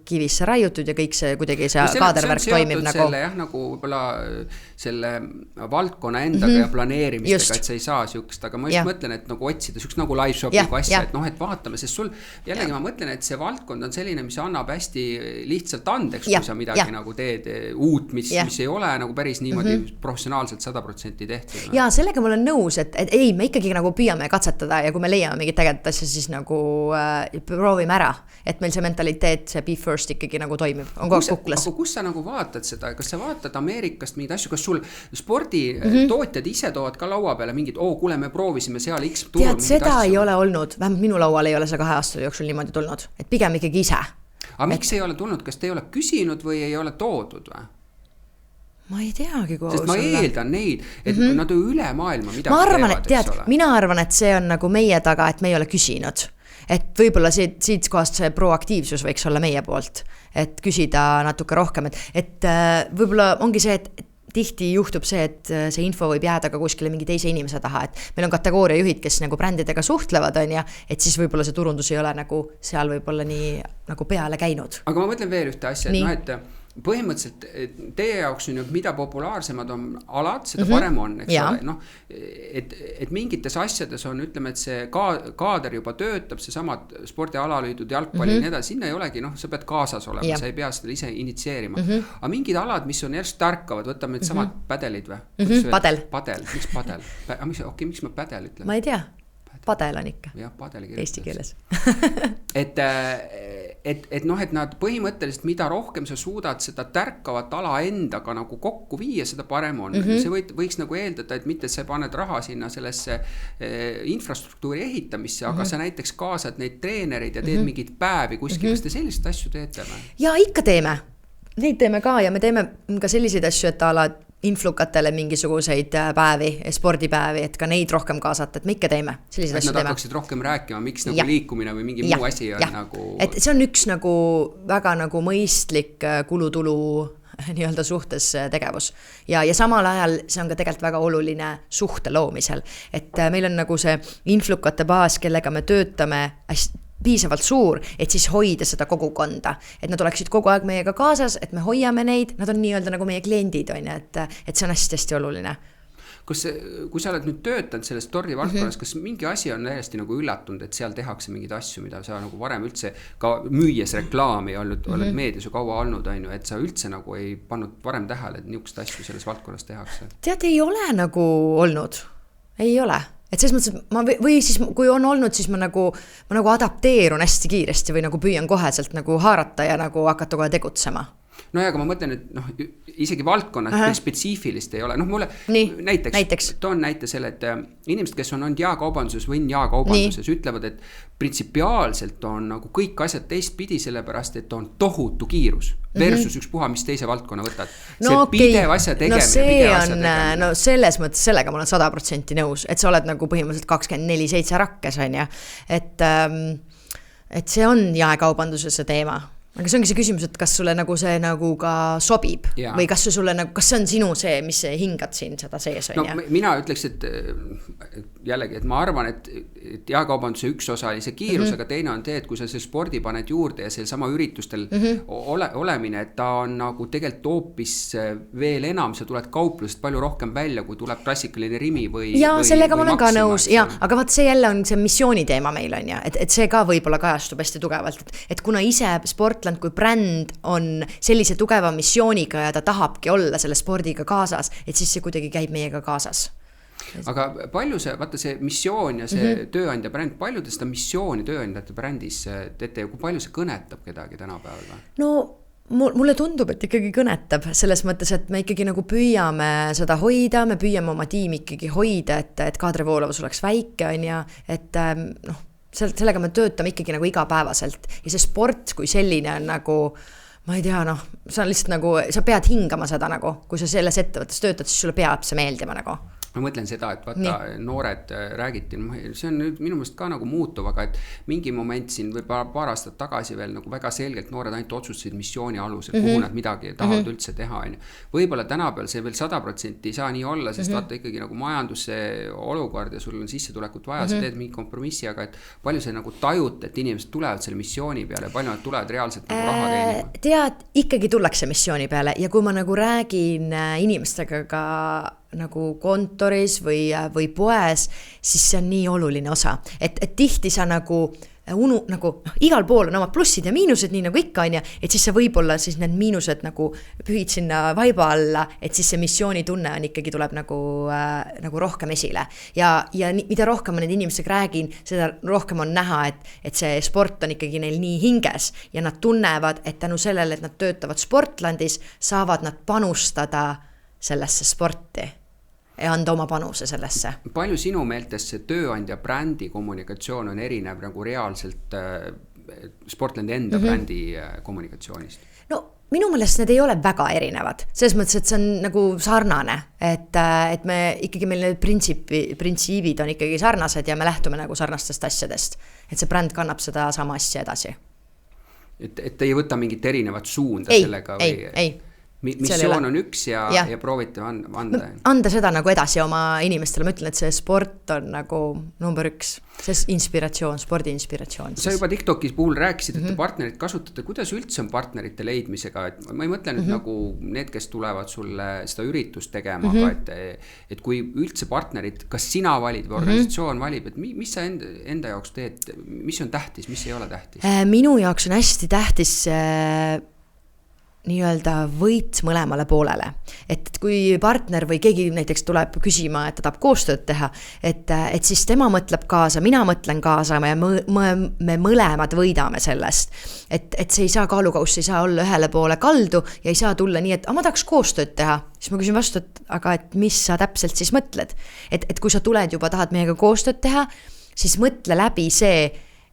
kivisse raiutud ja kõik see kuidagi see kaadervärk toimib nagu. Selle jah, nagu võib-olla selle valdkonna endaga ja planeerimistega, et sa ei saa siukest, aga ma just mõtlen, et nagu otsida siukest nagu live shopping asja, et noh, et vaatame, sest sul jällegi ma mõtlen, et see valdkond on selline, mis annab hästi lihtsalt andeks, kui sa midagi nagu teed uut, mis ei ole nagu päris niimoodi professionaalselt 100% tehtud. Ja sellega ma olen nõus, et ei, me ikkagi nagu püüame katsetada ja kui me leiame mingit tegedat asja, siis nagu proovime ära, et meil see mentaliteet, see be first ikkagi nagu toimib, on kogu aeg kuklas. Aga kus sa nagu vaatad seda, kas sa vaatad Ameerikast mingeid asju, kas sul sporditootjad ise toovad ka laua peale mingid, kuule, me proovisime seal X turul mingid asju? Seda ei ole olnud, vähemalt minu laual ei ole see 2 aasta jooksul niimoodi tulnud, et pigem ikkagi ise. Aga miks ei ole tulnud, kas te ei ole küsinud või ei ole toodud või? Ma ei teagi, kui sest ma eeldan neid, et nad on üle maailma midagi teevad, mina arvan, et see on nagu meie taga, et me ei ole küsinud. Et võib-olla siit kohast see proaktiivsus võiks olla meie poolt, et küsida natuke rohkem, et võib-olla ongi see, et tihti juhtub see, et see info võib jääda ka kuskile mingi teise inimese taha, et meil on kategooriajuhid, kes nagu brändidega suhtlevad, on ja, et siis võib-olla see turundus ei ole nagu seal võib-olla nii nagu peale käinud. Aga ma mõtlen veel ühte asja, et põhimõtteliselt teie jaoks on ju, mida populaarsemad on alad, seda parem on, eks ole, noh, et mingites asjades on, ütleme, et see kaader juba töötab, see samad spordialalüüdud, jalgpalli ja nii edasi, sinna ei olegi, noh, sa pead kaasas olema, sa ei pea seda ise initsieerima. Aga mingid alad, mis on järjest tärkavad, võtame need samad pädelid või? Padel. Miks padel? Miks ma pädel ütlen? Ma ei tea. Padel on ikka. Jah, padel eesti keeles. et noh, et nad põhimõtteliselt, mida rohkem sa suudad seda tärkavat ala endaga nagu kokku viia, seda parem on. See võiks nagu eeldada, et mitte sa paned raha sinna sellesse infrastruktuuri ehitamisse, aga sa näiteks kaasad neid treenereid ja teed mingid päevi kuskil. Kas te sellised asju teete või? Ja ikka teeme. Neid teeme ka ja me teeme ka selliseid asju, et alad influkatele mingisuguseid päevi, spordipäevi, et ka neid rohkem kaasata, et me ikka teeme selliseid asju. Nad hakkaksid rohkem rääkima, miks nagu liikumine või mingi muu asi on nagu... Et see on üks nagu väga nagu mõistlik kulutulu nii-öelda suhtes tegevus. Ja samal ajal see on ka tegelikult väga oluline suhte loomisel. Et meil on nagu see influkate baas, kellega me töötame piisavalt suur, et siis hoida seda kogukonda. Et nad oleksid kogu aeg meiega kaasas, et me hoiame neid, nad on nii-öelda nagu meie kliendid, on, et see on hästi oluline. Kui sa oled nüüd töötanud selles tordi valdkonnas, kas mingi asi on hästi nagu üllatunud, et seal tehakse mingeid asju, mida sa nagu varem üldse ka müües reklaami oled meedias ju kaua olnud, on ju, et sa üldse nagu ei pannud varem tähele, et niisugust asju selles valdkonnas tehakse? Tead, ei ole nagu olnud. Ei ole. Et selles mõttes, või siis kui on olnud, siis ma nagu adapteerun hästi kiiresti või nagu püüan koheselt nagu haarata ja nagu hakata kohe tegutsema. No ja aga ma mõtlen, et noh, isegi valdkonnad spetsiifilist ei ole. Noh, mulle näiteks toon näite selle, et inimesed, kes on olnud jaekaubanduses või jaekaubanduses, ütlevad, et printsipiaalselt on nagu kõik asjad teistpidi, sellepärast, et on tohutu kiirus versus üks puha, mis teise valdkonna võtad. See pidev asja tegemine. No selles mõttes sellega ma olen 100% nõus, et sa oled nagu põhimõtteliselt 24/7 rakkes, on ja. Et see on jaekaubanduses see teema. Aga see ongi see küsimus, et kas sulle nagu see nagu ka sobib või kas see sulle nagu, kas see on sinu see, mis hingad siin seda sees on? No, mina ütleks, et jällegi, et ma arvan, et jaekaubanduse üks osa oli see kiirus, aga teine on see, et kui sa see spordi paned juurde ja selle sama üritustel olemine, et ta on nagu tegelikult hoopis veel enam, sa tuled kauplusest palju rohkem välja, kui tuleb klassikaline Rimi või sellega ma olen ka nõus, aga vaat see jälle on see missiooni teema meil on et see ka võib-olla kajastub hästi tugevalt, et kuna ise Sportland kui bränd on sellise tugeva missiooniga ja ta tahabki olla selle spordiga kaasas, et siis see kuidagi käib meiega kaasas. Aga palju see, vaata see missioon ja see tööandja bränd, palju te seda missiooni tööandjate brändis teete ja kui palju see kõnetab kedagi tänapäeval? No mulle tundub, et ikkagi kõnetab selles mõttes, et me ikkagi nagu püüame seda hoida, me püüame oma tiimi ikkagi hoida, et kaadrivoolavus oleks väike on ja et noh, sellega me töötame ikkagi nagu igapäevaselt ja see sport kui selline on nagu, ma ei tea, sa lihtsalt nagu, sa pead hingama seda nagu, kui sa selles ettevõttes töötad, siis sulle peab see meeldima nagu. ma mõtlen seda, et vaata noored räägiti, see on nüüd minu meelest ka nagu muutuv, aga et mingi moment siin või paar aastat tagasi veel nagu väga selgelt noored ainult otsustasid missiooni alusel, kuhu nad midagi tahavad üldse teha. Võib-olla tänapäeval see veel 100% ei saa nii olla, sest vaata ikkagi nagu majanduse olukord ja sul on sissetulekut vaja, sa teed mingi kompromissi, aga et palju see nagu tajut, et inimesed tulevad selle missiooni peale ja palju nad tulevad reaalselt nagu raha teenima? Tead, ikkagi tullakse missiooni peale ja kui ma nagu räägin inimestega ka nagu kontoris või poes, siis see on nii oluline osa, et tihti sa nagu igal pool on omad plussid ja miinused, nii nagu ikka on ja, et siis sa võib-olla siis need miinused nagu pühid sinna vaiba alla, et siis see missioonitunne on ikkagi tuleb nagu rohkem esile. Ja mida rohkem ma need inimestega räägin, seda rohkem on näha, et see sport on ikkagi neil nii hinges ja nad tunnevad, et tänu sellele, et nad töötavad Sportlandis, saavad nad panustada sellesse sporti ja anda oma panuse sellesse. Palju sinu meeltes see tööandja brändi kommunikatsioon on erinev nagu reaalselt Sportlandi enda brändi kommunikatsioonist? No minu meelest need ei ole väga erinevad. Selles mõttes, et see on nagu sarnane, et me ikkagi meil need printsiibid on ikkagi sarnased ja me lähtume nagu sarnastest asjadest. Et see bränd kannab seda sama asja edasi. Et ei võta mingit erinevat suunda sellega? Ei. Missioon on üks ja proovite anda. Anda seda nagu edasi oma inimestele. Ma ütlen, et see sport on nagu number 1. See inspiratsioon, spordi inspiratsioon. Sa juba TikTokis puhul rääkisid, et partnerid kasutate. Kuidas üldse on partnerite leidmisega? Et ma ei mõtle nüüd nagu need, kes tulevad sulle seda üritust tegema, aga et kui üldse partnerid, kas sina valid või organisatsioon valib, et mis sa enda jaoks teed? Mis on tähtis, mis ei ole tähtis? Minu jaoks on hästi tähtis nii-öelda võit mõlemale poolele. Et kui partner või keegi näiteks tuleb küsima, et ta tahab koostööd teha, et siis tema mõtleb kaasa, mina mõtlen kaasa ja me mõlemad võidame sellest. Et see ei saa kaalukauss, ei saa olla ühele poole kaldu ja ei saa tulla nii, et ma tahaks koostööd teha. Siis ma küsin vastu, et mis sa täpselt siis mõtled? Et kui sa tuled juba, tahad meiega koostööd teha, siis mõtle läbi see,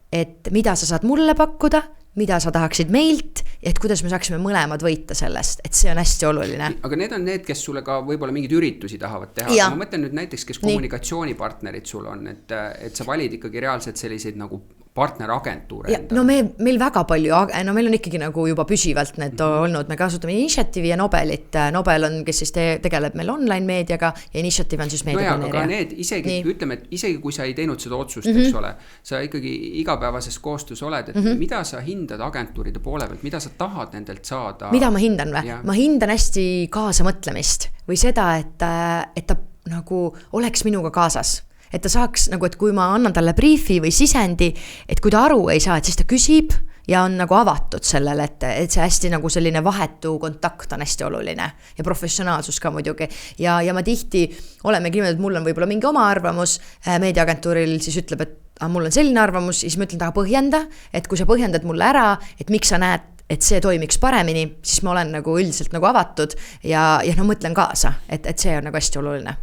et mida sa saad mulle pakkuda, mida sa tahaksid meilt, et kuidas me saaksime mõlemad võita sellest, et see on hästi oluline. Aga need on need, kes sulle ka võib-olla mingid üritusi tahavad teha. Ma mõtlen nüüd näiteks, kes kommunikatsioonipartnerid sul on, et sa valid ikkagi reaalselt selliseid nagu partneragentuure. No meil väga palju, no meil on ikkagi nagu juba püsivalt need olnud, me kasutame Initiative'i ja Nobelit. Nobel on, kes siis tegeleb meil online meediaga ja Initiative on siis meediaplaneerija. Aga need isegi, ütleme, et isegi kui sa ei teinud seda otsust, eks ole, sa ikkagi igapäevases koostöös oled, et mida sa hindad agentuuride poole pealt, mida sa tahad nendelt saada? Mida ma hindan või? Ma hindan hästi kaasamõtlemist või seda, et ta nagu oleks minuga kaasas. Et ta saaks, nagu, et kui ma annan talle briefi või sisendi, et kui ta aru ei saa, et siis ta küsib ja on nagu avatud sellele, et see hästi nagu selline vahetu kontakt on hästi oluline ja professionaalsus ka muidugi. Ja ma tihti olemegi niimoodi, et mul on võib-olla mingi oma arvamus, meediaagentuuril siis ütleb, et mul on selline arvamus, siis ma ütlen taha põhjenda, et kui sa põhjendad mulle ära, et miks sa näed, et see toimiks paremini, siis ma olen nagu üldiselt nagu avatud ja mõtlen kaasa, et see on nagu hästi oluline.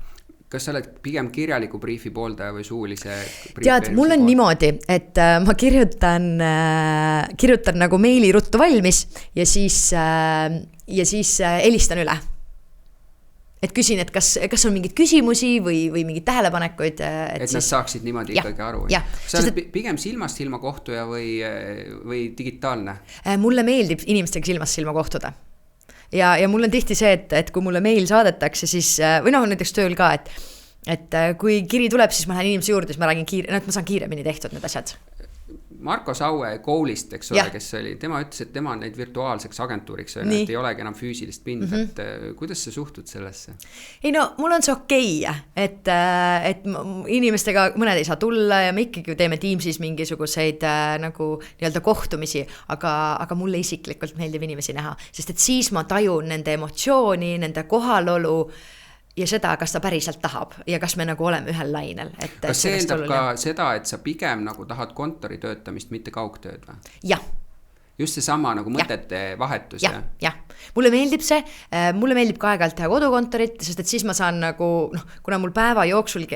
Kas sa oled pigem kirjaliku briifi pooldaja või suulise briifi? Tead, mul on niimoodi, et ma kirjutan nagu meili ruttu valmis ja siis helistan üle. Et küsin, et kas on mingid küsimusi või mingid tähelepanekuid. Et nad saaksid niimoodi ikkagi aru. Sa oled pigem silmast silma kohtuja või digitaalne? Mulle meeldib inimestega silmast silma kohtuda. Ja mul on tihti see, et kui mulle meil saadetakse, siis, või näiteks tööl ka, et kui kiri tuleb, siis ma lähen inimese juurde, siis ma räägin et ma saan kiiremini tehtud need asjad. Marko Saue koolist, eks ole, kes oli, tema ütles, et tema on neid virtuaalseks agentuuriks, et ei olegi enam füüsilist pinda, et kuidas sa suhtud sellesse? Ei no, mul on see okei, et inimestega mõned ei saa tulla ja me ikkagi teeme Teamsis mingisuguseid nagu nii-öelda kohtumisi, aga mulle isiklikult meeldib inimesi näha, sest et siis ma tajun nende emotsiooni, nende kohalolu ja seda, kas ta päriselt tahab ja kas me nagu oleme ühel lainel. Kas see eeldab ka seda, et sa pigem nagu tahad kontori töötamist, mitte kaugtööd või? Jah. Just see sama nagu mõtete vahetus. Jah. mulle meeldib see, mulle meeldib ka aeg-ajalt teha kodukontorit, sest et siis ma saan nagu, kuna mul päeva jooksul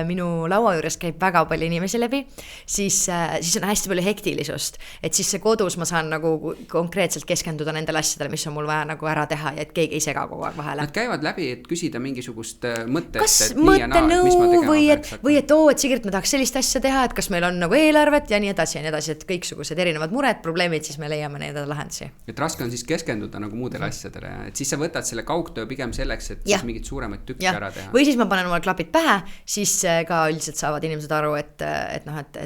minu laua juures käib väga palju inimesi läbi, siis on hästi palju hektilisust, et siis see kodus ma saan nagu konkreetselt keskenduda nendele asjadele, mis on mul vaja nagu ära teha ja et keegi ei sega kogu aeg vahele. Nad käivad läbi, et küsida mingisugust mõtet, kas mõttenõu või et Sigrid, ma tahaks sellist asja teha, et kas meil on nagu eelarvet ja nii edasi, et kõiksugused erinevad mured, probleemid, siis me leiame neid lahendusi. Et raske on siis keskenduda nagu muudele asjadele, et siis sa võtad selle kaugtöö pigem selleks, et siis mingid suuremaid tükke ära teha. Või siis ma panen omale klapid pähe, siis ka üldiselt saavad inimesed aru, et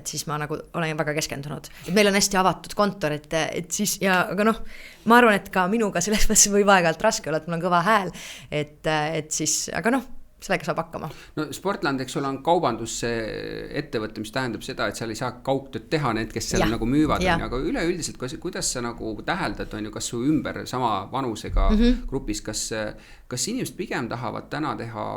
siis ma nagu olen väga keskendunud. Et meil on hästi avatud kontor, et siis, aga ma arvan, et ka minuga selles mõttes võib aeg-ajalt raske olla, et mul on kõva hääl, et siis, aga sellega saab hakkama. No Sportland, eks sul on kaubandusettevõte, mis tähendab seda, et seal ei saa kaugtööd teha need, kes seal nagu müüvad, aga üleüldiselt, kuidas sa nagu täheldad, kas su ümber sama vanusega grupis, kas inimesed pigem tahavad täna teha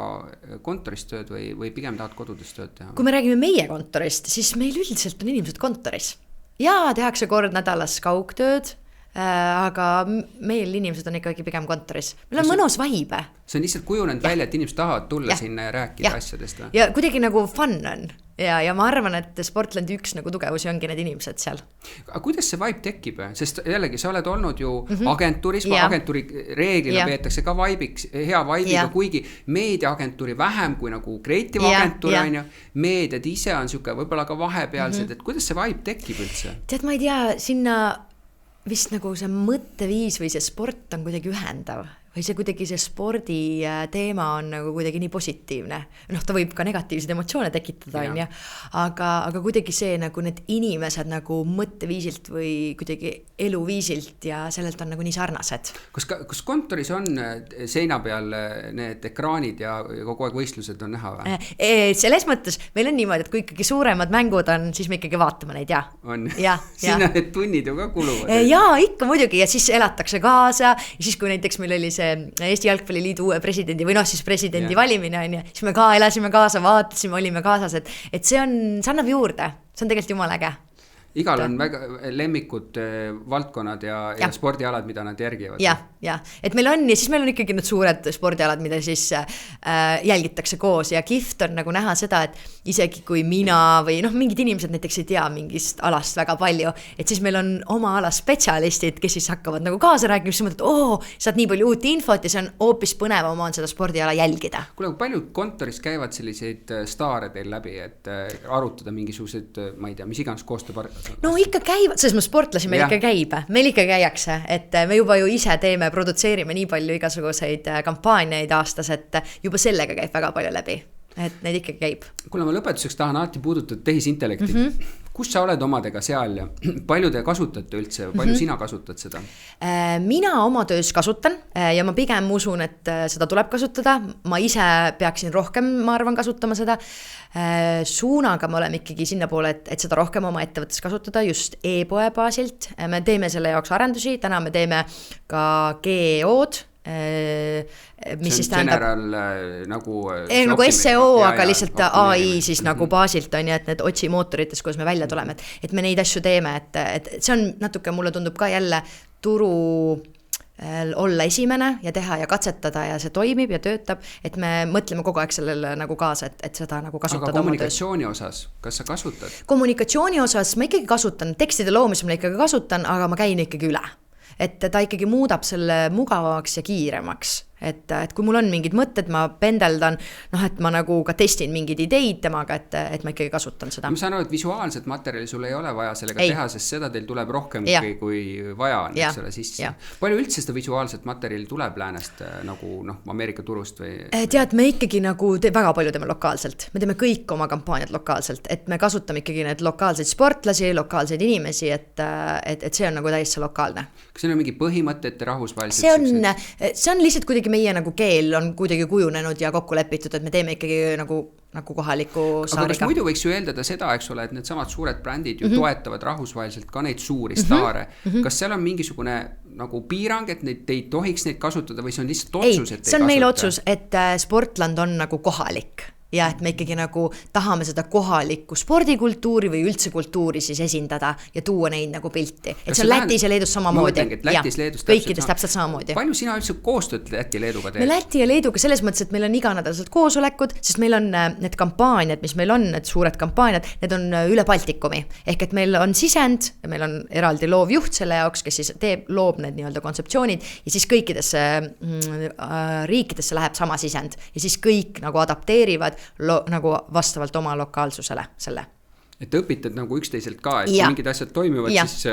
kontorist tööd või pigem tahavad kodudest tööd teha? Kui me räägime meie kontorist, siis meil üldiselt on inimesed kontoris. Ja tehakse kord nädalas kaugtööd, aga meil inimesed on ikkagi pigem kontoris. Meil on mõnus vibe. See on lihtsalt kujunenud välja, et inimesed tahavad tulla sinna ja rääkida asjadest. Ja kuidagi nagu fun on. Ja ma arvan, et Sportlandi üks nagu tugevusi ongi need inimesed seal. Aga kuidas see vibe tekib? Sest jällegi, sa oled olnud ju agentuuris, agentuuri reeglina peetakse ka hea vibe'iga, kuigi meediaagentuuri vähem kui nagu kreativa agentuur on ju. Meediad ise on siuke võib-olla ka vahepealsed, et kuidas see vibe tekib üldse? Tead, ma ei tea, sinna vist nagu see mõtteviis või see sport on kuidagi ühendav või see kuidagi see spordi teema on nagu kuidagi nii positiivne. Ta võib ka negatiivseid emotsioone tekitada, on ja. Aga kuidagi see nagu need inimesed nagu mõtteviisilt või kuidagi eluviisilt ja sellelt on nagu nii sarnased. Kas kontoris on seina peal need ekraanid ja kogu aeg võistlused on näha või? Selles mõttes meil on niimoodi, et kui ikkagi suuremad mängud on, siis me ikkagi vaatame neid, On. Sinna need tunnid ju ka kuluvad. Ikka muidugi ja siis elatakse kaasa ja siis kui näiteks meil oli see Eesti Jalgpalliliidu uue presidendi või siis presidendi valimine on ja siis me ka elasime kaasa, vaatasime, olime kaasas, et see annab juurde, see on tegelikult jumala äge. Igal on väga lemmikud valdkonnad ja spordialad, mida nad järgivad. Ja, et meil on ja siis meil on ikkagi need suured spordialad, mida siis jälgitakse koos ja kihvt on nagu näha seda, et isegi kui mina või mingid inimesed näiteks ei tea mingist alast väga palju, et siis meil on oma ala spetsialistid, kes siis hakkavad nagu kaasa rääkima, siis mõtled, saad nii palju uut infot ja see on hoopis põnevam on seda spordiala jälgida. Kuule, palju kontoris käivad selliseid staare teil läbi, et arutada mingisugused, ma ei tea, mis iganes koostööpar... ikka käivad, selles mõttes sportlasi meil ikka käib, meil ikka käiakse, et me juba ju ise teeme, produtseerime nii palju igasuguseid kampaaniaid aastas, et juba sellega käib väga palju läbi, et neid ikka käib. Kuule, ma lõpetuseks tahan alati puudutada tehisintellekti. Kus sa oled omadega seal ja palju te kasutate üldse, palju sina kasutad seda? Mina oma töös kasutan ja ma pigem usun, et seda tuleb kasutada. Ma ise peaksin rohkem, ma arvan, kasutama seda. Suunaga me oleme ikkagi sinna poole, et seda rohkem oma ettevõttes kasutada just e-poe baasilt. Me teeme selle jaoks arendusi, täna me teeme ka GEO-d, mis siis tähendab nagu SEO, aga lihtsalt AI siis nagu baasilt on ja et need otsimootorites, kus me välja tuleme, et me neid asju teeme, et see on natuke, mulle tundub ka jälle turu olla esimene ja teha ja katsetada ja see toimib ja töötab, et me mõtleme kogu aeg sellele nagu kaasa, et seda nagu kasutada. Aga kommunikatsiooni osas, kas sa kasutad? Kommunikatsiooni osas ma ikkagi kasutan, tekstide loomisel ma ikkagi kasutan, aga ma käin ikkagi üle. Et ta ikkagi muudab selle mugavaks ja kiiremaks. Et kui mul on mingid mõtted, ma pendeldan, et ma nagu ka testin mingid ideid temaga, et ma ikkagi kasutan seda. Ma saan aru, et visuaalset materjali sul ei ole vaja sellega teha, sest seda teil tuleb rohkem kui vaja on, eks ole sisse. Palju üldse seda visuaalset materjali tuleb läänest nagu Ameerika turust või? Tead, me ikkagi nagu väga palju teeme lokaalselt. Me teeme kõik oma kampaaniad lokaalselt, et me kasutame ikkagi need lokaalseid sportlasi, lokaalseid inimesi, et see on nagu täiesti lokaalne. Kas see on mingi põhimõtete rahvusvaheliselt? See on lihtsalt kuidagi meie nagu keel on kuidagi kujunenud ja kokku lepitud, et me teeme ikkagi nagu kohaliku saariga. Aga kas muidu võiks ju eeldada seda, eks ole, et need samad suured brändid ju toetavad rahvusvaheliselt ka neid suuri staare. Kas seal on mingisugune nagu piirang, et neid ei tohiks neid kasutada või see on lihtsalt otsus, et see on meil otsus, et Sportland on nagu kohalik. ja et me ikkagi nagu tahame seda kohalikku spordikultuuri või üldse kultuuri siis esindada ja tuua neid nagu pilti. Et see on Lätis ja Leedus samamoodi. Kõikides täpselt samamoodi. Palju sina üldse koostööd Läti ja Leeduga teed? Me Läti ja Leeduga selles mõttes, et meil on iganädalaselt koosolekud, sest meil on need kampaaniad, mis meil on, need suured kampaaniad, need on üle Baltikumi. Ehk et meil on sisend, meil on eraldi loovjuht selle jaoks, kes siis loob need nii-öelda kontseptsioonid ja siis kõikidesse riikidesse läheb sama sisend ja siis kõik nagu adapteerivad nagu vastavalt oma lokaalsusele selle. Et õpitad nagu üksteiselt ka, et kui mingid asjad toimivad, siis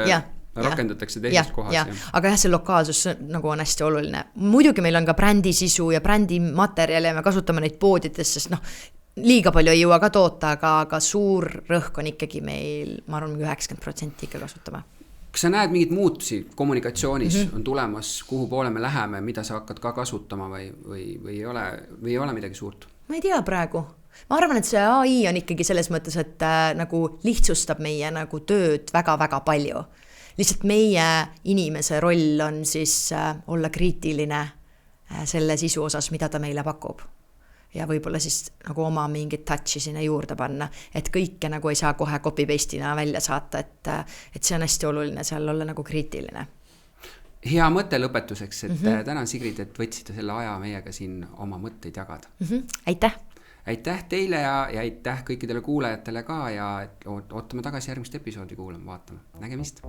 rakendatakse teises kohas. Aga jah, see lokaalsus nagu on hästi oluline. Muidugi meil on ka brändisisu ja brändimaterjali ja me kasutame neid poodides, sest liiga palju ei jõua ka toota, aga suur rõhk on ikkagi meil, ma arvan, 90% ikka kasutame. Kas sa näed mingid muutusi kommunikatsioonis on tulemas, kuhu poole me läheme, mida sa hakkad ka kasutama või ei ole midagi suurt? Ma ei tea praegu. Ma arvan, et see AI on ikkagi selles mõttes, et nagu lihtsustab meie nagu tööd väga-väga palju. Lihtsalt meie inimese roll on siis olla kriitiline selle sisu osas, mida ta meile pakub. Ja võib-olla siis nagu oma mingit touchi sinna juurde panna, et kõike nagu ei saa kohe copy-paste'ina välja saata, et see on hästi oluline seal olla nagu kriitiline. Hea mõte lõpetuseks, et tänan Sigrid, et võtsite selle aja meiega siin oma mõtteid jagada. Aitäh! Aitäh teile ja aitäh kõikidele kuulajatele ka ja ootame tagasi järgmist episoodi kuulama, vaatame. Nägemist!